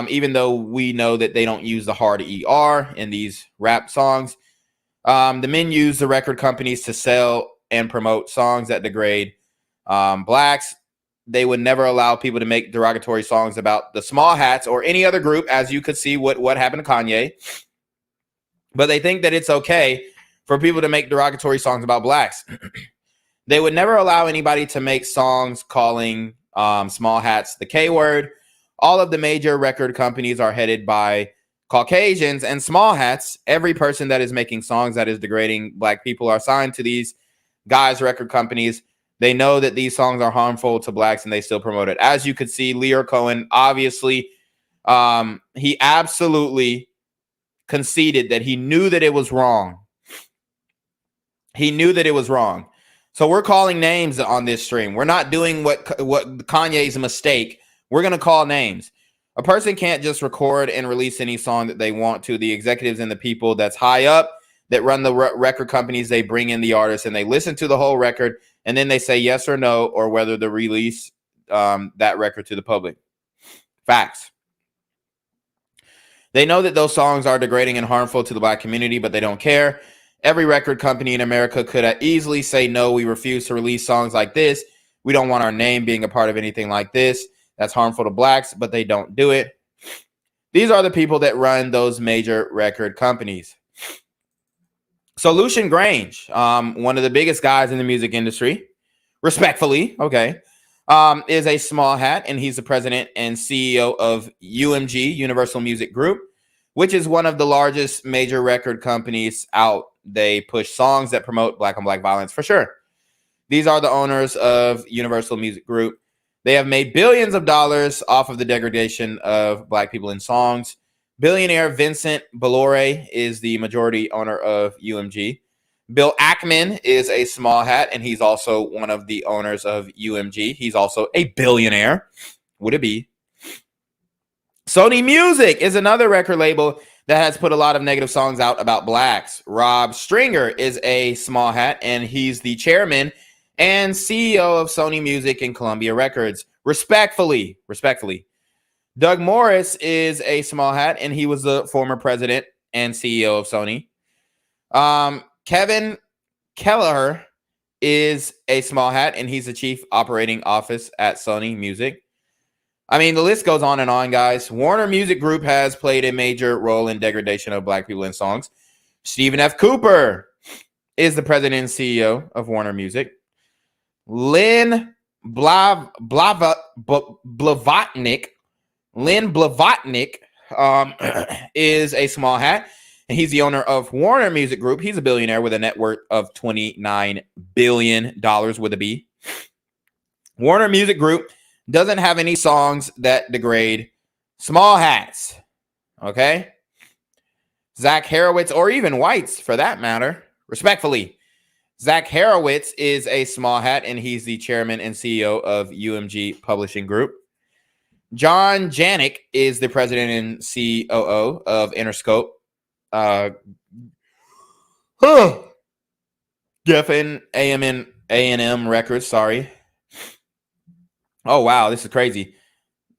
even though we know that they don't use the hard ER in these rap songs. The men use the record companies to sell and promote songs that degrade blacks. They would never allow people to make derogatory songs about the Small Hats or any other group, as you could see what happened to Kanye. But they think that it's okay for people to make derogatory songs about blacks. They would never allow anybody to make songs calling Small Hats the K word. All of the major record companies are headed by Caucasians, and Small Hats, every person that is making songs that is degrading black people, are signed to these guys' record companies. They know that these songs are harmful to blacks, and they still promote it. As you could see, Leo Cohen, obviously, he absolutely conceded that he knew that it was wrong. He knew that it was wrong. So we're calling names on this stream. We're not doing what Kanye's mistake. We're going to call names. A person can't just record and release any song that they want to. The executives and the people that's high up that run the record companies, they bring in the artists and they listen to the whole record, and then they say yes or no, or whether to release that record to the public. Facts. They know that those songs are degrading and harmful to the black community, but they don't care. Every record company in America could easily say, no, we refuse to release songs like this. We don't want our name being a part of anything like this that's harmful to blacks, but they don't do it. These are the people that run those major record companies. So Lucian Grange, one of the biggest guys in the music industry, respectfully, okay, is a small hat, and he's the president and CEO of UMG, Universal Music Group, which is one of the largest major record companies out. They push songs that promote black on black violence for sure. These are the owners of Universal Music Group. They have made billions of dollars off of the degradation of black people in songs. Billionaire Vincent Bolloré is the majority owner of UMG. Bill Ackman is a small hat, and he's also one of the owners of UMG. He's also a billionaire. Would it be? Sony Music is another record label that has put a lot of negative songs out about blacks. Rob Stringer is a small hat, and he's the chairman and CEO of Sony Music and Columbia Records. Respectfully. Doug Morris is a small hat, and he was the former president and CEO of Sony. Kevin Kelleher is a small hat, and he's the chief operating office at Sony Music. I mean, the list goes on and on, guys. Warner Music Group has played a major role in degradation of black people in songs. Stephen F. Cooper is the president and CEO of Warner Music. Lynn Blavatnik is a small hat, and he's the owner of Warner Music Group. He's a billionaire with a net worth of $29 billion with a B. Warner Music Group doesn't have any songs that degrade small hats. Okay? Zach Horowitz, or even whites for that matter, respectfully. Zach Horowitz is a small hat, and he's the chairman and CEO of UMG Publishing Group. John Janik is the president and COO of Interscope. Geffen A&M Records, sorry. Oh, wow, this is crazy.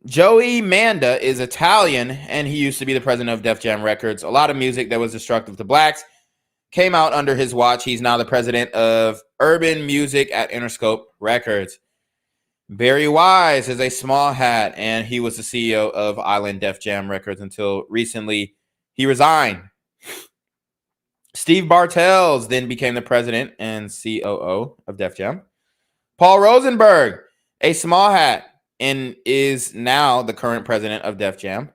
Joey Manda is Italian, and he used to be the president of Def Jam Records. A lot of music that was destructive to blacks came out under his watch. He's now the president of Urban Music at Interscope Records. Barry Wise is a small hat, and he was the CEO of Island Def Jam Records until recently he resigned. Steve Bartels then became the president and COO of Def Jam. Paul Rosenberg, a small hat, and is now the current president of Def Jam.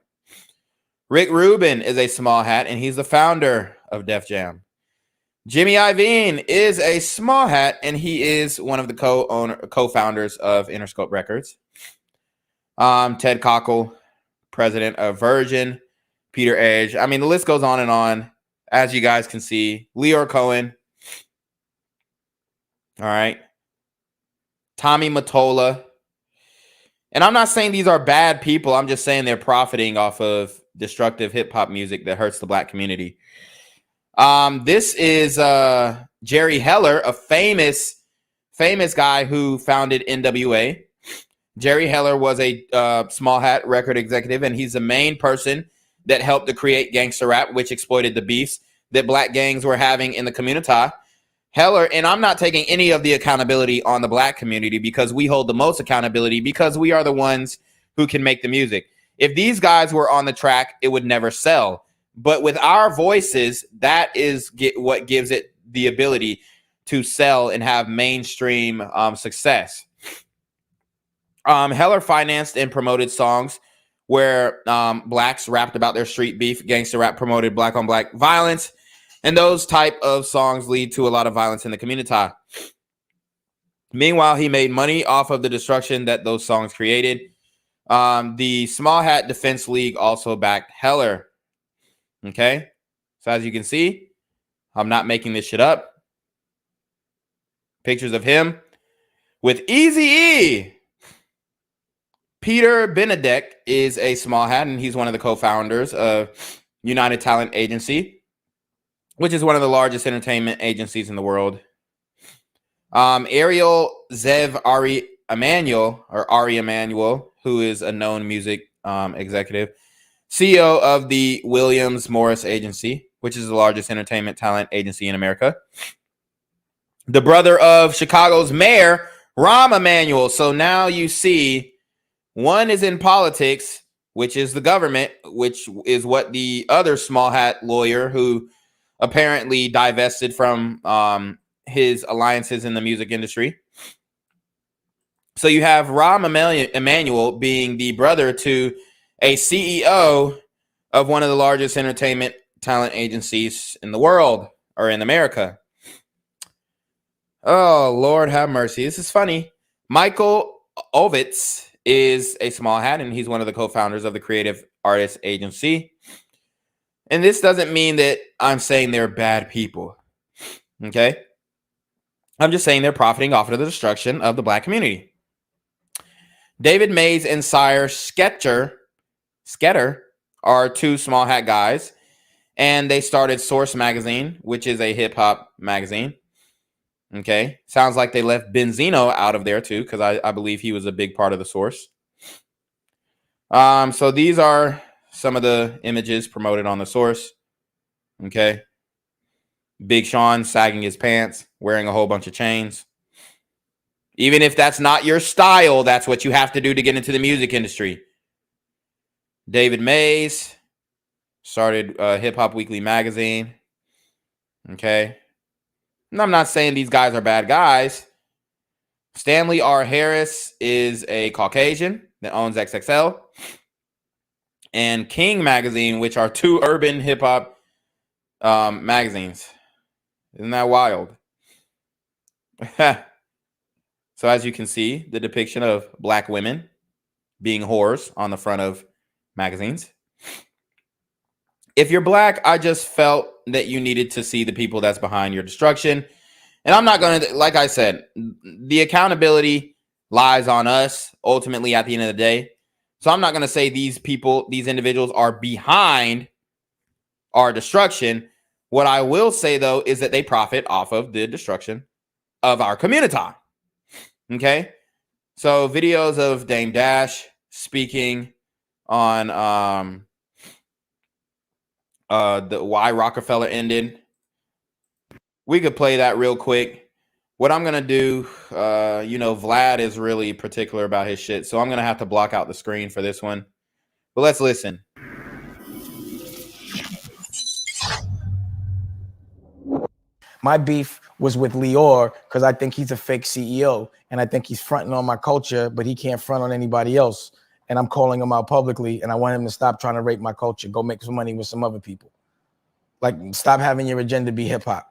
Rick Rubin is a small hat, and he's the founder of Def Jam. Jimmy Iovine is a small hat, and he is one of the co-founders of Interscope Records. Ted Koppel, president of Virgin. Peter Edge. I mean, the list goes on and on, as you guys can see. Leo Cohen. All right. Tommy Mottola. And I'm not saying these are bad people. I'm just saying they're profiting off of destructive hip hop music that hurts the black community. This is Jerry Heller, a famous guy who founded NWA. Jerry Heller was a Small Hat record executive, and he's the main person that helped to create gangster rap, which exploited the beefs that black gangs were having in the community. Heller, and I'm not taking any of the accountability on the black community because we hold the most accountability because we are the ones who can make the music. If these guys were on the track, it would never sell. But with our voices, that is what gives it the ability to sell and have mainstream success. Heller financed and promoted songs where blacks rapped about their street beef. Gangster rap promoted black on black violence. And those type of songs lead to a lot of violence in the community. Meanwhile, he made money off of the destruction that those songs created. The Small Hat Defense League also backed Heller. Okay? So as you can see, I'm not making this shit up. Pictures of him with Eazy-E. Peter Benedek is a Small Hat, and he's one of the co-founders of United Talent Agency, which is one of the largest entertainment agencies in the world. Ariel Zev Ari Emanuel, who is a known music executive, CEO of the Williams Morris Agency, which is the largest entertainment talent agency in America. The brother of Chicago's mayor, Rahm Emanuel. So now you see one is in politics, which is the government, which is what the other Small Hat lawyer who apparently divested from his alliances in the music industry. So you have Rahm Emanuel being the brother to a CEO of one of the largest entertainment talent agencies in the world, or in America. Oh, Lord have mercy. This is funny. Michael Ovitz is a Small Hat, and he's one of the co-founders of the Creative Artists Agency. And this doesn't mean that I'm saying they're bad people. Okay? I'm just saying they're profiting off of the destruction of the black community. David Mays and Sire Sketter are two Small Hat guys, and they started Source Magazine, which is a hip-hop magazine. Okay? Sounds like they left Benzino out of there, too, because I believe he was a big part of the Source. So these are some of the images promoted on the Source. Okay. Big Sean sagging his pants, wearing a whole bunch of chains. Even if that's not your style, that's what you have to do to get into the music industry. David Mays started Hip Hop Weekly magazine. Okay. And I'm not saying these guys are bad guys. Stanley R. Harris is a Caucasian that owns XXL. And King Magazine, which are two urban hip-hop magazines. Isn't that wild? So as you can see, the depiction of black women being whores on the front of magazines. If you're black, I just felt that you needed to see the people that's behind your destruction. And I'm not going to, like I said, the accountability lies on us ultimately at the end of the day. So I'm not going to say these people, these individuals are behind our destruction. What I will say, though, is that they profit off of the destruction of our community. Okay? So videos of Dame Dash speaking on the why Rockefeller ended. We could play that real quick. What I'm going to do, Vlad is really particular about his shit, so I'm going to have to block out the screen for this one. But let's listen. My beef was with Lior because I think he's a fake CEO, and I think he's fronting on my culture, but he can't front on anybody else. And I'm calling him out publicly, and I want him to stop trying to rape my culture. Go make some money with some other people. Like, stop having your agenda be hip-hop.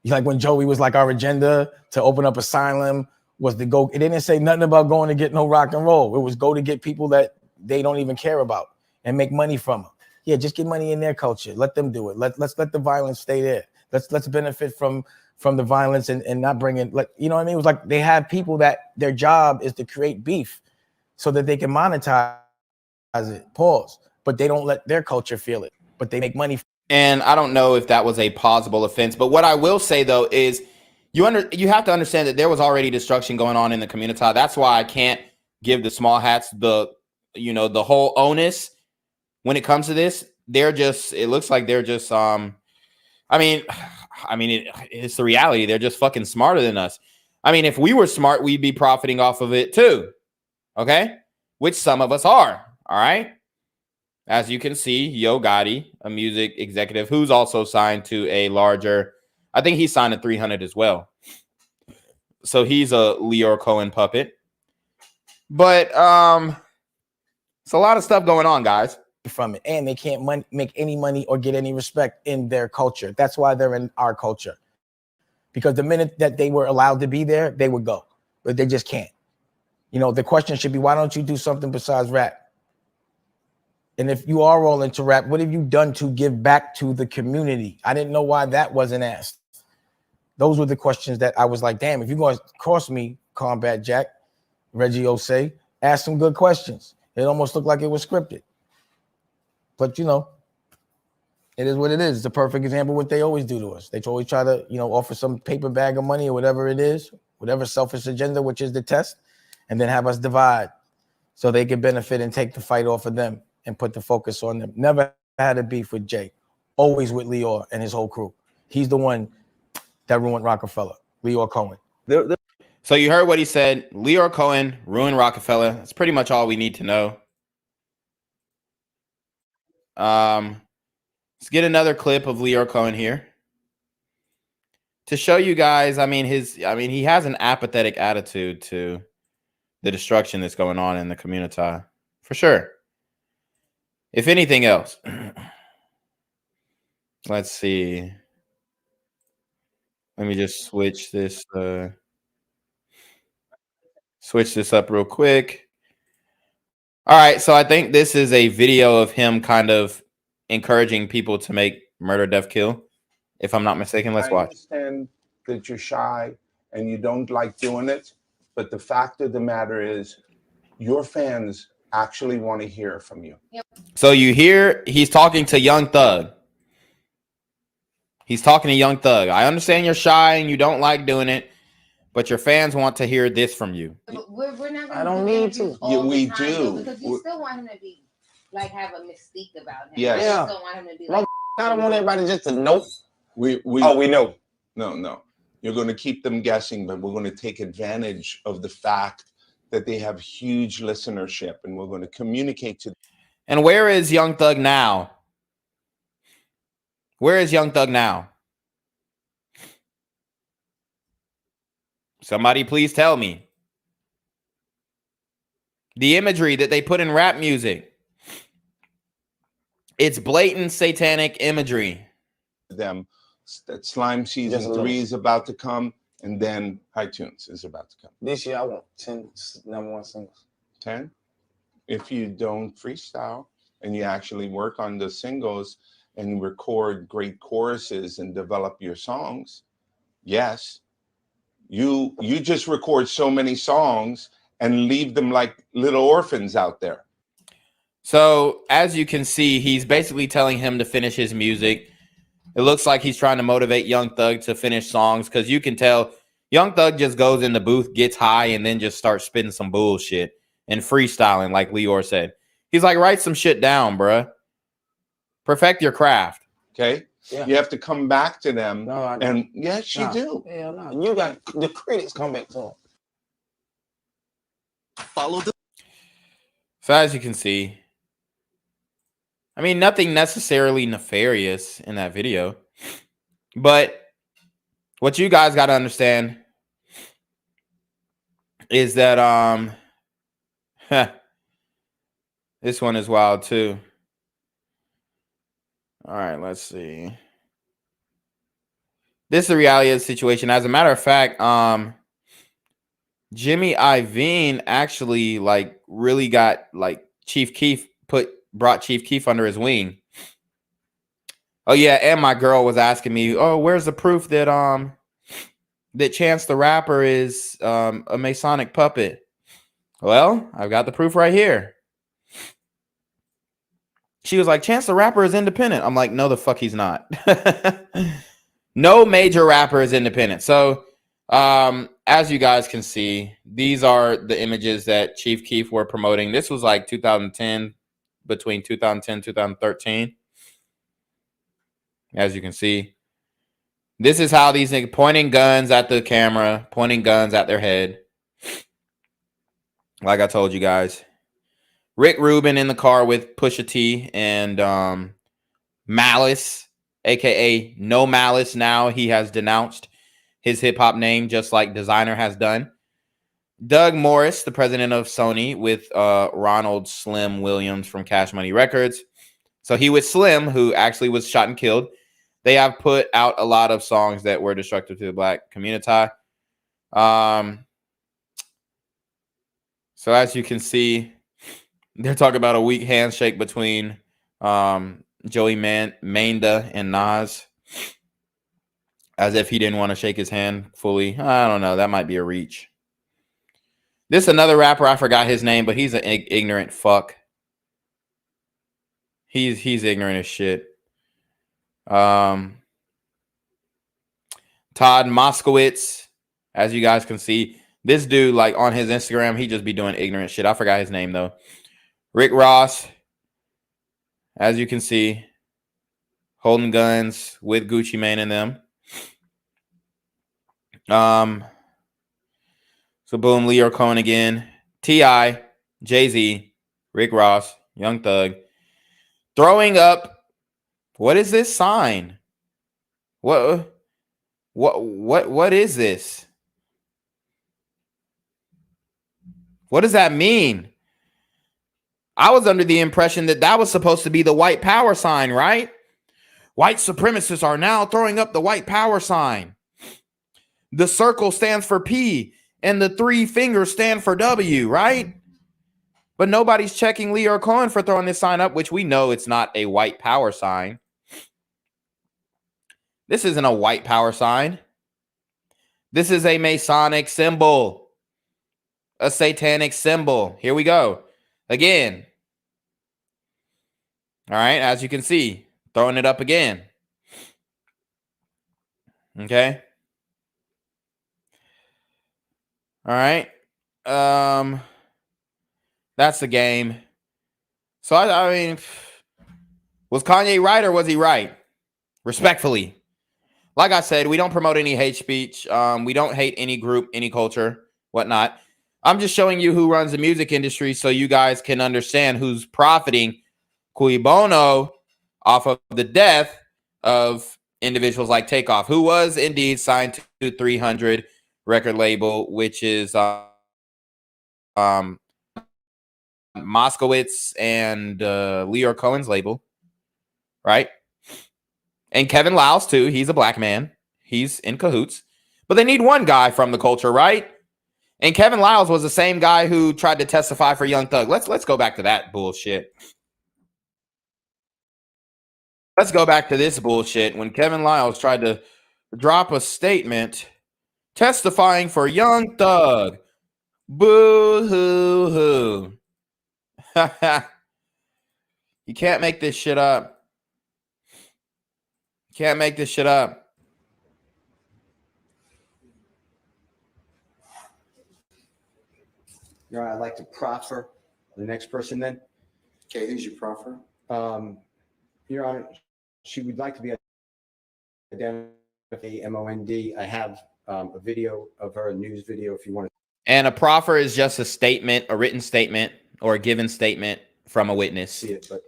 Like when Joey was like, our agenda to open up Asylum was to go. It didn't say nothing about going to get no rock and roll. It was go to get people that they don't even care about and make money from them. Yeah, just get money in their culture. Let them do it. Let's let the violence stay there. Let's benefit from the violence and not bring in, like, you know what I mean? It was like they have people that their job is to create beef so that they can monetize it. Pause. but they don't let their culture feel it. But they make money. And I don't know if that was a plausible offense, but what I will say though is you have to understand that there was already destruction going on in the community. That's why I can't give the small hats the whole onus when it comes to this. It looks like they're just it's the reality. They're just fucking smarter than us. I mean, if we were smart, we'd be profiting off of it too. Okay? Which some of us are. All right? As you can see, Yo Gotti, a music executive who's also signed to a larger, I think he's signed to 300 as well. So he's a Leor Cohen puppet. But it's a lot of stuff going on, guys. From it, and they can't make any money or get any respect in their culture. That's why they're in our culture. Because the minute that they were allowed to be there, they would go, but they just can't. The question should be, why don't you do something besides rap? And if you are all into rap, what have you done to give back to the community? I didn't know why that wasn't asked. Those were the questions that I was like, damn, if you're going to cross me, Combat Jack, Reggie Osei, ask some good questions. It almost looked like it was scripted. But, it is what it is. It's a perfect example of what they always do to us. They always try to, offer some paper bag of money or whatever it is, whatever selfish agenda, which is the test, and then have us divide so they can benefit and take the fight off of them and put the focus on them. Never had a beef with Jay. Always with Leor and his whole crew. He's the one that ruined Rockefeller, Leor Cohen. So you heard what he said. Leor Cohen ruined Rockefeller. That's pretty much all we need to know. Let's get another clip of Leor Cohen here to show you guys. He has an apathetic attitude to the destruction that's going on in the community, for sure. If anything else, let's see. Let me just switch this up real quick. All right, so I think this is a video of him kind of encouraging people to make murder, death, kill. If I'm not mistaken, let's watch. I understand that you're shy and you don't like doing it, but the fact of the matter is your fans actually want to hear from you. Yep. So you hear he's talking to Young Thug. He's talking to Young Thug. I understand you're shy and you don't like doing it, but your fans want to hear this from you. But we're not gonna I don't need to. all the We time, do. though, because you still want him to be have a mystique about him. Yes. You Yeah. still want him to be I don't want everybody just to know. We know. No. You're going to keep them guessing, but we're going to take advantage of the fact that they have huge listenership, and we're going to communicate to them. And where is Young Thug now? Where is Young Thug now? Somebody please tell me. The imagery that they put in rap music. It's blatant satanic imagery. Them that Slime Season 3 is about to come, and then iTunes is about to come. This year I want 10 #1 singles. 10? If you don't freestyle and you actually work on the singles and record great choruses and develop your songs, yes. You just record so many songs and leave them like little orphans out there. So as you can see, he's basically telling him to finish his music. It looks like he's trying to motivate Young Thug to finish songs, because you can tell Young Thug just goes in the booth, gets high, and then just starts spitting some bullshit and freestyling, like Leor said. He's like, write some shit down, bruh. Perfect your craft. Okay? Yeah. You have to come back to them. No, I don't. And yes, you do. Hell no. You got the critics come back to them. Follow the. So as you can see, nothing necessarily nefarious in that video. But what you guys got to understand is that this one is wild too. All right, let's see. This is the reality of the situation. As a matter of fact, Jimmy Iovine actually really got Chief Keef brought Chief Keef under his wing. Oh yeah, and my girl was asking me, "Oh, where's the proof that that Chance the Rapper is a Masonic puppet?" Well, I've got the proof right here. She was like, Chance the Rapper is independent. I'm like, no, the fuck he's not. No major rapper is independent. So as you guys can see, these are the images that Chief Keef were promoting. This was like 2010, between 2010 2013. As you can see, this is how these niggas pointing guns at the camera, pointing guns at their head. Like I told you guys, Rick Rubin in the car with Pusha T and Malice, aka No Malice. Now he has denounced his hip hop name, just like Designer has done. Doug Morris, the president of Sony, with Ronald Slim Williams from Cash Money Records. So he was Slim, who actually was shot and killed. They have put out a lot of songs that were destructive to the black community. So as you can see, they're talking about a weak handshake between Joey Manda and Nas, as if he didn't want to shake his hand fully. I don't know. That might be a reach. This another rapper. I forgot his name, but he's an ignorant fuck. He's ignorant as shit. Todd Moskowitz, as you guys can see, this dude, like on his Instagram, he just be doing ignorant shit. I forgot his name though. Rick Ross, as you can see, holding guns with Gucci Mane and them. So boom, Leo Cohen again, T.I., Jay-Z, Rick Ross, Young Thug, throwing up. What is this sign? What is this? What does that mean? I was under the impression that that was supposed to be the white power sign, right? White supremacists are now throwing up the white power sign. The circle stands for P and the three fingers stand for W, right? But nobody's checking Leo Cohen for throwing this sign up, which we know it's not a white power sign. This isn't a white power sign. This is a Masonic symbol, a satanic symbol. Here we go. Again. All right, as you can see, throwing it up again. Okay. All right. That's the game. So, I mean, was Kanye right or was he right? Respectfully. Like I said, we don't promote any hate speech. We don't hate any group, any culture, whatnot. I'm just showing you who runs the music industry so you guys can understand who's profiting cui bono off of the death of individuals like TAKEOFF, who was indeed signed to 300 record label, which is Moskowitz and Leo Cohen's label, right? And Kevin Lyles too. He's a black man. He's in cahoots. But they need one guy from the culture, right? And Kevin Lyles was the same guy who tried to testify for Young Thug. Let's go back to that bullshit. Let's go back to this bullshit when Kevin Lyles tried to drop a statement testifying for Young Thug. Boo hoo hoo. You can't make this shit up. You can't make this shit up. Your Honor, I'd like to proffer the next person then. Okay, who's your proffer? Your Honor, she would like to be identified MOND. I have a video of her, a news video if you want to. And a proffer is just a statement, a written statement, or a given statement from a witness. See it, but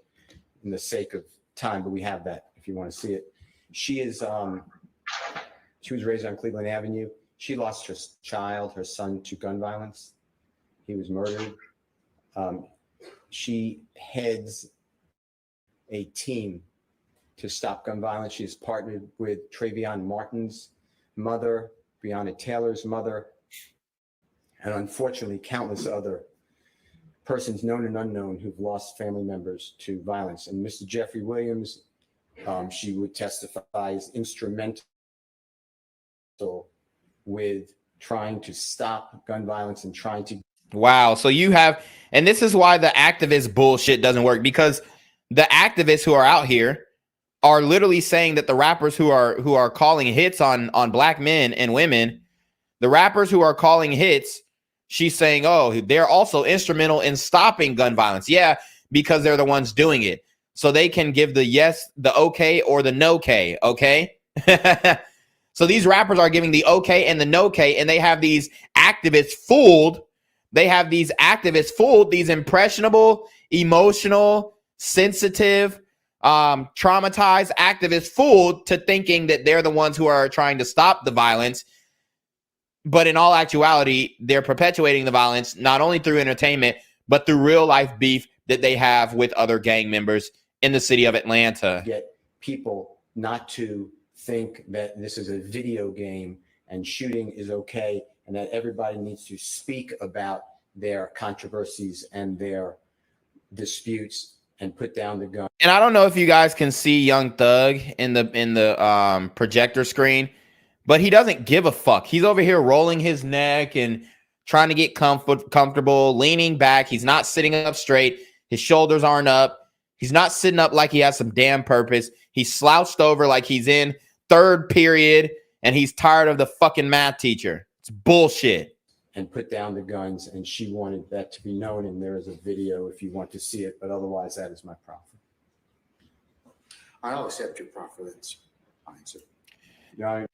in the sake of time, but we have that if you want to see it. She is, she was raised on Cleveland Avenue. She lost her child, her son, to gun violence. He was murdered. She heads a team to stop gun violence. She is partnered with Trayvon Martin's mother, Breonna Taylor's mother, and unfortunately, countless other persons known and unknown who've lost family members to violence. And Mr. Jeffrey Williams, she would testify as instrumental with trying to stop gun violence and trying to. Wow. So you have, and this is why the activist bullshit doesn't work, because the activists who are out here are literally saying that the rappers who are calling hits on black men and women, the rappers who are calling hits, she's saying, oh, they're also instrumental in stopping gun violence. Yeah, because they're the ones doing it. So they can give the yes, the okay, or the no-K, okay? So these rappers are giving the okay and the no-K, and they have these activists fooled. They have these activists fooled, these impressionable, emotional, sensitive, traumatized activists fooled to thinking that they're the ones who are trying to stop the violence. But in all actuality, they're perpetuating the violence, not only through entertainment, but through real life beef that they have with other gang members in the city of Atlanta. Get people not to think that this is a video game and shooting is okay, and that everybody needs to speak about their controversies and their disputes and put down the gun. And I don't know if you guys can see Young Thug in the projector screen, but he doesn't give a fuck. He's over here rolling his neck and trying to get comfortable, leaning back. He's not sitting up straight. His shoulders aren't up. He's not sitting up like he has some damn purpose. He's slouched over like he's in third period and he's tired of the fucking math teacher. It's bullshit. And put down the guns, and she wanted that to be known, and there is a video if you want to see it, but otherwise that is my proffer. I'll accept your proffer. That's fine, sir.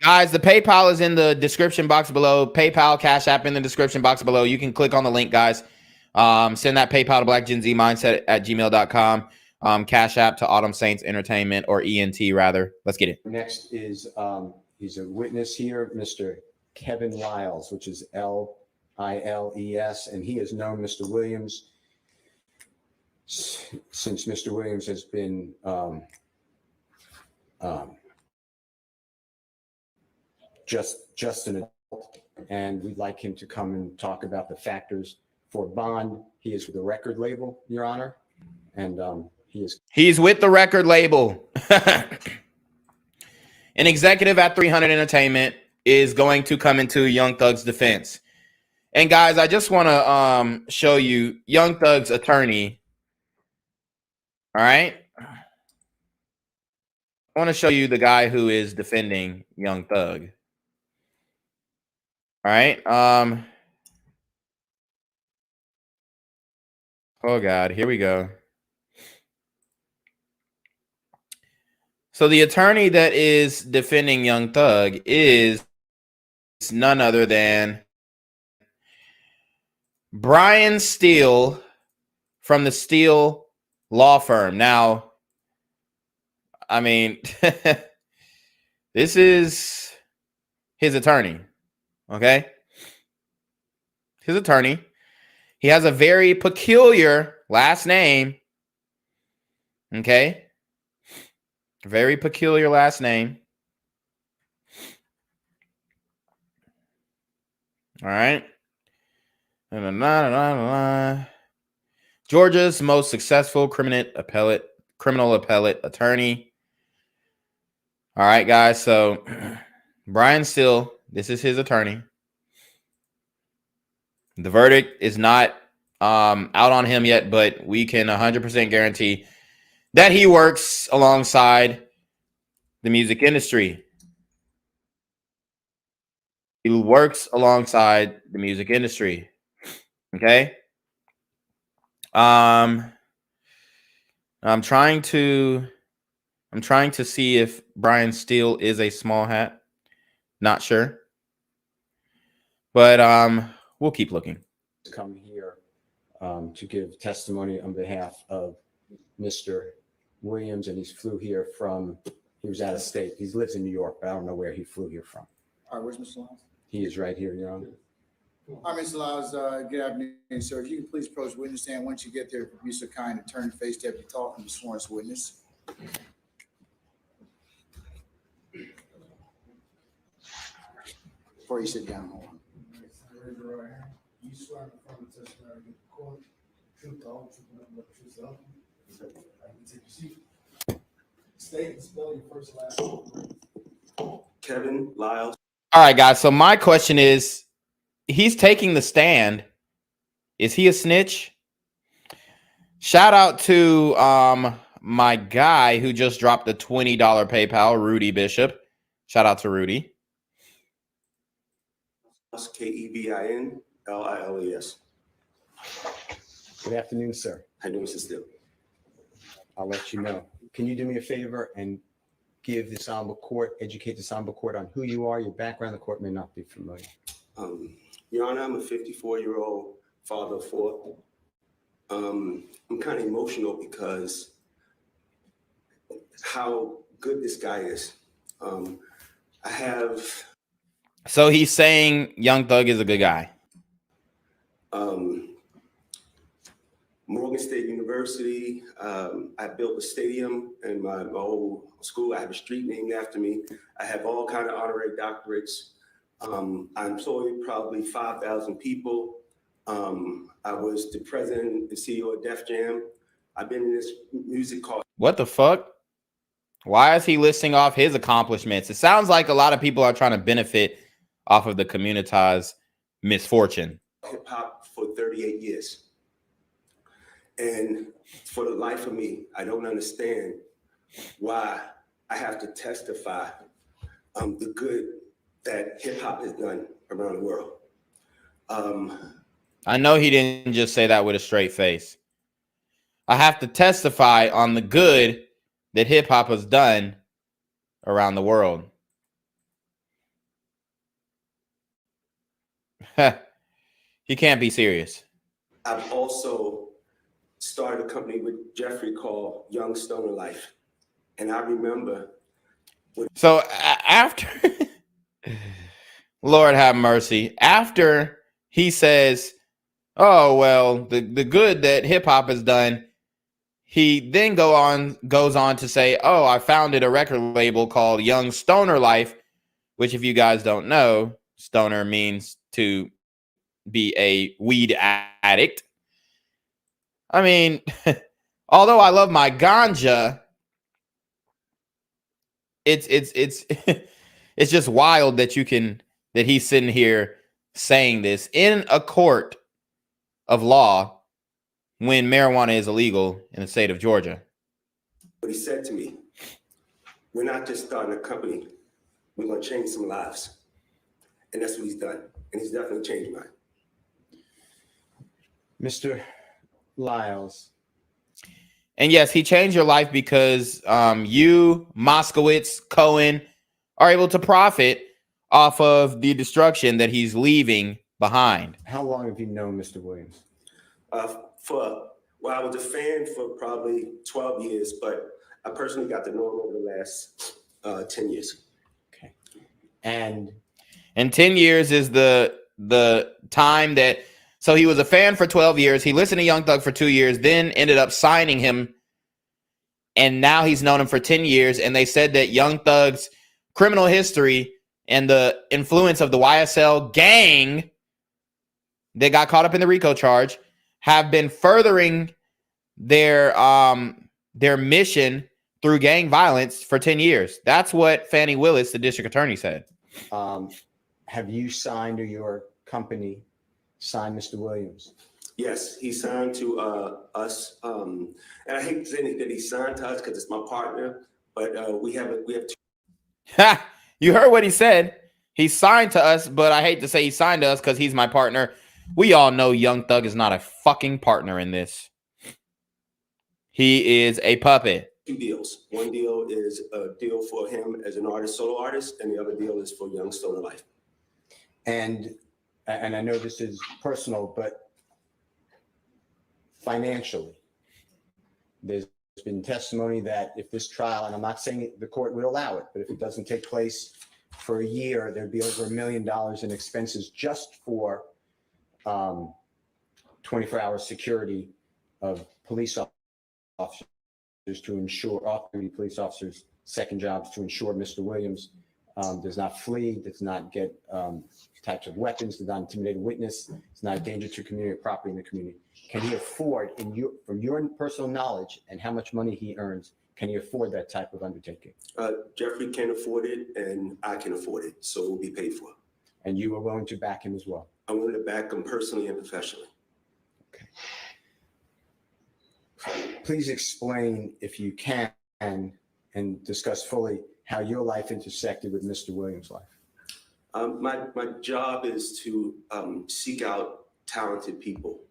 Guys, the PayPal is in the description box below. PayPal, Cash App in the description box below. You can click on the link, guys. Send that PayPal to blackgenzmindset@gmail.com. Cash App to Autumn Saints Entertainment, or ENT rather. Let's get it. Next is he's a witness here, Mr. Kevin Lyles, which is Liles, and he has known Mr. Williams since Mr. Williams has been just an adult, and we'd like him to come and talk about the factors for bond. He is with the record label, Your Honor, and he's with the record label. An executive at 300 Entertainment is going to come into Young Thug's defense. And guys, I just want to show you Young Thug's attorney. All right. I want to show you the guy who is defending Young Thug. All right. Oh God, here we go. So the attorney that is defending Young Thug is none other than Brian Steele from the Steele Law Firm. Now, I mean, this is his attorney, okay? His attorney. He has a very peculiar last name, okay? Very peculiar last name. All right. Georgia's most successful criminal appellate attorney. All right, guys. So Brian Steele, this is his attorney. The verdict is not out on him yet, but we can 100% guarantee that he works alongside the music industry. He works alongside the music industry. Okay. I'm trying to see if Brian Steele is a small hat. Not sure. But we'll keep looking. Come here to give testimony on behalf of Mr. Williams, and he flew here from, he was out of state. He lives in New York, but I don't know where he flew here from. All right, where's Mr. Lyles? He is right here, Your Honor. All right, Mr. Lyles, good afternoon, sir. If you can please approach the witness stand once you get there, be so kind to turn and face Deputy Talk and be sworn as witness. Before you sit down, hold on. You swear in front of the testimony in court, truth, the whole truth, nothing but the truth, so help you. I can take your seat. State and spell your first and last name. Kevin Lyles. All right, guys. So my question is, he's taking the stand. Is he a snitch? Shout out to my guy who just dropped a $20 PayPal, Rudy Bishop. Shout out to Rudy. KEBINLILES. Good afternoon, sir. How you doing, Mr. Steele? I'll let you know. Can you do me a favor and give this honorable court, educate this honorable court on who you are, your background? The court may not be familiar. Your Honor, I'm a 54-year-old father of four. I'm kind of emotional because how good this guy is. I have. So he's saying Young Thug is a good guy. Morgan State University. I built a stadium in my old school. I have a street named after me. I have all kind of honorary doctorates. I employed probably 5,000 people. I was the president and CEO of Def Jam. I've been in this music called. What the fuck? Why is he listing off his accomplishments? It sounds like a lot of people are trying to benefit off of the community's misfortune. Hip hop for 38 years. And for the life of me, I don't understand why I have to testify the good that hip hop has done around the world. I know he didn't just say that with a straight face. I have to testify on the good that hip hop has done around the world. He can't be serious. I've also started a company with Jeffrey called Young Stoner Life. And I remember. So after, Lord have mercy, after he says, oh, well, the good that hip hop has done, he then goes on to say, oh, I founded a record label called Young Stoner Life, which if you guys don't know, stoner means to be a weed addict. I mean, although I love my ganja, it's it's just wild that he's sitting here saying this in a court of law when marijuana is illegal in the state of Georgia. What he said to me, we're not just starting a company, we're going to change some lives. And that's what he's done. And he's definitely changed mine. Mr. Lyles. And yes, he changed your life because you, Moskowitz, Cohen are able to profit off of the destruction that he's leaving behind. How long have you known Mr. Williams? I was a fan for probably 12 years, but I personally got to know him over the last 10 years. Okay. And 10 years is the time that, so he was a fan for 12 years. He listened to Young Thug for 2 years, then ended up signing him. And now he's known him for 10 years. And they said that Young Thug's criminal history and the influence of the YSL gang that got caught up in the RICO charge have been furthering their mission through gang violence for 10 years. That's what Fannie Willis, the district attorney, said. Have you signed, or your company signed Mr. Williams? Yes, he signed to us. And I hate to say that he signed to us because it's my partner, but we have two. You heard what he said. He signed to us, but I hate to say he signed to us because he's my partner. We all know Young Thug is not a fucking partner in this. He is a puppet. Two deals. One deal is a deal for him as an artist, solo artist, and the other deal is for Young Stoner Life. And I know this is personal, but financially, there's been testimony that if this trial, and I'm not saying the court would allow it, but if it doesn't take place for a year, there'd be over $1 million in expenses just for 24-hour security of police officers to ensure, off-duty police officers' second jobs to ensure Mr. Williams does not flee, does not get types of weapons, does not intimidate a witness, is not a danger to community or property in the community. Can he afford, from your personal knowledge and how much money he earns, can he afford that type of undertaking? Jeffrey can afford it, and I can afford it, so it will be paid for. And you are willing to back him as well? I'm willing to back him personally and professionally. Okay. please explain, if you can, and discuss fully how your life intersected with Mr. Williams' life. My job is to seek out talented people.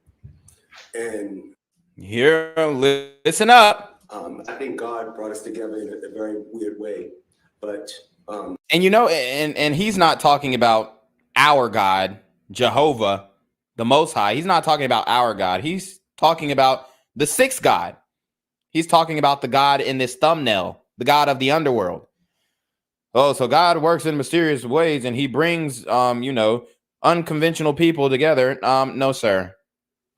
And here, listen up. I think God brought us together in a very weird way. But and you know, and he's not talking about our God, Jehovah, the Most High. He's not talking about our God. He's talking about the sixth God. He's talking about the God in this thumbnail, the God of the underworld. Oh, so God works in mysterious ways and he brings, you know, unconventional people together. No, sir.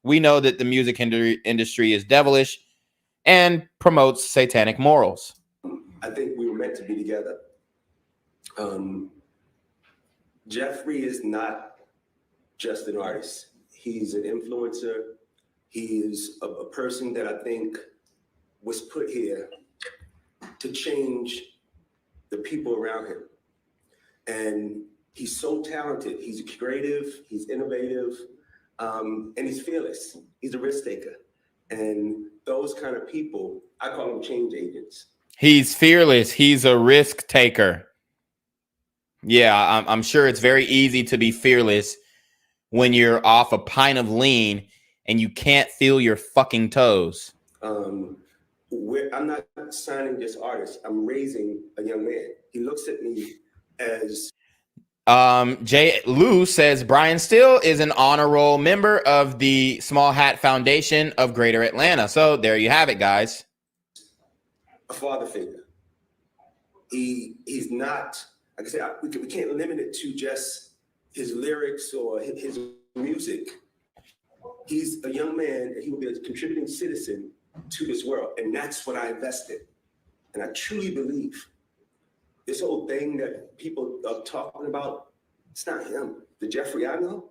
We know that the music industry is devilish and promotes satanic morals. I think we were meant to be together. Jeffrey is not just an artist. He's an influencer. He is a person that I think was put here to change the people around him. And he's so talented. He's creative, he's innovative, and he's fearless. He's a risk taker. And those kind of people, I call them change agents. He's fearless. He's a risk taker. Yeah, I'm sure it's very easy to be fearless when you're off a pint of lean and you can't feel your fucking toes. I'm not signing this artist. I'm raising a young man. He looks at me as... Jay Lou says Brian Steele is an honor roll member of the Small Hat Foundation of Greater Atlanta. So there you have it, guys. A father figure. He's not, like I said, we can't limit it to just his lyrics or his music. He's a young man and he will be a contributing citizen to this world. And that's what I invest in. And I truly believe this whole thing that people are talking about, it's not him. The Jeffrey I know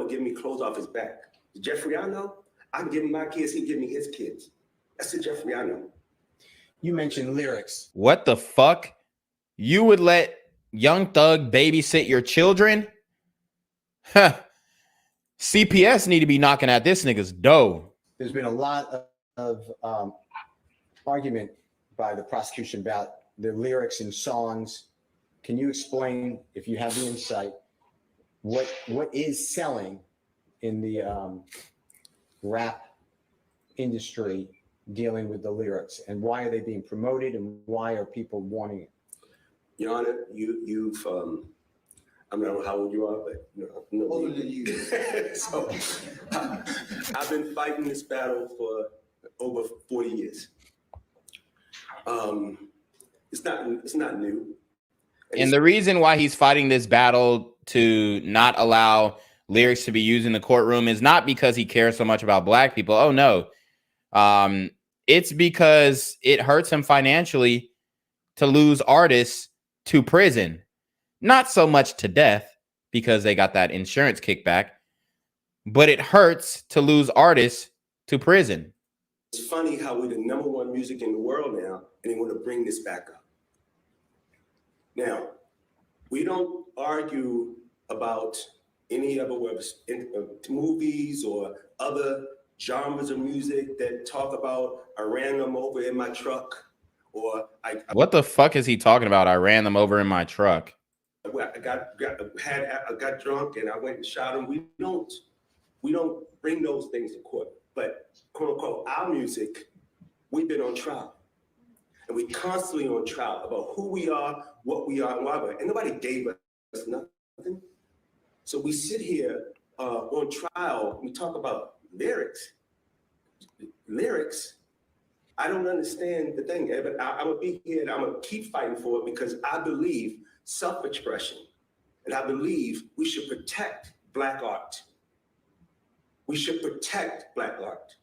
give me clothes off his back. The Jeffrey I know, I can give him my kids, he can give me his kids. That's the Jeffrey I know. You mentioned lyrics. What the fuck? You would let Young Thug babysit your children? Huh. CPS need to be knocking at this nigga's dough. There's been a lot of argument by the prosecution about the lyrics in songs. Can you explain, if you have the insight, what is selling in the rap industry dealing with the lyrics, and why are they being promoted, and why are people wanting it? Your Honor, you've I don't know how old you are, but you know, older than you. So I've been fighting this battle for over 40 years. It's not new. And the reason why he's fighting this battle to not allow lyrics to be used in the courtroom is not because he cares so much about black people. Oh no. It's because it hurts him financially to lose artists to prison. Not so much to death because they got that insurance kickback, but it hurts to lose artists to prison. It's funny how we're the #1 music in the world now, and they want to bring this back up. Now, we don't argue about any other movies or other genres of music that talk about I ran them over in my truck, or What the fuck is he talking about? I ran them over in my truck. I got drunk and I went and shot him. We don't bring those things to court. But quote unquote, our music, we've been on trial. And we constantly on trial about who we are, what we are, and why we're. And nobody gave us nothing. So we sit here on trial, we talk about lyrics. Lyrics, I don't understand the thing, but I'm gonna be here and I'm gonna keep fighting for it because I believe self-expression. And I believe we should protect Black art. We should protect Black art.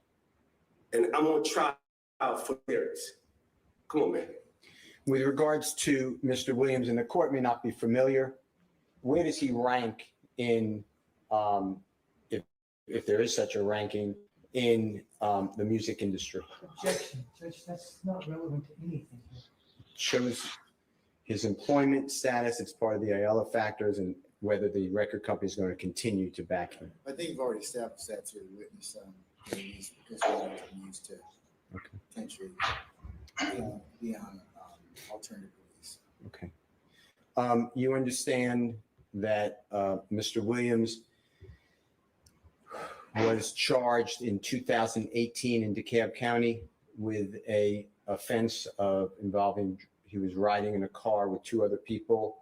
And I'm on trial for lyrics. Come on, man. With regards to Mr. Williams, and the court may not be familiar, where does he rank in, if there is such a ranking, in the music industry? Objection, Judge, that's not relevant to anything. Shows his employment status, it's part of the Ayala factors, and whether the record company is going to continue to back him. I think you've already established that through the witness. released because we were used to potentially be on alternative release. Okay. You understand that Mr. Williams was charged in 2018 in DeKalb County with a offense of involving, he was riding in a car with two other people,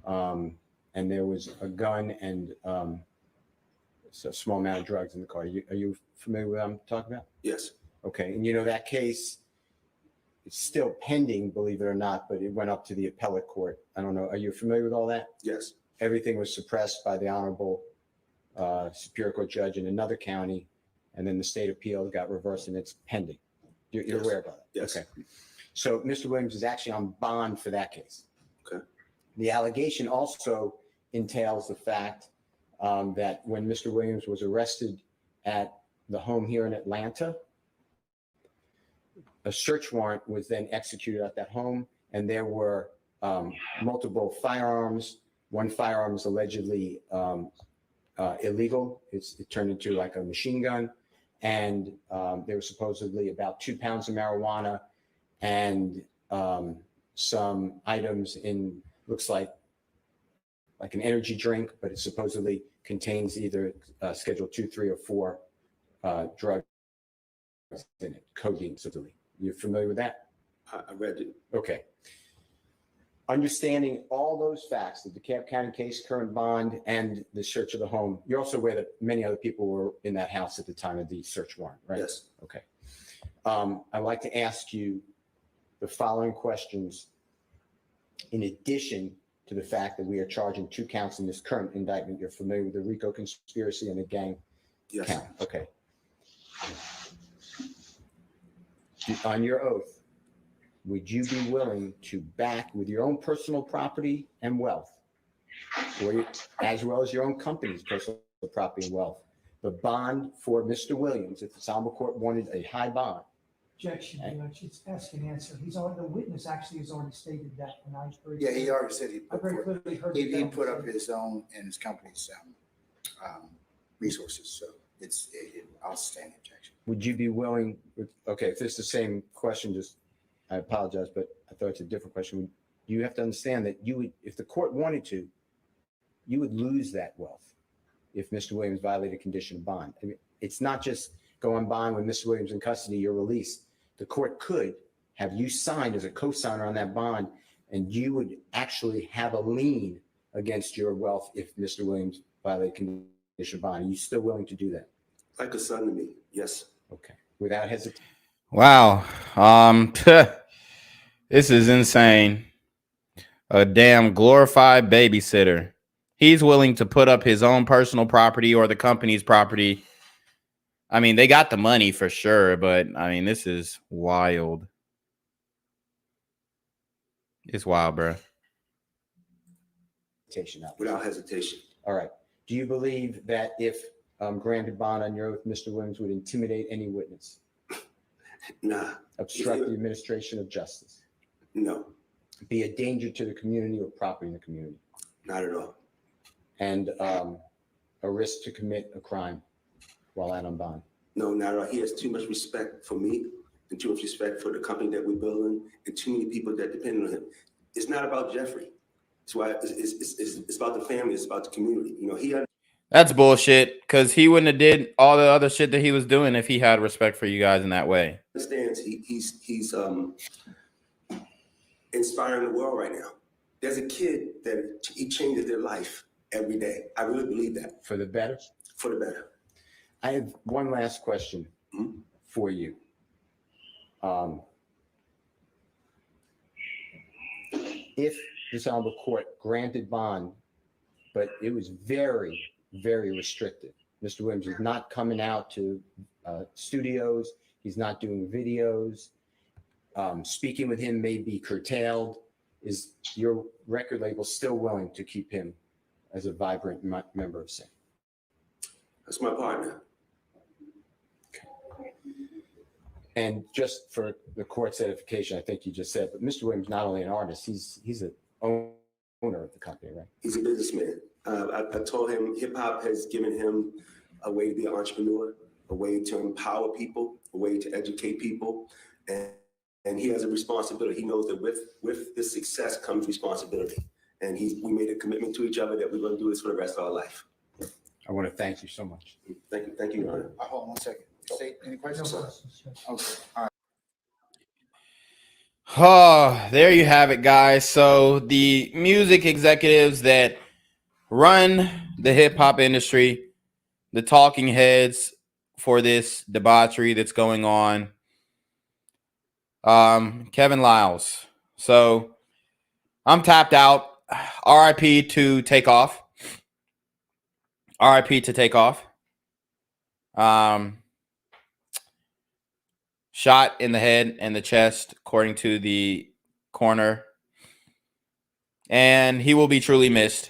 and there was a gun and a small amount of drugs in the car. Are you familiar with what I'm talking about? Yes. Okay, and you know that case, it's still pending, believe it or not, but it went up to the appellate court. I don't know, are you familiar with all that? Yes. Everything was suppressed by the Honorable Superior Court judge in another county, and then the state appeal got reversed and it's pending. You're aware about it? Yes. Okay. So Mr. Williams is actually on bond for that case. Okay. The allegation also entails the fact that when Mr. Williams was arrested at the home here in Atlanta, a search warrant was then executed at that home, and there were multiple firearms. One firearm is allegedly illegal. It turned into like a machine gun. And there was supposedly about 2 pounds of marijuana and some items in, looks like an energy drink, but it supposedly contains either Schedule 2, 3, or 4 drugs in it, codeine, supposedly. You're familiar with that? I read it. Okay. Understanding all those facts, the DeKalb County case, current bond, and the search of the home, you're also aware that many other people were in that house at the time of the search warrant, right? Yes. Okay. I'd like to ask you the following questions in addition to the fact that we are charging 2 counts in this current indictment. You're familiar with the RICO conspiracy and the gang count? Okay. On your oath, would you be willing to back with your own personal property and wealth, or as well as your own company's personal property and wealth, the bond for Mr. Williams if the Honorable Court wanted a high bond? Objection, Judge. It's ask and answer. The witness actually has already stated that, and I very Yeah, he already said he I very clearly heard the he gentleman put up say- his own and his company's resources. So I'll stand the objection. Would you be willing, okay, if it's the same question, I apologize, but I thought it's a different question. You have to understand that you would, if the court wanted to, you would lose that wealth if Mr. Williams violated condition of bond. I mean, it's not just go on bond when Mr. Williams in custody, you're released. The court could have you signed as a co-signer on that bond, and you would actually have a lien against your wealth if Mr. Williams violated condition of bond. Are you still willing to do that? Like a son to me, yes. Okay, without hesitation. Wow. This is insane. A damn glorified babysitter. He's willing to put up his own personal property or the company's property. I mean, they got the money for sure, but I mean, this is wild. It's wild, bro. Without hesitation. All right. Do you believe that if granted bond on your oath, Mr. Williams would intimidate any witness? Nah. Obstruct the administration of justice? No. Be a danger to the community or property in the community? Not at all. And a risk to commit a crime while out on bond? No, not at all. He has too much respect for me and too much respect for the company that we're building and too many people that depend on him. It's not about Jeffrey. It's why it's about the family. It's about the community. You know, That's bullshit, because he wouldn't have did all the other shit that he was doing if he had respect for you guys in that way. Understands he's inspiring the world right now. There's a kid that he changes their life every day. I really believe that. For the better? For the better. I have one last question for you. If this honorable court granted bond, but it was very, very restricted. Mr. Williams is not coming out to studios. He's not doing videos. Speaking with him may be curtailed. Is your record label still willing to keep him as a vibrant member of SIN? That's my partner. And just for the court's edification, I think you just said, but Mr. Williams not only an artist, he's an owner of the company, right? He's a businessman. I told him hip hop has given him a way to be an entrepreneur. a way to empower people, a way to educate people. And he has a responsibility. He knows that with this success comes responsibility. And we made a commitment to each other that we're going to do this for the rest of our life. I want to thank you so much. Thank you, Your Honor. Hold on 1 second. State any questions? No questions. Okay. All right. Oh, there you have it, guys. So the music executives that run the hip hop industry, the talking heads for this debauchery that's going on, Kevin Liles. So I'm tapped out. RIP to TAKEOFF. RIP to TAKEOFF. Shot in the head and the chest, according to the coroner. And he will be truly missed.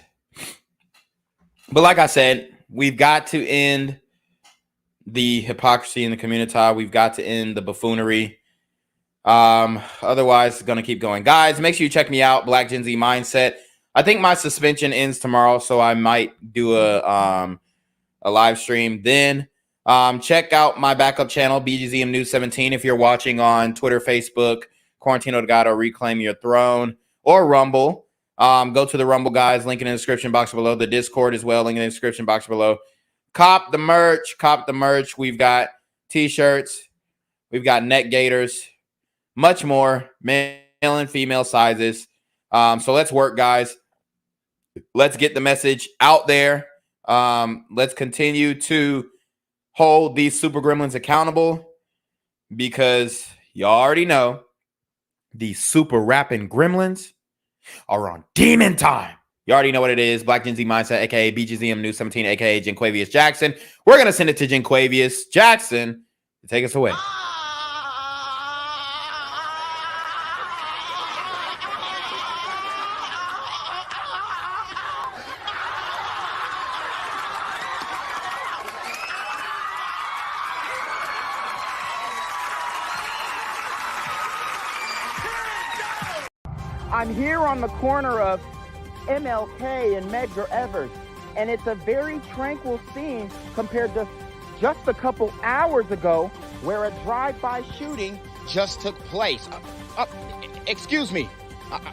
But like I said, we've got to end the hypocrisy in the community. We've got to end the buffoonery. Otherwise, it's going to keep going. Guys, make sure you check me out, Black Gen Z Mindset. I think my suspension ends tomorrow, so I might do a live stream then. Check out my backup channel, BGZM News 17, if you're watching on Twitter, Facebook, Quarantino Delgado, Reclaim Your Throne, or Rumble. Go to the Rumble, guys. Link in the description box below. The Discord as well. Link in the description box below. Cop the merch. Cop the merch. We've got T-shirts. We've got neck gaiters. Much more. Male and female sizes. So let's work, guys. Let's get the message out there. Let's continue to hold these super gremlins accountable, because you already know these super rapping gremlins are on demon time. You already know what it is. Black Gen Z Mindset, aka BGZM News 17, aka Jinquavius Jackson. We're gonna send it to Jinquavius Jackson to take us away. I'm here on the corner of MLK and Medgar Evers, and it's a very tranquil scene compared to just a couple hours ago where a drive-by shooting just took place. Excuse me,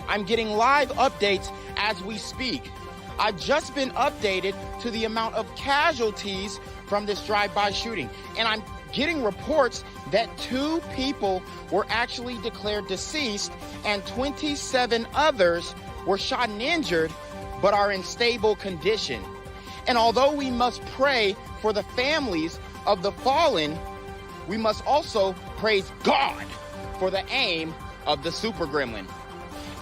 I'm getting live updates as we speak. I've just been updated to the amount of casualties from this drive-by shooting, and I'm getting reports that 2 people were actually declared deceased and 27 others were shot and injured but are in stable condition. And although we must pray for the families of the fallen, we must also praise God for the aim of the super gremlin.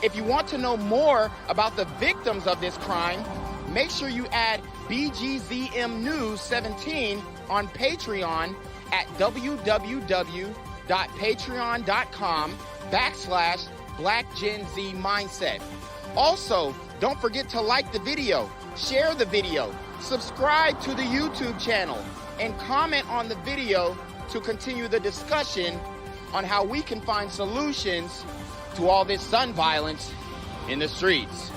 If you want to know more about the victims of this crime, make sure you add BGZM News 17 on Patreon at www.patreon.com/BlackGenZMindset. Also, don't forget to like the video, share the video, subscribe to the YouTube channel, and comment on the video to continue the discussion on how we can find solutions to all this gun violence in the streets.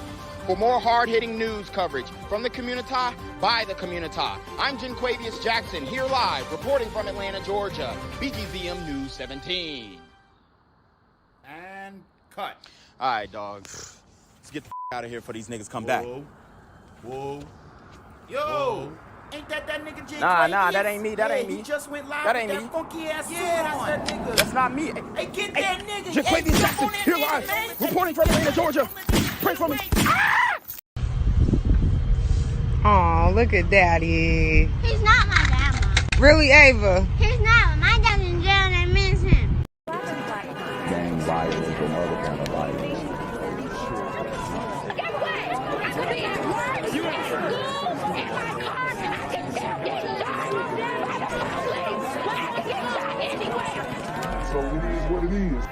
For more hard-hitting news coverage from the community, by the community, I'm Jinquavius Jackson, here live, reporting from Atlanta, Georgia, BGZM News 17. And cut. All right, dogs. Let's get the out of here before these niggas come back. Whoa. Yo! Ain't that nigga J? Nah, that ain't me. That ain't me. He just went live. That ain't with me. Funky ass That's that nigga. That's not me. Hey, get that nigga. Jinquavius Jackson, here live, reporting from Atlanta, Georgia. Pray for me. Oh, look at Daddy. He's not my dad, Mom. Really, Ava? He's not. My dad's in jail and I miss him. Gang violence and other kind of violence. Get away! I could be at work, at school, in my car, and I can still get shot by the police. I can get shot anywhere. So it is what it is.